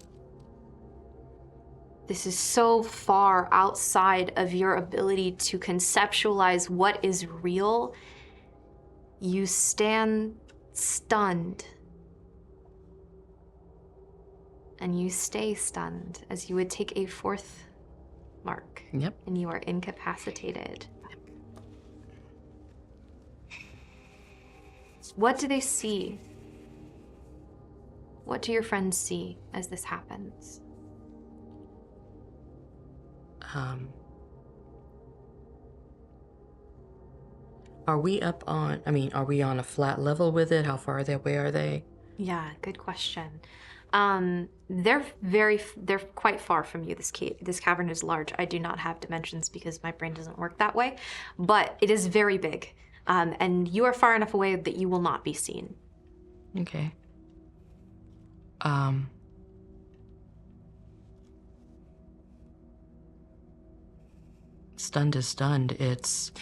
This is so far outside of your ability to conceptualize what is real. You stand stunned. And you stay stunned as you would take a 4th mark. Yep. And you are incapacitated. What do they see? What do your friends see as this happens? Are we up on, are we on a flat level with it? How far away are they? Yeah, good question. They're quite far from you. This cavern is large. I do not have dimensions because my brain doesn't work that way, but it is very big. And you are far enough away that you will not be seen. Okay. Stunned is stunned. It's...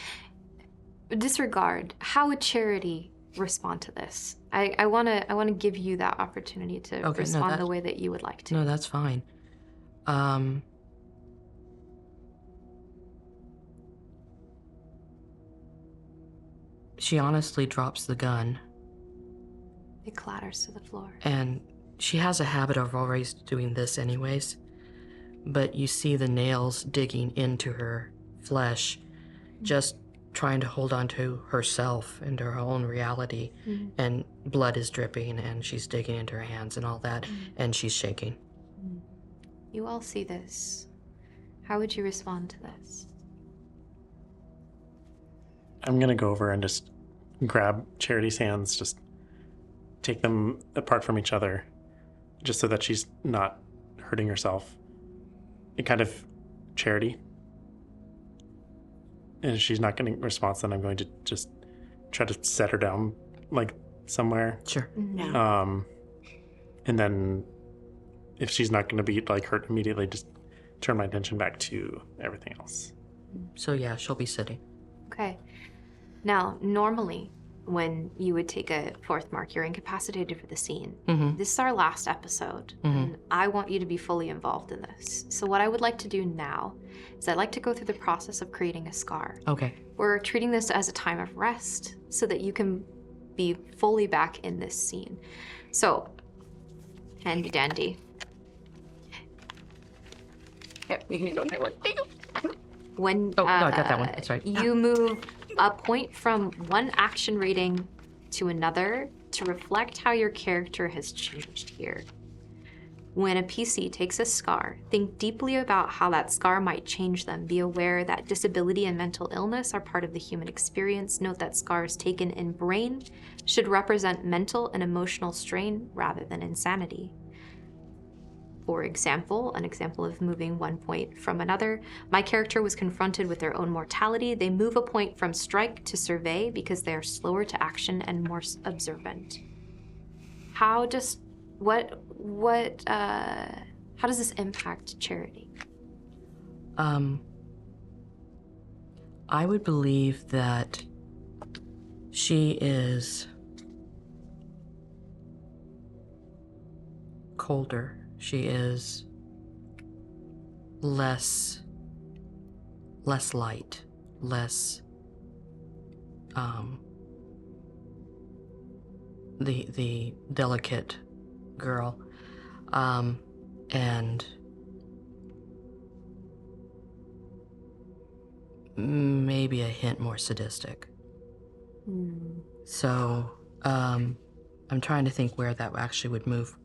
Disregard. How would Charity respond to this? I want to give you that opportunity to respond the way that you would like to. No, that's fine. She honestly drops the gun. It clatters to the floor. And she has a habit of always doing this anyways. But you see the nails digging into her flesh, just trying to hold on to herself and her own reality. And blood is dripping and she's digging into her hands and all that. And she's shaking. You all see this. How would you respond to this? I'm gonna go over and just grab Charity's hands, just take them apart from each other, just so that she's not hurting herself. It kind of Charity. And if she's not getting a response, then I'm going to just try to set her down, like, somewhere. Sure. And then if she's not going to be, like, hurt immediately, just turn my attention back to everything else. So yeah, she'll be sitting. Okay. Now, normally, when you would take a fourth mark, you're incapacitated for the scene. This is our last episode, and I want you to be fully involved in this. So what I would like to do now is I'd like to go through the process of creating a scar. Okay. We're treating this as a time of rest so that you can be fully back in this scene. So, handy dandy. Yep, you can go that one. When Oh, no, I got that one. That's right. you move a point from one action rating to another to reflect how your character has changed here. When a PC takes a scar, think deeply about how that scar might change them. Be aware that disability and mental illness are part of the human experience. Note that scars taken in brain should represent mental and emotional strain rather than insanity. For example, an example of moving one point from another, my character was confronted with their own mortality. They move a point from strike to survey because they are slower to action and more observant. How does this impact Charity? I would believe that she is colder. She is less light, less the delicate girl, and maybe a hint more sadistic. So I'm trying to think where that actually would move.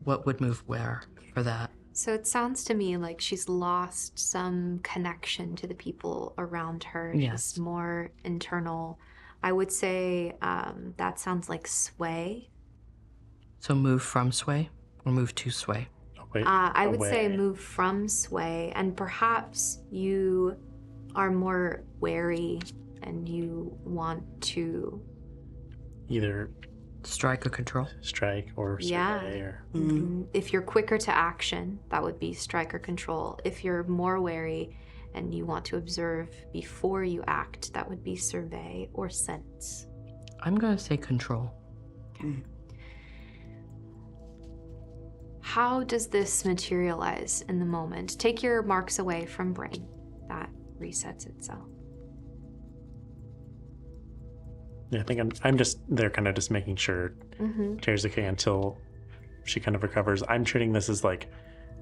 What would move where for that? So it sounds to me like she's lost some connection to the people around her. Yes. She's more internal. I would say that sounds like sway. So move from sway or move to sway? I would say move from sway, and perhaps you are more wary and you want to Either strike or control? Strike or survey. Yeah. Or... If you're quicker to action, that would be strike or control. If you're more wary and you want to observe before you act, that would be survey or sense. I'm going to say control. Okay. How does this materialize in the moment? Take your marks away from brain. That resets itself. Yeah, I think I'm just there kind of just making sure Terry's okay until she kind of recovers. I'm treating this as like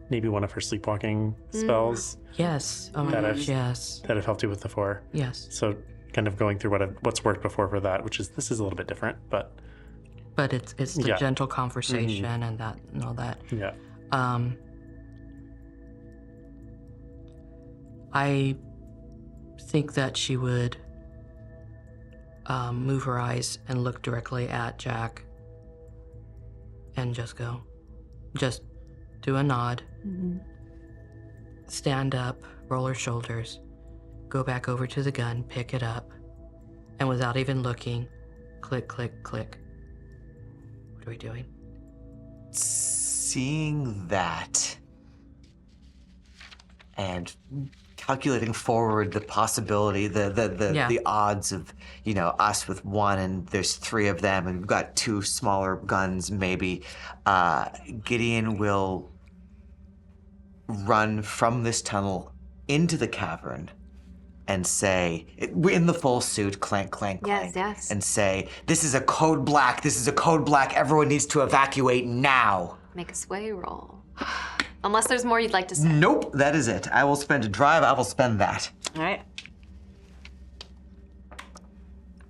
maybe one of her sleepwalking spells. Yes. Oh my gosh, yes. That have helped you with before. Yes. So kind of going through what's worked before for that, this is a little bit different, but it's the gentle conversation and that and all that. Yeah. I think that she would move her eyes and look directly at Jack and just do a nod, stand up, roll her shoulders, go back over to the gun, pick it up, and without even looking, click, click, click. What are we doing? Seeing that and calculating forward the possibility, the odds of, us with one and there's 3 of them and we've got 2 smaller guns maybe, Gideon will run from this tunnel into the cavern and say, in the full suit, clank, clank, clank, Yes. and say, this is a code black, everyone needs to evacuate now. Make a sway roll. Unless there's more you'd like to say. Nope, that is it. I will spend a drive, I will spend that. All right.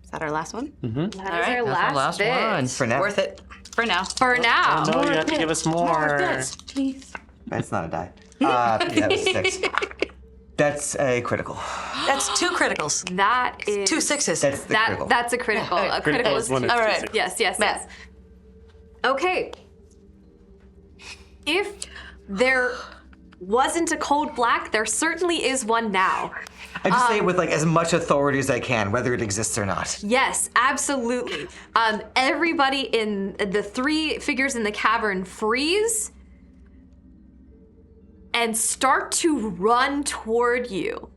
Is that our last one? That is right, our That's our last last bit. one. For now. Worth it. For now. For now. No, you have to give us more. Please. That's not a die. Yeah, that was 6. That's a critical. That's 2 criticals. That is 2 sixes. That's the critical. That's a critical. A critical Critical is is 1 2. and All 2 right. sixes. Yes. Okay. If there wasn't a code black, there certainly is one now. I just say it with as much authority as I can, whether it exists or not. Yes, absolutely. Everybody in the 3 figures in the cavern freeze and start to run toward you.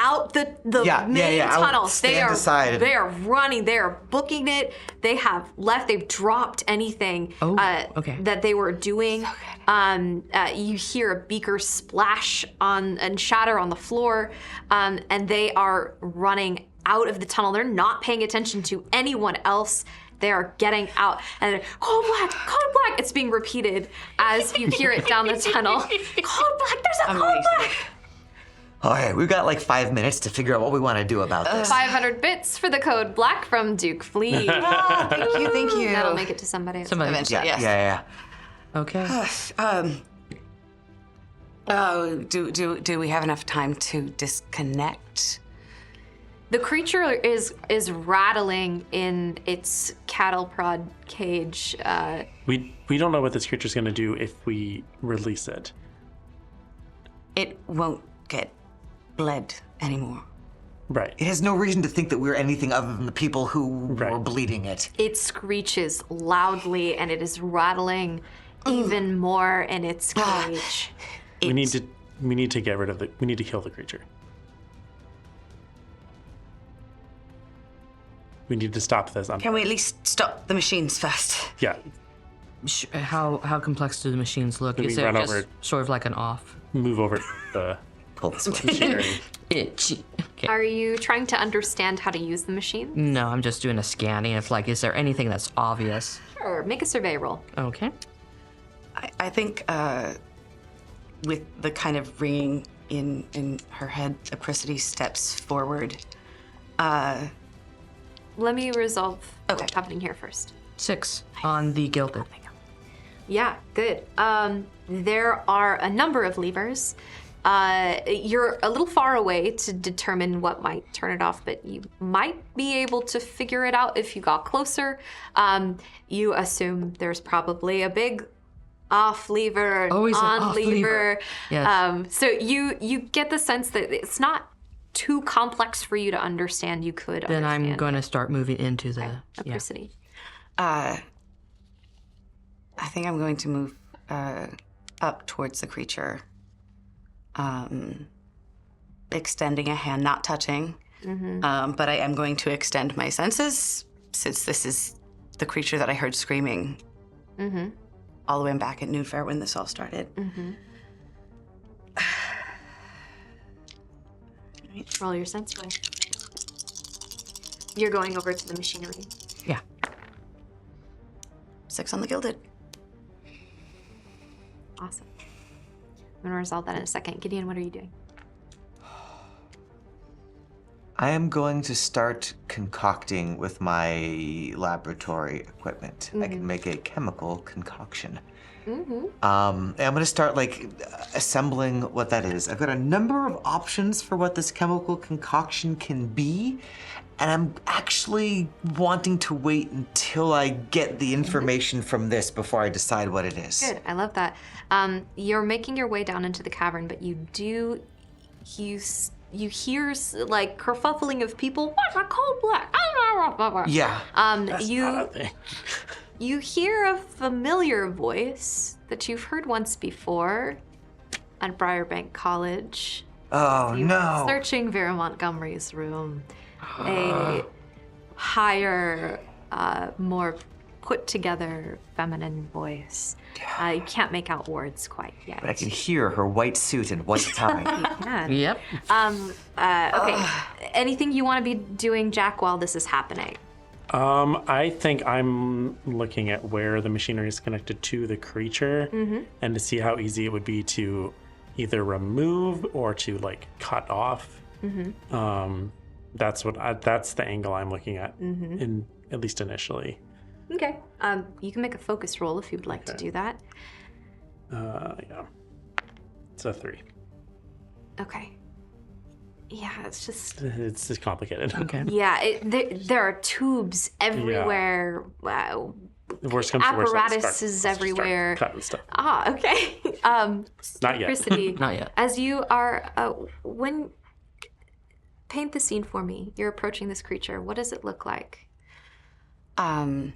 Out the main I'll tunnel. stand aside. They are running. They are booking it. They have left. They've dropped anything okay. that they were doing. You hear a beaker splash and shatter on the floor, and they are running out of the tunnel. They're not paying attention to anyone else. They are getting out, and they're, code black, code black. It's being repeated as you hear it down the tunnel. Code black. There's a code black. All right, we've got 5 minutes to figure out what we want to do about this. 500 bits for the code black from Duke Fleet. Thank you. That'll make it to somebody else. Eventually, yes. Yeah. Okay. Do we have enough time to disconnect? The creature is rattling in its cattle prod cage. We don't know what this creature's going to do if we release it. It won't get bled anymore. Right. It has no reason to think that we're anything other than the people who were Right. bleeding it. It screeches loudly and it is rattling even more in its cage. We need to get rid of we need to kill the creature. We need to stop this. Can we at least stop the machines first? Yeah. How complex do the machines look? Let Is me there run just over. sort of like an off? Move over the Pull this one. machinery. Itchy. Okay. Are you trying to understand how to use the machine? No, I'm just doing a scanning. If is there anything that's obvious? Sure, make a survey roll. Okay. I think with the kind of ringing in her head, Apricity steps forward. Let me resolve Okay. what's happening here first. 6 on the gilded. Yeah, good. There are a number of levers. You're a little far away to determine what might turn it off, but you might be able to figure it out if you got closer. You assume there's probably a big off lever, Always an on off lever. lever. Yes. So you get the sense that it's not too complex for you to understand. You could Then understand. I'm going to start moving into the. Yeah. Apricity. I think I'm going to move up towards the creature, extending a hand, not touching, but I am going to extend my senses, since this is the creature that I heard screaming all the way back at Noonfair when this all started. Roll your sense roll. You're going over to the machinery. Yeah. 6 on the gilded. Awesome. I'm gonna resolve that in a second. Gideon, what are you doing? I am going to start concocting with my laboratory equipment. I can make a chemical concoction. And I'm going to start like assembling what that is. I've got a number of options for what this chemical concoction can be, and I'm actually wanting to wait until I get the information from this before I decide what it is. Good, I love that. You're making your way down into the cavern, but you hear like kerfuffling of people. What's a cold black? Yeah. You hear a familiar voice that you've heard once before at Briarbank College. Oh, You were no. searching Vera Montgomery's room. A higher, more put together feminine voice. You can't make out words quite yet. But I can hear her white suit and white tie. Yeah. Yep. Okay. Anything you want to be doing, Jack, while this is happening? I think I'm looking at where the machinery is connected to the creature and to see how easy it would be to either remove or to like cut off. That's the angle I'm looking at at least initially. Okay. You can make a focus roll if you would like to do that. Yeah. It's a 3. Okay. Yeah, it's just... It's just complicated. Okay. Yeah, there are tubes everywhere. Wow. Worst comes to worst, let's Apparatuses start everywhere. cutting stuff. Ah, okay. Not yet. Christy, Not yet. as you are... when... Paint the scene for me. You're approaching this creature. What does it look like? So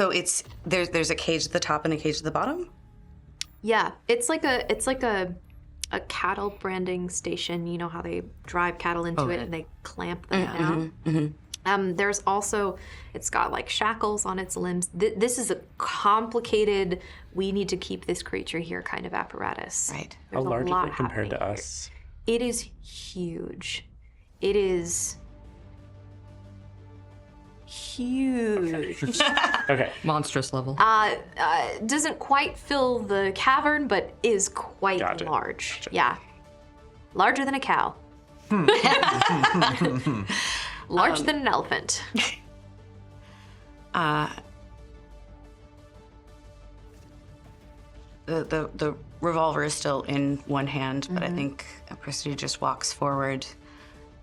it's there's a cage at the top and a cage at the bottom. Yeah, it's like a cattle branding station. You know how they drive cattle into it and they clamp them down. There's also, it's got like shackles on its limbs. This is a complicated, we need to keep this creature here kind of apparatus. Right. How There's a large is lot it compared to happening us? here. It is huge. It is huge. Okay. Monstrous level. Doesn't quite fill the cavern, but is quite Gotcha. large. Gotcha. Yeah. Larger than a cow. Larger than an elephant. The revolver is still in one hand, but I think Christy just walks forward.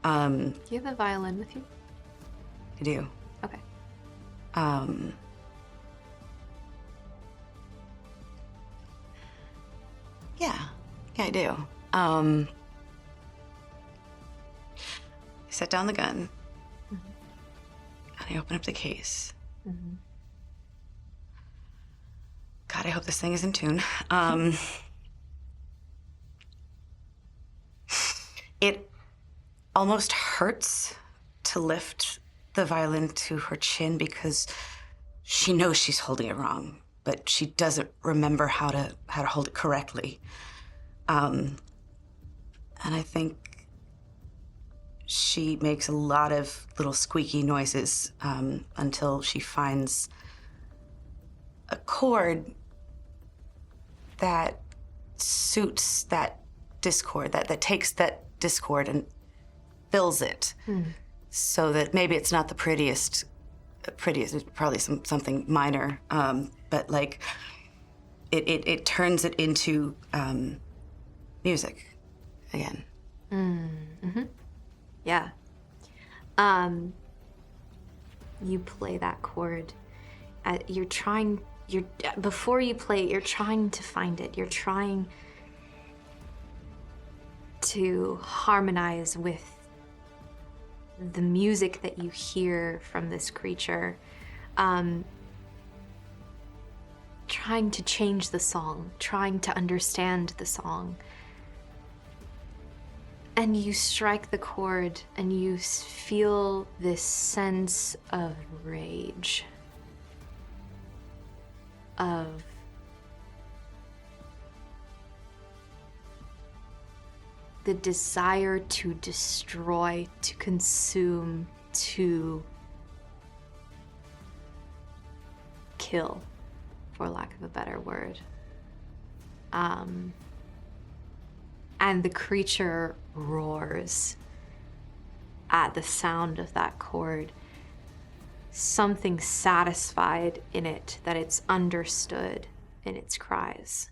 Do you have a violin with you? I do. Okay. Yeah, I do. I set down the gun, and I open up the case. God, I hope this thing is in tune. It almost hurts to lift the violin to her chin because she knows she's holding it wrong, but she doesn't remember how to hold it correctly. And I think she makes a lot of little squeaky noises until she finds a chord that suits that discord, that takes that discord and fills it. So that maybe it's not the prettiest, it's probably something minor, but like it turns it into music again. Yeah. You play that chord. Before you play it, you're trying to find it. You're trying to harmonize with the music that you hear from this creature. Trying to change the song, trying to understand the song. And you strike the chord and you feel this sense of rage. Of the desire to destroy, to consume, to kill, for lack of a better word. and the creature roars at the sound of that chord. Something satisfied in it, that it's understood in its cries.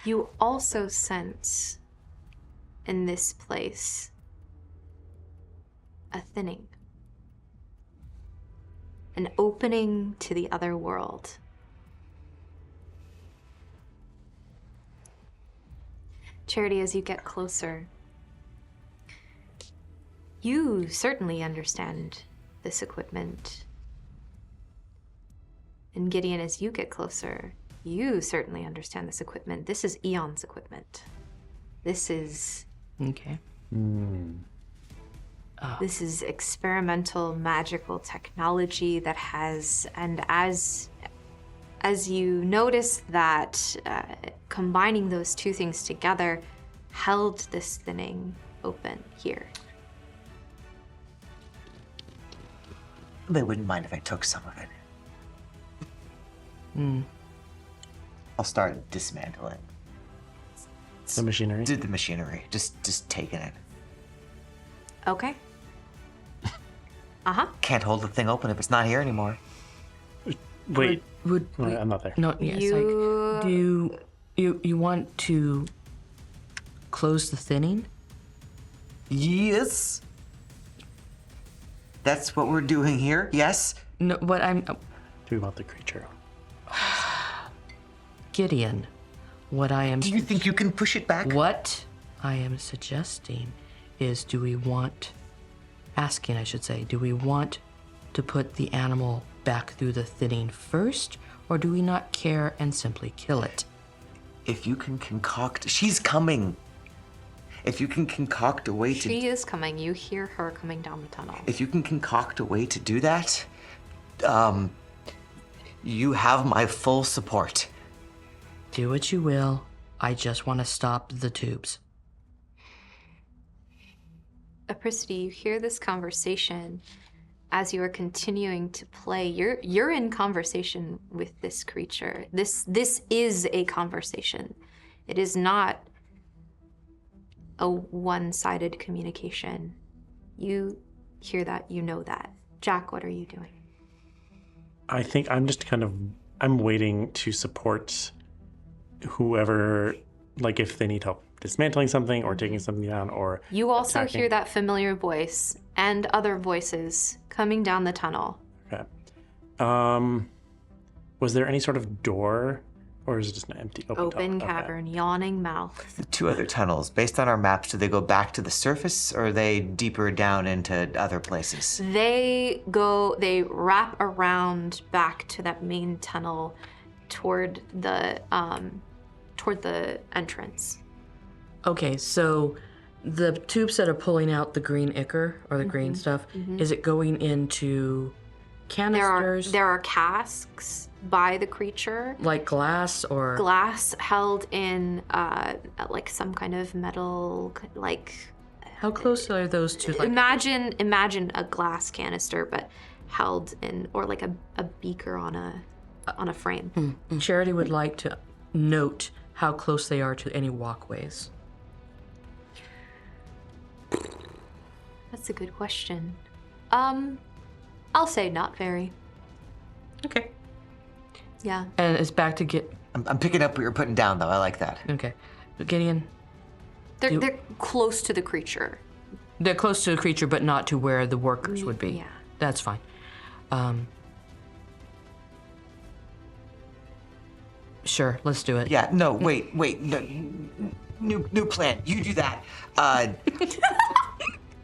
You also sense in this place a thinning, an opening to the other world. Charity, as you get closer, you certainly understand this equipment. And Gideon, as you get closer, you certainly understand this equipment. This is Eon's equipment. This is... Okay. This is experimental magical technology that has, and as you notice that combining those two things together held this thinning open here. They wouldn't mind if I took some of it. I'll start dismantling. The machinery. Did the machinery. Just taking it. Okay. Uh-huh. Can't hold the thing open if it's not here anymore. Wait, Would I'm not there. no? Yes. You- Do you want to close the thinning? Yes. That's what we're doing here. Yes. No. What I'm Do we want the creature? Gideon. What I am. Do you think you can push it back? What I am suggesting is, do we want? Asking, I should say. Do we want to put the animal back through the thinning first, or do we not care and simply kill it? If you can concoct, she's coming. If you can concoct a way to, She is coming. You hear her coming down the tunnel. if you can concoct a way to do that, you have my full support. Do what you will. I just want to stop the tubes. Apricity, you hear this conversation as you are continuing to play. You're in conversation with this creature. This is a conversation. It is not a one-sided communication. You hear that, you know that. Jack, what are you doing? I think I'm waiting to support whoever, like if they need help dismantling something or taking something down or You also attacking. hear that familiar voice and other voices coming down the tunnel. Okay. Was there any sort of door, or is it just an empty open Open tunnel? Okay. cavern, yawning mouth. The two other tunnels, based on our maps, do they go back to the surface or are they deeper down into other places? They wrap around back to that main tunnel toward the entrance. Okay, so the tubes that are pulling out the green ichor or the green stuff, is it going into canisters? There are casks by the creature, like glass or glass held in like some kind of metal, like how close are those two? Like, imagine a glass canister, but held in, or like a beaker on a frame. Charity would like to note how close they are to any walkways. That's a good question. I'll say not very. Okay. Yeah. And it's back to get. I'm picking up what you're putting down, though. I like that. Okay. But Gideon, They're close to the creature. they're close to the creature, but not to where the workers would be. Yeah. That's fine. Sure, let's do it. Yeah, no, wait. No, new plan. You do that.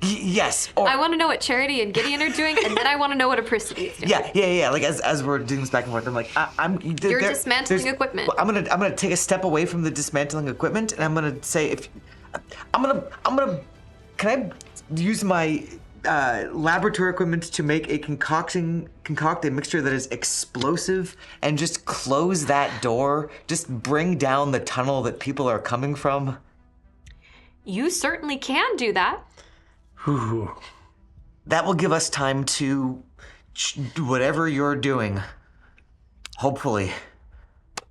Yes. Or, I want to know what Charity and Gideon are doing, and then I want to know what Apricity is doing. Yeah. Like as we're doing this back and forth, I'm like, You're dismantling equipment. Well, I'm gonna take a step away from the dismantling equipment, and I'm gonna say can I use my laboratory equipment to make a concoct a mixture that is explosive and just close that door, just bring down the tunnel that people are coming from? You certainly can do that. Ooh. That will give us time to do whatever you're doing. Hopefully.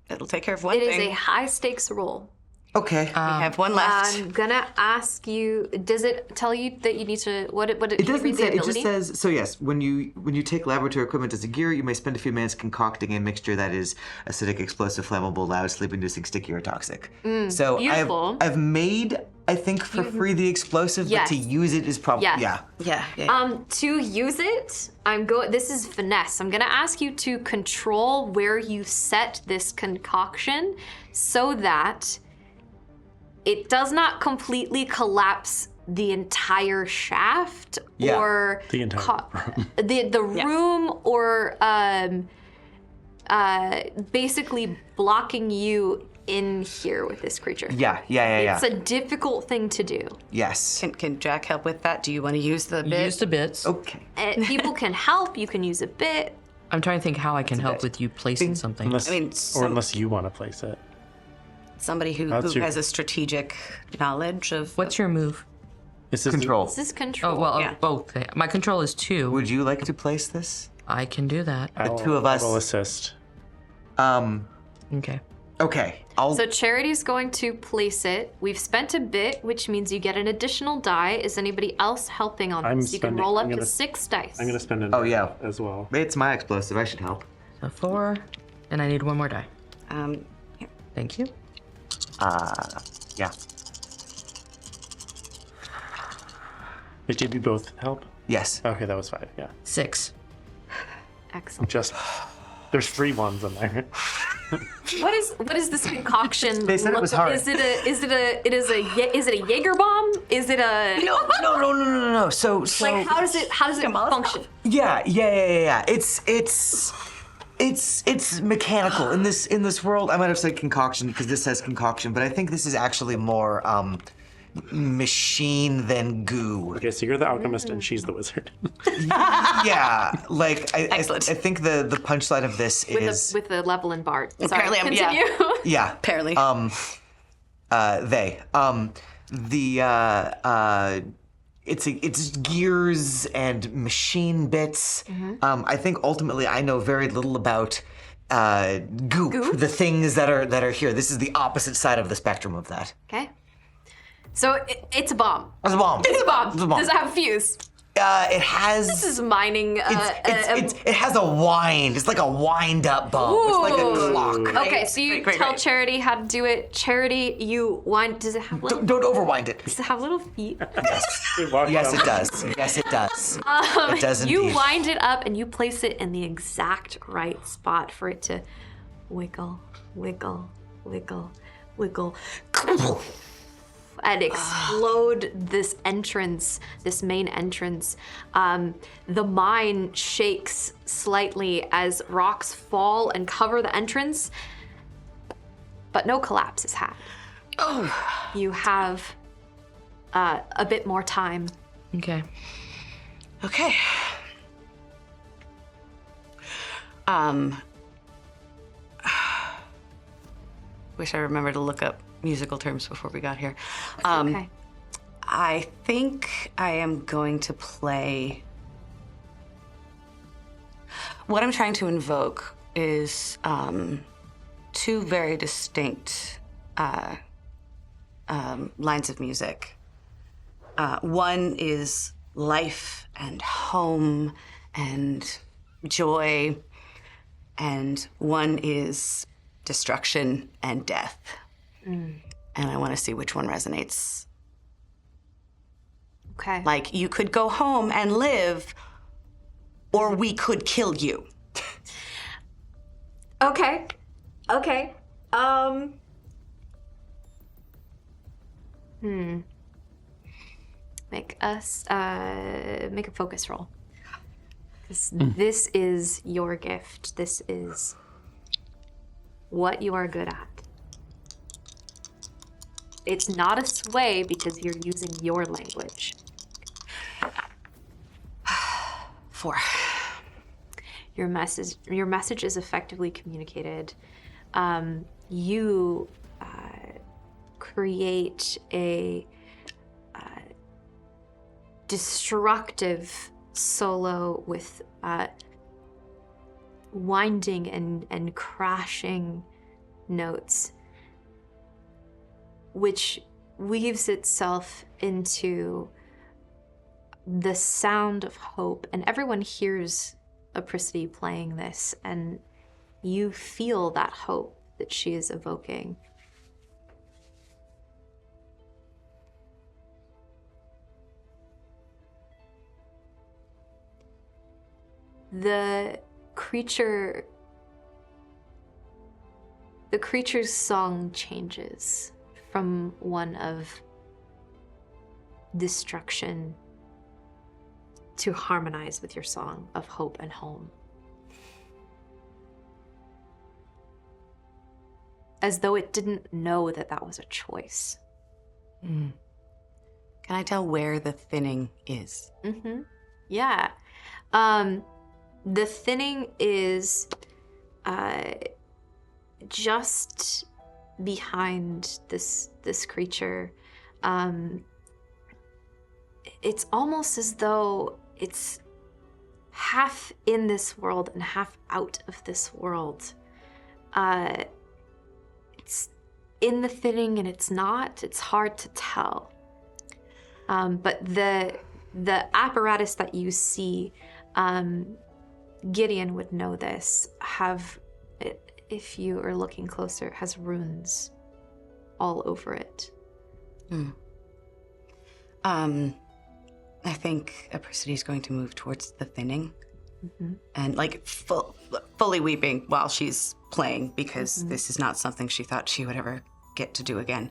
It'll take care of one It thing. is a high stakes roll. Okay. We have one left. I'm gonna ask you. Does it tell you that you need to? What? It can you doesn't read the say. It just ability? says. So yes, when you take laboratory equipment as a gear, you may spend a few minutes concocting a mixture that is acidic, explosive, flammable, loud, sleep-inducing, sticky, or toxic. So beautiful. I've made, I think, for free the explosive, Yes. but to use it is probably Yes. yeah. To use it, this is finesse. I'm gonna ask you to control where you set this concoction so that it does not completely collapse the entire shaft Yeah, or the entire room. the room or basically blocking you in here with this creature. Yeah. It's a difficult thing to do. Yes. Can Jack help with that? Do you want to use the bit? Use the bits. Okay. People can help. You can use a bit. I'm trying to think how I can help bit. with you placing something. Unless, I mean, or unless you want to place it. somebody who That's your- has a strategic knowledge of... What's your move? This is Control. This is control. Oh, well, Yeah. both. My control is 2. Would you like to place this? I can do that. The two of us. will assist. Okay. Okay. I'll. So Charity's going to place it. We've spent a bit, which means you get an additional die. Is anybody else helping on I'm this? You can spending- roll up I'm to gonna- 6 dice. I'm gonna spend an Oh, yeah. as well. It's my explosive. I should help. So 4, and I need 1 more die. Here. Thank you. Yeah. Wait, did we both help? Yes. Okay, that was 5. Yeah. 6. Excellent. Just there's 3 ones in there. What is this concoction? They said it was hard. Is it a Jaeger bomb? Is it a No. So like how does it function? Yeah. It's mechanical in this world. I might have said concoction because this says concoction, but I think this is actually more machine than goo. Okay, so you're the alchemist and she's the wizard. Yeah, like I Excellent. think the punchline of this is With the level and Bart. Sorry, Apparently I'm- yeah. continue. yeah. Apparently. It's gears and machine bits. I think ultimately I know very little about goop, the things that are here. This is the opposite side of the spectrum of that. Okay. So it's a bomb. It's a bomb. It's a bomb. It's a bomb. Does it have a fuse? It has. This is mining. It has a wind. It's like a wind-up bomb. It's like a clock. Okay, so you Great. tell Charity how to do it. Charity, you wind. Does it have little? Don't overwind it. Does it have little feet? Yes, it does. Yes, it does. It does indeed. You wind it up and you place it in the exact right spot for it to wiggle, wiggle, wiggle, wiggle, and explode this entrance, this main entrance. The mine shakes slightly as rocks fall and cover the entrance, but no collapse is had. You have a bit more time. Okay. Okay. Wish I remembered to look up musical terms before we got here. Okay. I think I am going to play. What I'm trying to invoke is 2 very distinct lines of music. One is life and home and joy, and one is destruction and death. And I want to see which one resonates. Okay. Like, you could go home and live, or we could kill you. Okay. Make a focus roll. This is your gift. This is what you are good at. It's not a sway because you're using your language. 4. Your message is effectively communicated. You create a destructive solo with winding and crashing notes, which weaves itself into the sound of hope. And everyone hears Apricity playing this, and you feel that hope that she is evoking. The creature's song changes from one of destruction to harmonize with your song of hope and home. As though it didn't know that that was a choice. Can I tell where the thinning is? Mm-hmm. Yeah. The thinning is just behind this creature. It's almost as though it's half in this world and half out of this world. It's in the thinning and it's not. It's hard to tell. But the apparatus that you see, Gideon would know this, if you are looking closer, it has runes all over it. I think Apricity's going to move towards the thinning, and like fully weeping while she's playing, because this is not something she thought she would ever get to do again.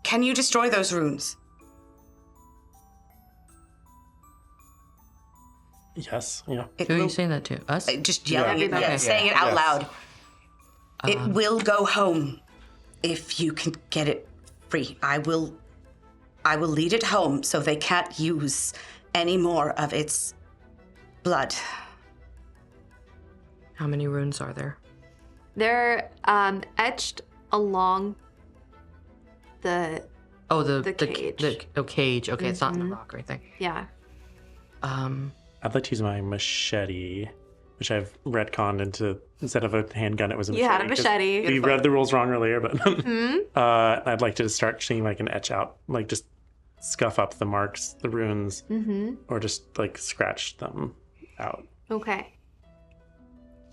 Can you destroy those runes? Yes, yeah. Who are you saying that to? Us? Just yelling it, Everybody. saying it out Yes. loud. It will go home if you can get it free. I will lead it home so they can't use any more of its blood. How many runes are there? They're etched along the cage. Cage. Okay, it's not in the rock or anything. Yeah. I'd like to use my machete, which I've retconned into, instead of a handgun, it was a machete. You had a 'cause machete. We read the rules wrong earlier, but I'd like to start seeing like an etch out, like just scuff up the marks, the runes, or just like scratch them out. Okay.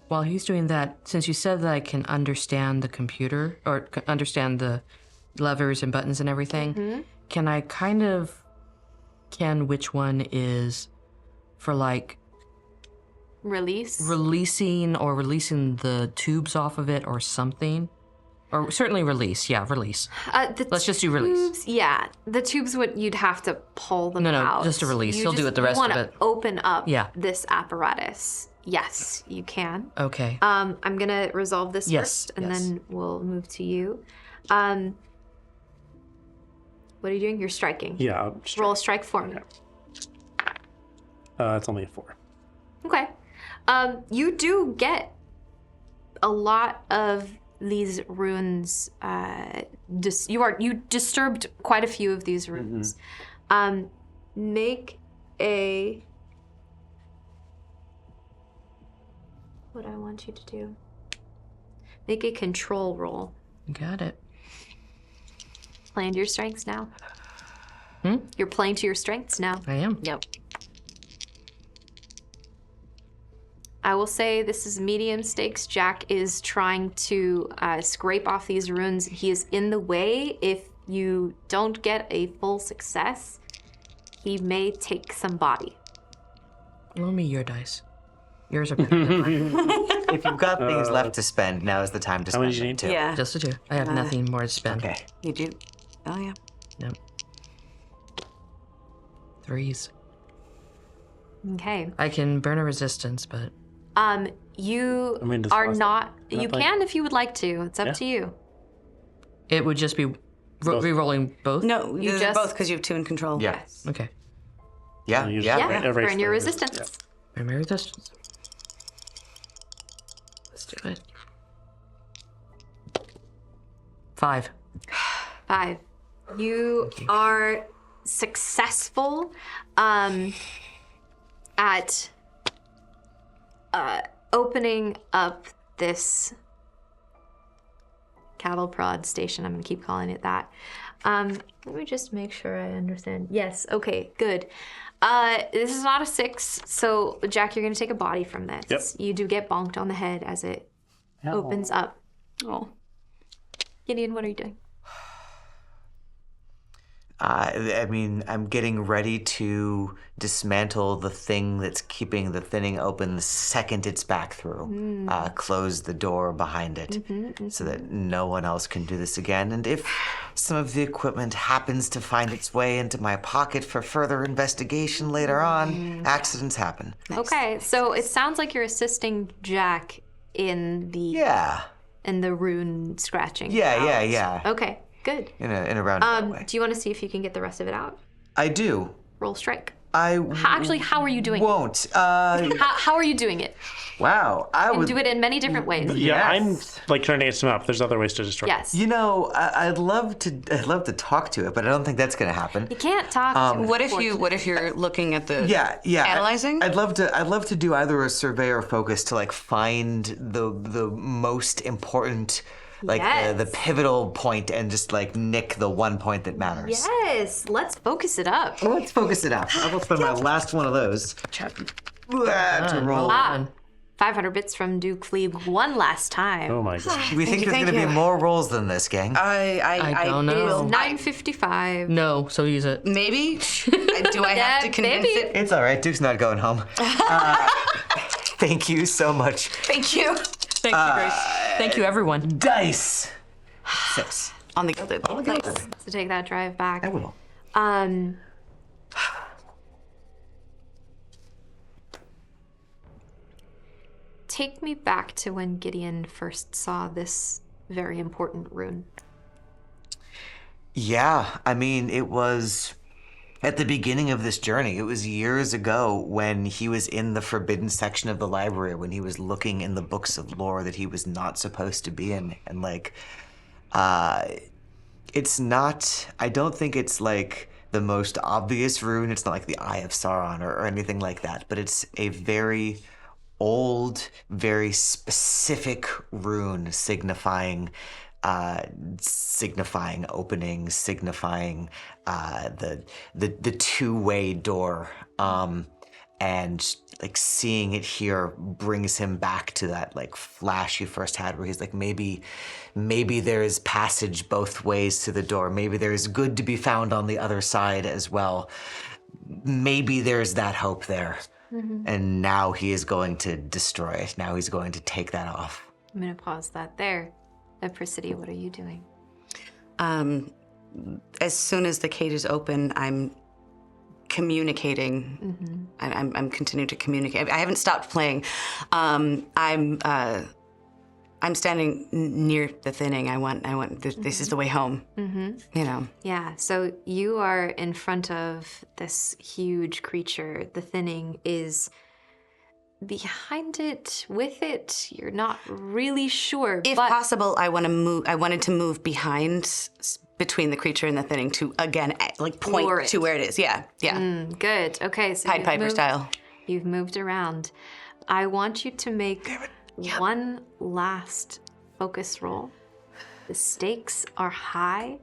While he's doing that, since you said that I can understand the computer, or understand the levers and buttons and everything, can I kind of which one is for like releasing the tubes off of it or something? Or certainly release. Let's just do release. Tubes, yeah, the tubes you'd have to pull them No, out. just a release. You He'll do it the rest of wanna it. Open up Yeah. this apparatus. Yes, you can. Okay. I'm gonna resolve this Yes, first, and yes. then we'll move to you. What are you doing? You're striking. Yeah, I'll Roll a strike for me. it's only a 4. Okay. You do get a lot of these runes. You disturbed quite a few of these runes. Make a. What I want you to do. Make a control roll. Got it. Playing to your strengths now. You're playing to your strengths now. I am. Yep. I will say this is medium stakes. Jack is trying to scrape off these runes. He is in the way. If you don't get a full success, he may take some body. Roll me your dice. Yours are better than mine. If you've got things left to spend, now is the time to How spend many do you them need? too. Yeah. Just the 2. I have nothing more to spend. Okay. You do. Oh yeah. Yep. 3s. Okay. I can burn a resistance, but You I mean, does are Frost- not. You like- can if you would like to. It's up Yeah. to you. it would just be re-rolling both? No, You you just- both because you have 2 in control. Yeah. Yes. Okay. Yeah. You just Yeah. Yeah. erase Burn your the resistance. Burn my resistance. Let's do it. 5. 5. You are successful at opening up this cattle prod station. I'm gonna keep calling it that. Let me just make sure I understand. Yes, okay, good. This is not a 6, so Jack, you're gonna take a body from this. Yep. You do get bonked on the head as it opens up. Oh. Gideon, what are you doing? I mean, I'm getting ready to dismantle the thing that's keeping the thinning open the second it's back through. Close the door behind it so that no one else can do this again. And if some of the equipment happens to find its way into my pocket for further investigation later on, accidents happen. Okay, so it sounds like you're assisting Jack in the rune scratching. Yeah. Okay, good. In a roundabout way. Do you want to see if you can get the rest of it out? I do. Roll strike. Actually, how are you doing won't. How are you doing it? Wow, I You can would do it in many different ways. Yeah, Yes. I'm like trying to get some up. There's other ways to destroy. Yes. You know, I'd love to talk to it, but I don't think that's gonna happen. You can't talk to it. What if you're looking at the Yeah. analyzing? I'd love to do either a survey or focus to like find the most important, like Yes. the pivotal point, and just like nick the one point that matters. Yes, let's focus it up. Well, let's focus it up. I will spend my last one of those to roll. 500 bits from Duke League one last time. Oh my god. We think there's thank gonna you. be more rolls than this, gang. I don't It is know. 9:55. No, so use it. Maybe? Do I have to Yeah, convince maybe. it? It's all right. Duke's not going home. Thank you so much. Thank you. Thank you, Grace. Thank you, everyone. Dice. 6. On the gilded. Nice. So take that drive back. I will. Take me back to when Gideon first saw this very important rune. Yeah, I mean, it was at the beginning of this journey. It was years ago when he was in the forbidden section of the library, when he was looking in the books of lore that he was not supposed to be in. And like, it's not, I don't think it's like the most obvious rune. It's not like the Eye of Sauron or anything like that, but it's a very old, very specific rune signifying opening, signifying the two-way door, and like seeing it here brings him back to that like flash he first had, where he's like, maybe there is passage both ways to the door. Maybe there is good to be found on the other side as well. Maybe there's that hope there. And now he is going to destroy it. Now he's going to take that off. I'm going to pause that there. Epricity, what are you doing? As soon as the cage is open, I'm communicating. I'm continuing to communicate. I haven't stopped playing. I'm standing near the thinning. I want. This is the way home. You know. Yeah, so you are in front of this huge creature. The thinning is behind it, with it. You're not really sure. If but possible, I want to move. I wanted to move behind, between the creature and the thinning, to again like point Lure it. to where it is. Yeah. Good. Okay, so Pied you've Piper moved- style. You've moved around. I want you to make one last focus roll. The stakes are high.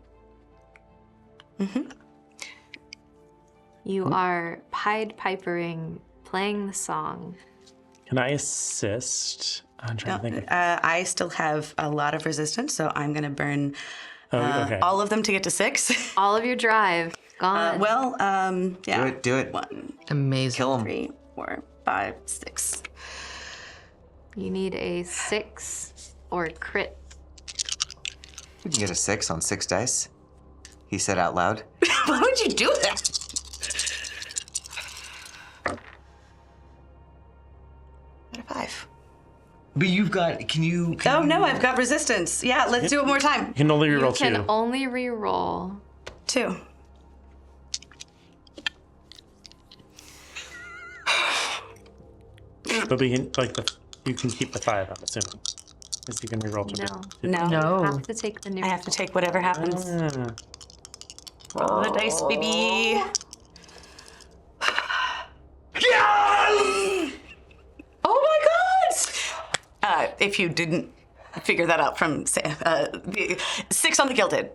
You are Pied Pipering, playing the song. Can I assist? I'm trying to think. I still have a lot of resistance, so I'm going to burn Okay. all of them to get to 6. All of your drive gone. Yeah. Do it. 1, Amazing. Kill him. 3, 4, 5, 6. You need a 6 or a crit. You can get a 6 on 6 dice. He said out loud. Why would you do that? Out of 5. But you've got. Can you? Oh no, I've got resistance. Yeah, let's do it more time. You can only You reroll can 2. only re-roll. 2. But we can you can keep the 5. I'm assuming, because you can reroll 2. No. No. You have to take the new. I have to take whatever happens. Roll the dice, baby. Oh my god! If you didn't figure that out from 6 on the gilded.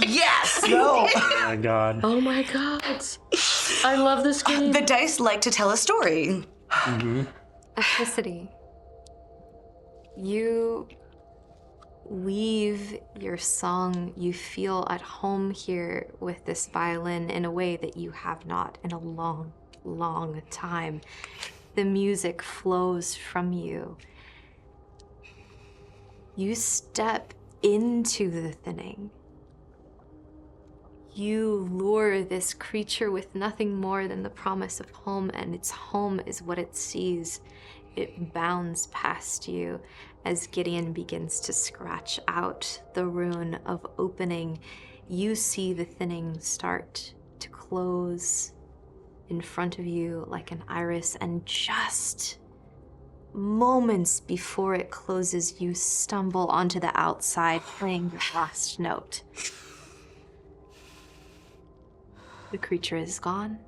Yes! No! Oh my god. Oh my god. I love this game. The dice like to tell a story. Ethnicity. You weave your song. You feel at home here with this violin in a way that you have not in a long, long time. The music flows from you. You step into the thinning. You lure this creature with nothing more than the promise of home, and its home is what it sees. It bounds past you as Gideon begins to scratch out the rune of opening. You see the thinning start to close in front of you like an iris, and just moments before it closes, you stumble onto the outside playing the last note. The creature is gone.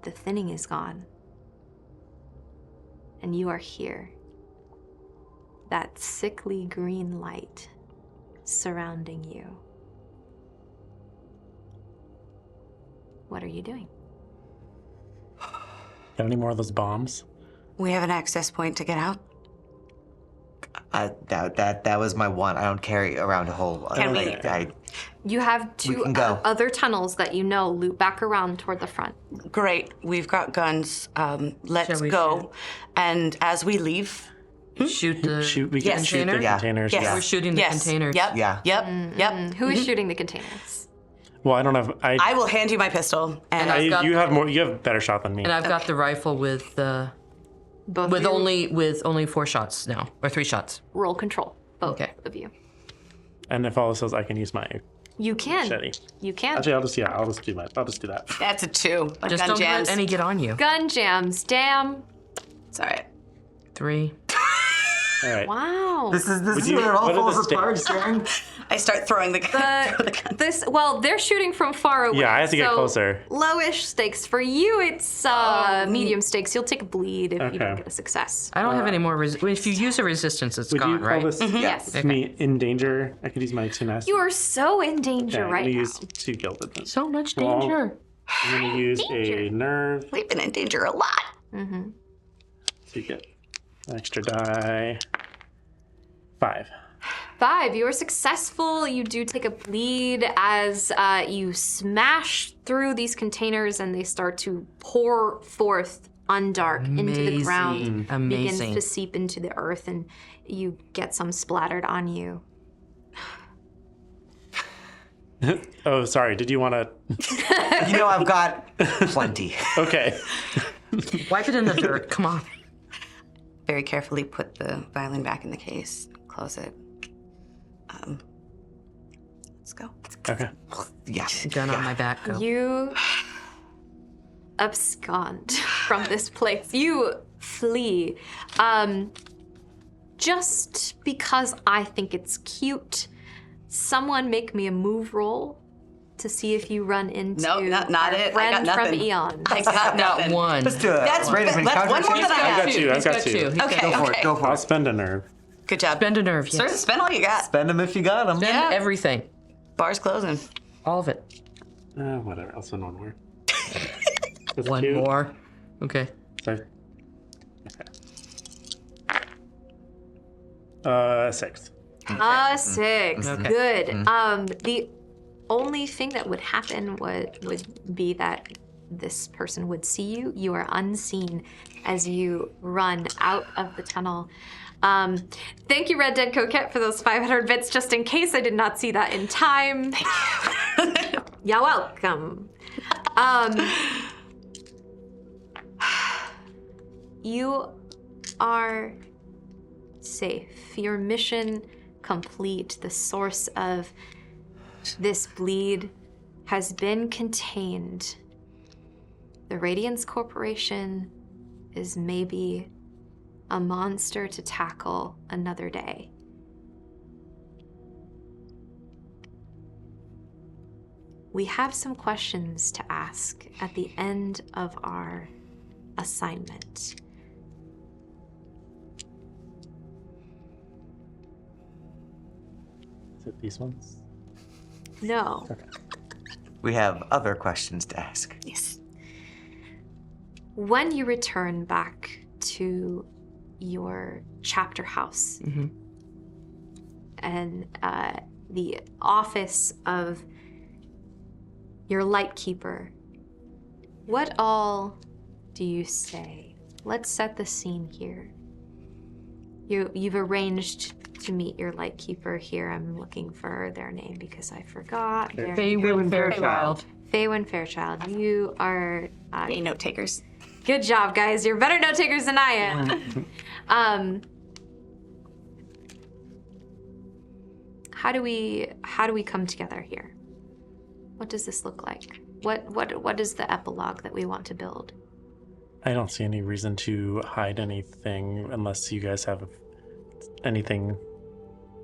The thinning is gone. And you are here. That sickly green light surrounding you. What are you doing? Got any more of those bombs? We have an access point to get out. That was my one. I don't carry around a whole. Can we- You have two can go. other tunnels that you know loop back around toward the front. Great, we've got guns. Let's Shall we go. And as we leave, Shoot the We can Yes. shoot the container? containers. Yes. Yeah. We're shooting the yes, containers. Yep. Yeah. Yep. Who is shooting the containers? Well, I don't have. I will hand you my pistol. And I've got- You have more. You have a better shot than me. And I've got the rifle with Both with of you only 4 shots now, or 3 shots. roll control. Both Okay. of you. And if all it says, I can use my You can. machete. You can. Actually, I'll just do that. that's a 2. A Just gun don't jams. let any get on you. Gun jams. Damn. It's all right. 3. All right. Wow. This is you- where it all what are the falls apart, Sharon. I start throwing the gun. Well, they're shooting from far away. Yeah, I have to get so closer. Lowish stakes. For you, it's medium stakes. You'll take a bleed if you Okay. don't get a success. I don't have any more. If you use a resistance, it's Would you gone, call right? this Yes. me in danger? I could use my tenacity. You are so in danger Okay, I'm right gonna now. use 2 gilded. Then. So much Well, danger. I'm gonna use a nerve We've been in danger a lot. to get an extra die. 5. 5, you are successful. You do take a bleed as you smash through these containers and they start to pour forth Undark into the ground. Amazing. Begins Amazing. to seep into the earth and you get some splattered on you. Oh, sorry. Did you want to? I've got plenty. Okay. Wipe it in the dirt. Come on. Very carefully put the violin back in the case. Close it. Let's go. Okay. Yeah. Gun on my back. Go. You abscond from this place. You flee. Just because I think it's cute, someone make me a move roll to see if you run into No, not our it. I friend got from nothing. Eon. I got Got nothing. one. Let's do it. That's Random that's one more encounter than I I've have. got 2. I've He's got got 2. 2. He's Okay, Go for it. okay. Go for I'll it. spend a nerve. Good job. Bend a nerve. Sir, Yes. spend all you got. Spend them if you got them. Bend Yeah. everything. Bar's closing. All of it. Whatever. I'll spend 1 more. That's One 2. more. Okay. So, okay. 6. 6. Okay. Good. The only thing that would happen would be that this person would see you. You are unseen as you run out of the tunnel. Thank you, Red Dead Coquette, for those 500 bits, just in case I did not see that in time. Thank you. You're welcome. You are safe. Your mission complete. The source of this bleed has been contained. The Radiance Corporation is maybe a monster to tackle another day. we have some questions to ask at the end of our assignment. Is it these ones? No. Okay. We have other questions to ask. Yes. When you return back to your chapter house and the office of your lightkeeper, what all do you say? Let's set the scene here. You've arranged to meet your lightkeeper here. I'm looking for their name because I forgot. Faywin Fairchild. Faywin Fairchild. You are Hey, note takers. good job, guys. You're better note takers than I am. How do we come together here? What does this look like? What is the epilogue that we want to build? I don't see any reason to hide anything unless you guys have anything.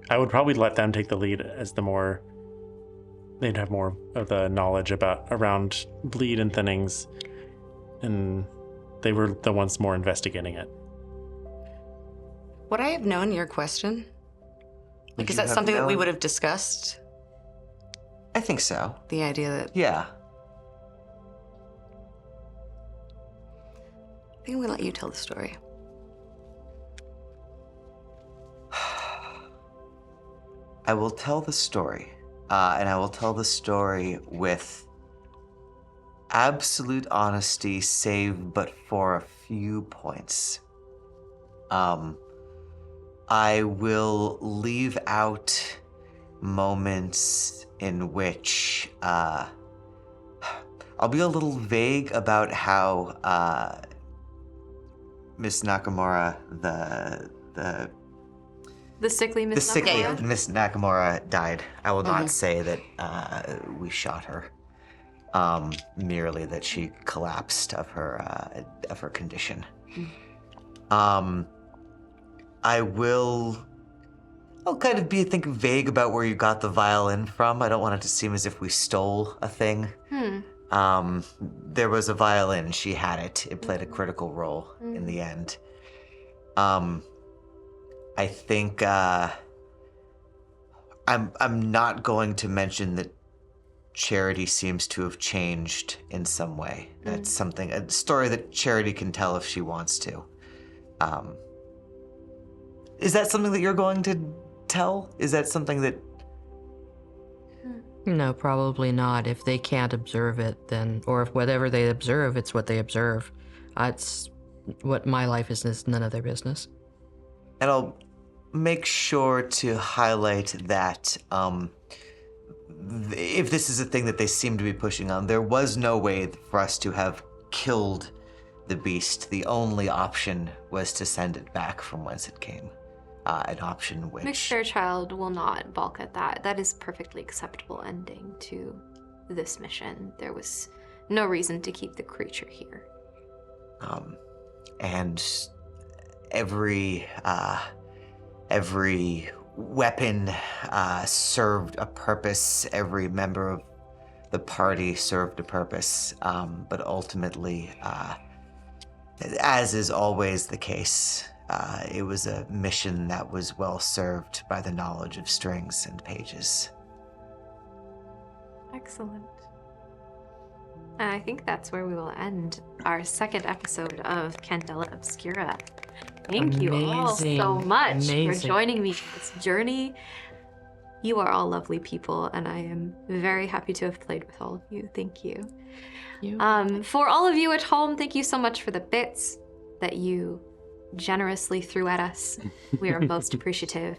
I would probably let them take the lead as they'd have more of the knowledge around bleed and thinnings, and they were the ones more investigating it. Would I have known your question? Like, is that have something that we known? would have discussed? I think so. The idea that Yeah. I think I'm gonna let you tell the story. I will tell the story, and I will tell the story with absolute honesty, save but for a few points. I will leave out moments in which I'll be a little vague about how Miss Nakamura, The sickly Miss the sickly Nakamura? Miss Nakamura died. I will not say that we shot her. Merely that she collapsed of her condition. I'll kind of be, I think, vague about where you got the violin from. I don't want it to seem as if we stole a thing. There was a violin. She had it. It played a critical role in the end. I think I'm not going to mention that Charity seems to have changed in some way. That's something, a story that Charity can tell if she wants to. Is that something that you're going to tell? Is that something that... No, probably not. If they can't observe it, then, or if whatever they observe, it's what they observe. That's what my life is none of their business. And I'll make sure to highlight that if this is a thing that they seem to be pushing on, there was no way for us to have killed the beast. The only option was to send it back from whence it came. An option which... Miss Fairchild will not balk at that. That is perfectly acceptable ending to this mission. There was no reason to keep the creature here. And every weapon served a purpose. Every member of the party served a purpose. But ultimately, as is always the case, it was a mission that was well served by the knowledge of strings and pages. Excellent. And I think that's where we will end our second episode of Candela Obscura. Thank you all so Amazing. much Amazing. for joining me on this journey. You are all lovely people, and I am very happy to have played with all of you. Thank you. For all of you at home, thank you so much for the bits that you generously threw at us. We are most appreciative.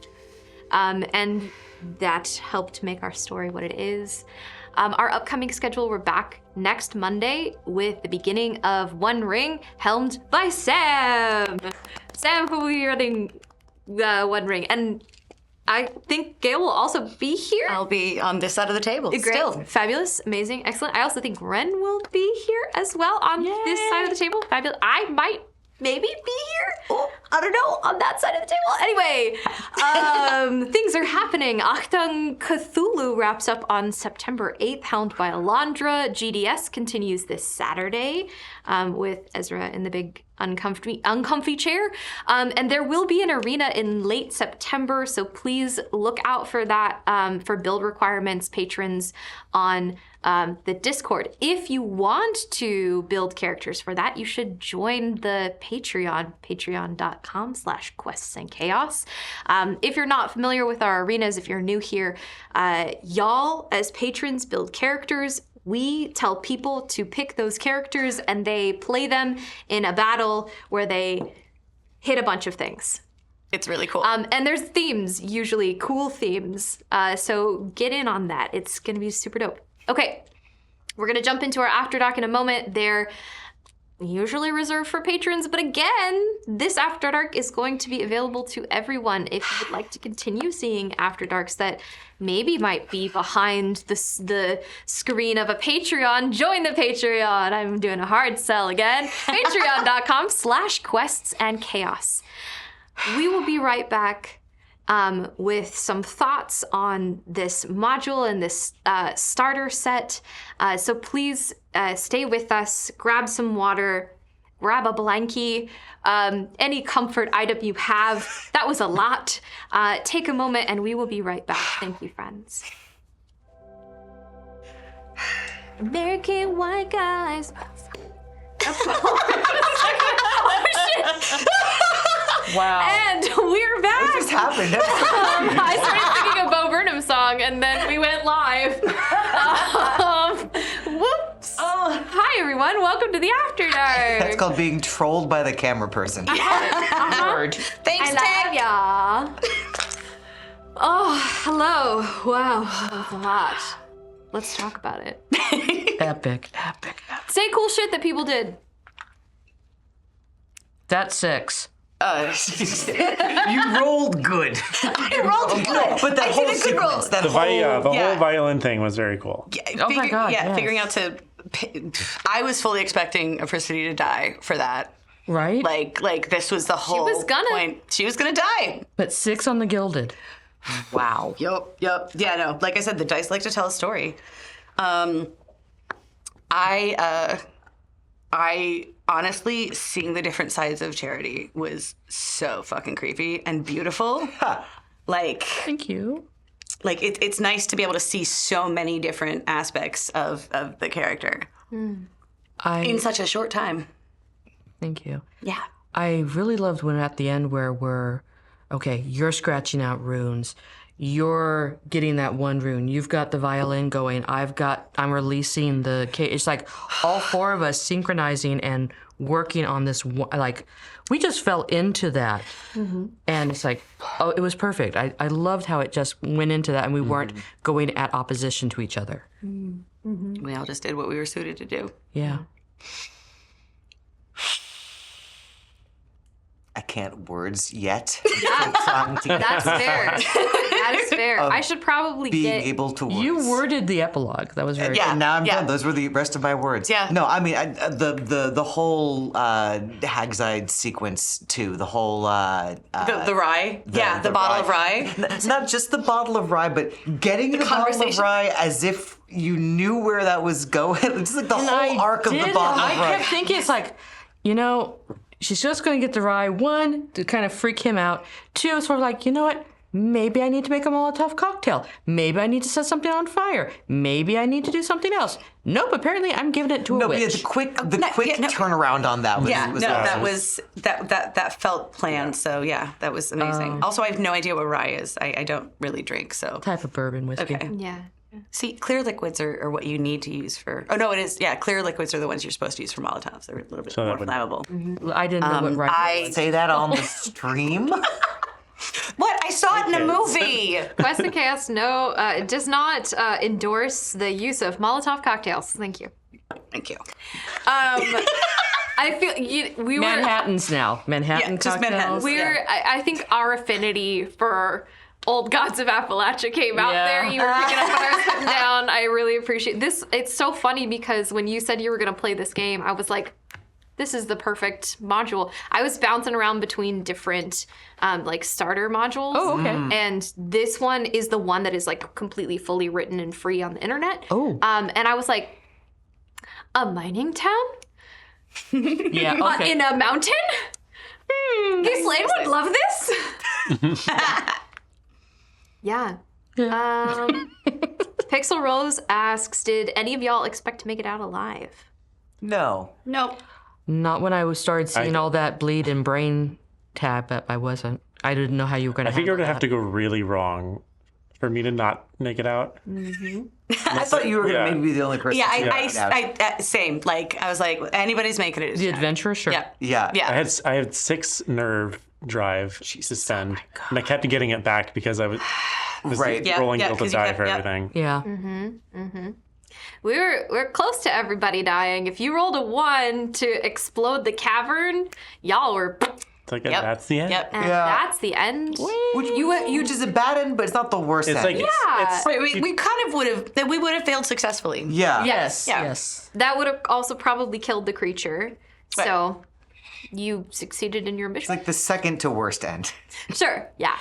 And that helped make our story what it is. Our upcoming schedule, we're back next Monday with the beginning of One Ring, helmed by Sam. Sam will be running One Ring. And I think Gail will also be here. I'll be on this side of the table. Great. Still. Fabulous. Amazing. Excellent. I also think Ren will be here as well on this side of the table. Fabulous. I might maybe be here. I don't know, on that side of the table. Anyway, things are happening. Achtung Cthulhu wraps up on September 8th, helmed by Alondra. GDS continues this Saturday with Ezra in the big uncomfy chair. And there will be an arena in late September, so please look out for that for build requirements, patrons on the Discord. If you want to build characters for that, you should join the Patreon, patreon.com/questsandchaos. If you're not familiar with our arenas, if you're new here, y'all as patrons build characters. We tell people to pick those characters and they play them in a battle where they hit a bunch of things. It's really cool. And there's themes, usually cool themes. So get in on that. It's going to be super dope. Okay, we're going to jump into our After Dark in a moment. They're usually reserved for patrons, but again, this After Dark is going to be available to everyone. If you would like to continue seeing After Darks that maybe might be behind the screen of a Patreon, join the Patreon. I'm doing a hard sell again. Patreon.com/questsandchaos. We will be right back with some thoughts on this module and this starter set. So please stay with us, grab some water, grab a blankie, any comfort item you have. That was a lot. Take a moment and we will be right back. Thank you, friends. American white guys. Oh, shit. Wow. And we're back. What just happened? I started singing a Bo Burnham song, and then we went live. Whoops. Hi, everyone. Welcome to the After Dark. That's called being trolled by the camera person. Word. Thanks, I Tech. love y'all. Oh, hello. Wow, that was a lot. Let's talk about it. Epic. Say cool shit that people did. That's 6. You rolled good. I rolled good. But that I whole did a good roll. sequence, that The whole... whole violin thing was very cool. Oh my God, Yeah, yes. figuring out to. I was fully expecting Apricity to die for that. Right? Like this was the whole was gonna. point. She was gonna die. But 6 on the Gilded. Wow. Yep. Yeah, no. Like I said, the dice like to tell a story. I honestly, seeing the different sides of Charity was so fucking creepy and beautiful. Like, Thank you. like it's nice to be able to see so many different aspects of the character in such a short time. Thank you. Yeah. I really loved when at the end where you're scratching out runes. You're getting that one rune. You've got the violin going. I'm releasing the cage. It's like all 4 of us synchronizing and working on this. Like, we just fell into that. Mm-hmm. And it's like, it was perfect. I loved how it just went into that and we weren't going at opposition to each other. Mm-hmm. We all just did what we were suited to do. Yeah. I can't words yet. Yeah. That's fair. That is fair. I should probably Being get... able to words. You worded the epilogue. That was very Yeah. And now I'm done. Those were the rest of my words. Yeah. No, I mean the whole Hagzide sequence too. The whole The rye. The bottle of rye. Not just the bottle of rye, but getting the bottle of conversation. rye as if you knew where that was going. It's like the whole arc of the bottle of rye. I kept thinking, it's like, she's just going to get the rye. 1, to kind of freak him out. 2, sort of like, you know what? Maybe I need to make a Molotov cocktail. Maybe I need to set something on fire. Maybe I need to do something else. Nope, apparently I'm giving it to a witch. Yeah, the quick turnaround on that was that felt planned. So yeah, that was amazing. Also, I have no idea what rye is. I don't really drink, so. Type of bourbon whiskey. Okay. Yeah. See, clear liquids are what you need to use for. Oh no, it is. Yeah, clear liquids are the ones you're supposed to use for Molotovs. They're a little bit more flammable. I didn't know what rye was. Say that on the stream. What? I saw it in a movie. Quest and Chaos does not endorse the use of Molotov cocktails. Thank you. Thank you. I feel we were Manhattans now. Manhattan just cocktails. Manhattans. I think our affinity for Old Gods of Appalachia came out there. You were picking up what I was putting down. I really appreciate this. It's so funny because when you said you were going to play this game, I was like, this is the perfect module. I was bouncing around between different like starter modules. Oh, okay. And this one is the one that is like completely fully written and free on the internet. Oh. And I was like, a mining town? Yeah, okay. In a mountain? Ghislaine would love this. Yeah. Pixel Rose asks, did any of y'all expect to make it out alive? No. Nope. Not when I started seeing all that bleed and brain tap. I wasn't. I didn't know how you were going to I figured it'd have to go really wrong for me to not make it out. I thought you were going to maybe be the only person. Yeah, to I same. Like, I was like, anybody's making it. The adventurer, sure. Yeah. Yeah. Yeah. I had 6 nerve drive to spend, and I kept getting it back because I was Right. rolling Yeah, guilt to 'cause you die kept- for yeah. everything. Yeah. We're close to everybody dying. If you rolled a 1 to explode the cavern, y'all were, It's like that's the end. Yep. and Yeah. that's the end. Which is a bad end, but it's not the worst It's end. like Yeah. Wait, we kind of would have failed successfully. yeah. Yes. Yeah. Yes. That would have also probably killed the creature. So you succeeded in your It's mission. like the second to worst end. Sure. Yeah.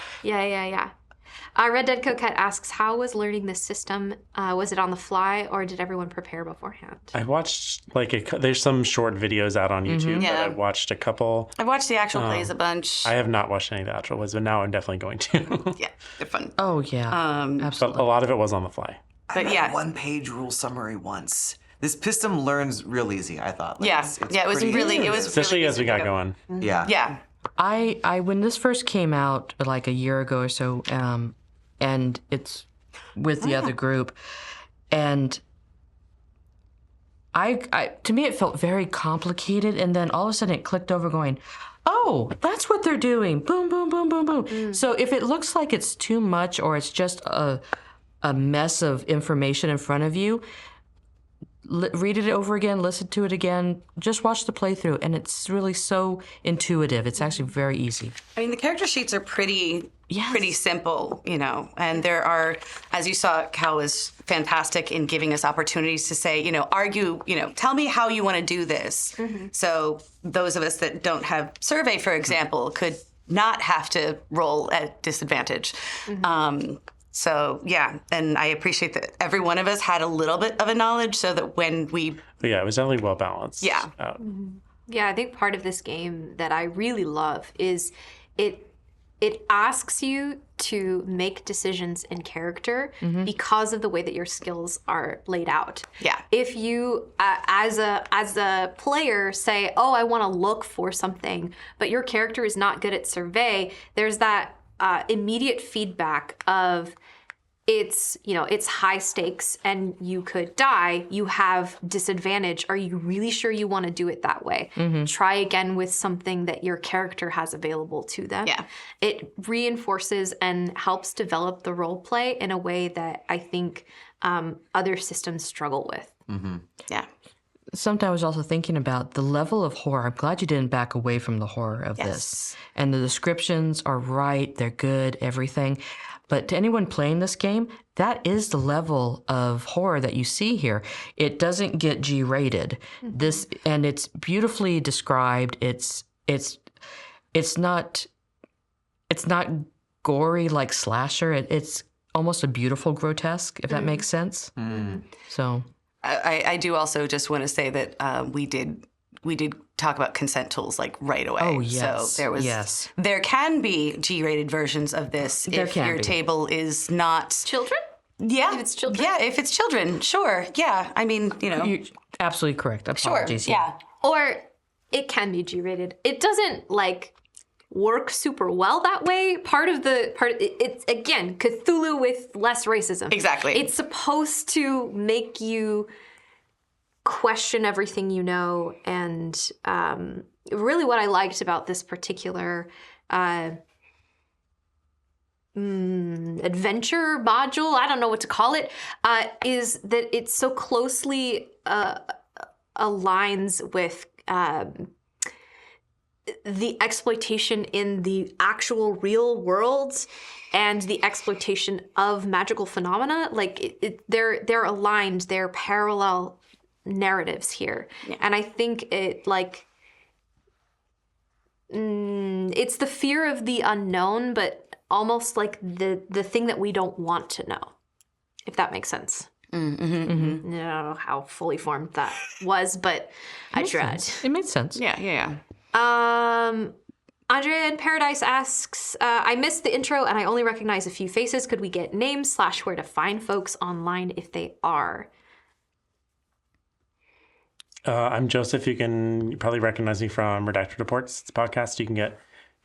Red Dead Coquette asks, how was learning this system? Was it on the fly or did everyone prepare beforehand? I watched there's some short videos out on YouTube, Yeah. but I watched a couple. I've watched the actual plays a bunch. I have not watched any of the actual ones, but now I'm definitely going to. Yeah, they're fun. Oh, yeah. But Absolutely. a lot of it was on the fly. But I yeah. read 1-page rule summary once. This system learns real easy, I thought. Like, Yeah. it's Yeah, it was pretty- really, it was Especially really as we easy to got go. going. Yeah. Yeah. I when this first came out like a year ago or so, and it's with the other group, and I to me it felt very complicated, and then all of a sudden it clicked over, going, oh, that's what they're doing. Boom, boom, boom, boom, boom. So if it looks like it's too much or it's just a mess of information in front of you, read it over again, listen to it again, just watch the playthrough, and it's really so intuitive. It's actually very easy. I mean, the character sheets are pretty Yes. simple, and there are, as you saw, Cal was fantastic in giving us opportunities to say, argue, tell me how you want to do this. So those of us that don't have survey, for example, could not have to roll at disadvantage. So yeah, and I appreciate that every one of us had a little bit of a knowledge so that when we, But yeah, it was definitely well balanced. Yeah. out. Yeah, I think part of this game that I really love is it asks you to make decisions in character because of the way that your skills are laid out. Yeah. If you, as a player, say, "Oh, I want to look for something," but your character is not good at survey, there's that immediate feedback of it's high stakes and you could die. You have disadvantage. Are you really sure you want to do it that way? Try again with something that your character has available to them. Yeah. It reinforces and helps develop the role play in a way that I think other systems struggle with. yeah. Something I was also thinking about the level of horror. I'm glad you didn't back away from the horror of Yes. this. And the descriptions are right, they're good, everything. But to anyone playing this game, that is the level of horror that you see here. It doesn't get G-rated. This, and it's beautifully described. It's not gory like slasher. It's almost a beautiful grotesque, if that makes sense. So I do also just want to say that we did talk about consent tools like right away. Oh, yes. So there can be G-rated versions of this if can your be. table is not. Children? Yeah. If it's children? Yeah, if it's children, sure. Yeah. I mean, you're absolutely correct. sure. Apologies. Yeah. Or it can be G-rated. It doesn't work super well that way. It's again Cthulhu with less racism. Exactly. It's supposed to make you question everything you know, and really what I liked about this particular adventure module, I don't know what to call it, is that it so closely aligns with the exploitation in the actual real world and the exploitation of magical phenomena. They're aligned, they're parallel narratives here. And I think it it's the fear of the unknown, but almost like the thing that we don't want to know, if that makes sense. I don't know how fully formed that was, but I tried. It made sense. Yeah. Andrea in Paradise asks, I missed the intro and I only recognize a few faces. Could we get names / where to find folks online if they are? I'm Joseph. You can probably recognize me from Redacted Reports. It's a podcast you can get.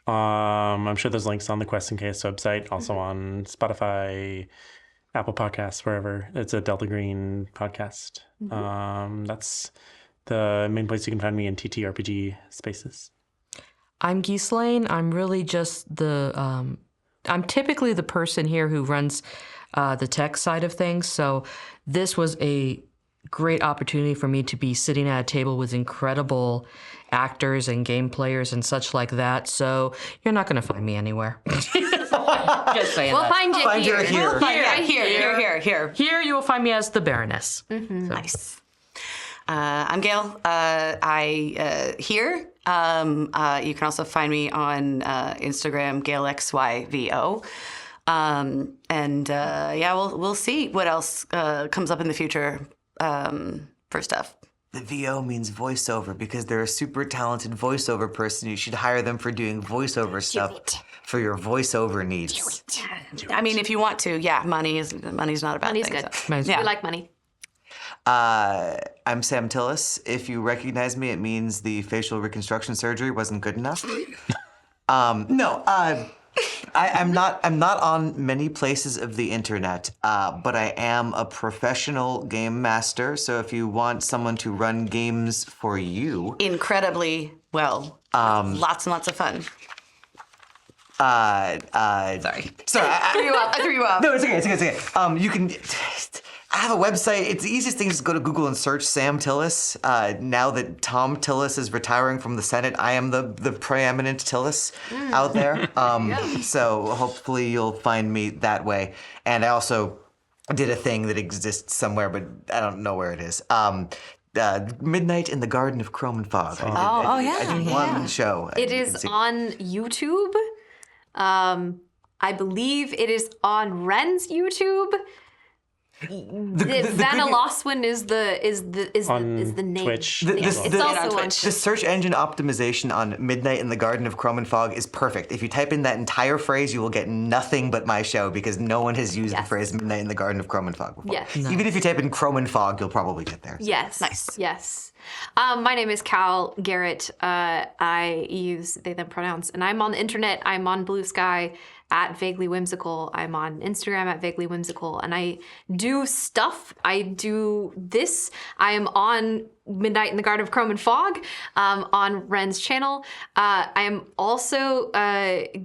I'm sure there's links on the Quest and Chaos website, also on Spotify, Apple Podcasts, wherever. It's a Delta Green podcast. That's the main place you can find me in TTRPG spaces. I'm Ghislaine. I'm really just I'm typically the person here who runs the tech side of things. So this was a great opportunity for me to be sitting at a table with incredible actors and game players and such like that. So you're not going to find me anywhere. Just saying We'll that. find you Find here. you here. We'll find you Here. Here you will find me as the Baroness. Nice. I'm Gail. I here. You can also find me on Instagram, GailXYVO. We'll see what else comes up in the future for stuff. The VO means voiceover because they're a super talented voiceover person. You should hire them for doing voiceover stuff for your voiceover needs. I mean, if you want to, money's not a bad Money's thing. good. So. Yeah. We like money. I'm Sam Tillis. If you recognize me, it means the facial reconstruction surgery wasn't good enough. I'm not on many places of the internet, but I am a professional game master. So if you want someone to run games for you, Incredibly well. Lots and lots of fun. Sorry. I threw you off. No, it's okay. You can. I have a website. It's the easiest thing is to go to Google and search Sam Tillis. Now that Tom Tillis is retiring from the Senate, I am the preeminent Tillis out there. So hopefully you'll find me that way. And I also did a thing that exists somewhere, but I don't know where it is. Midnight in the Garden of Chrome and Fog. I did one show. It is on YouTube. I believe it is on Ren's YouTube. Vanna Loswin is the name. Twitch. It's also on Twitch. The search engine optimization on Midnight in the Garden of Chrome and Fog is perfect. If you type in that entire phrase, you will get nothing but my show because no one has used the phrase Midnight in the Garden of Chrome and Fog before. Yes. Even if you type in Chrome and Fog, you'll probably get there. Yes. Nice. Yes. My name is Cal Garrett. I use they them pronouns, and I'm on the internet. I'm on Blue Sky at Vaguely Whimsical. I'm on Instagram at Vaguely Whimsical, and I do stuff. I do this. I am on Midnight in the Garden of Chrome and Fog on Ren's channel. I am also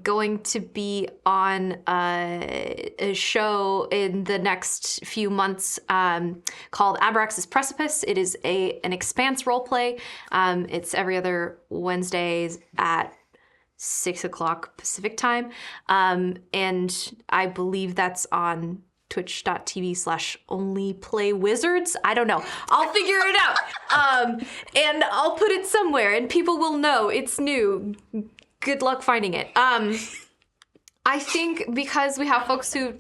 going to be on a show in the next few months called Abrax's Precipice. It is an Expanse roleplay. It's every other Wednesdays at 6 o'clock Pacific time. And I believe that's on twitch.tv/onlyplaywizards. I don't know. I'll figure it out. And I'll put it somewhere and people will know it's new. Good luck finding it. I think because we have folks who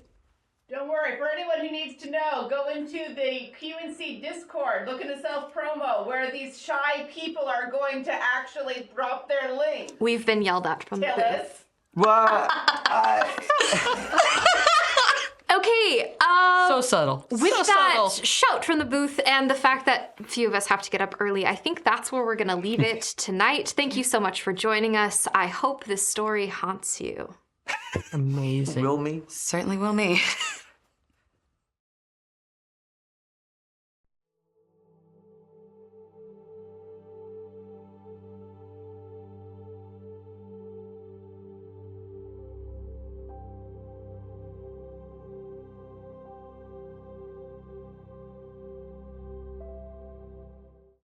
Don't worry, for anyone who needs to know, go into the QNC Discord, look into self-promo, where these shy people are going to actually drop their link. we've been yelled at from the Tillis. Well, Okay, So subtle. with so that subtle. shout from the booth and the fact that a few of us have to get up early, I think that's where we're going to leave it tonight. Thank you so much for joining us. I hope this story haunts you. Amazing. will me? Certainly will me.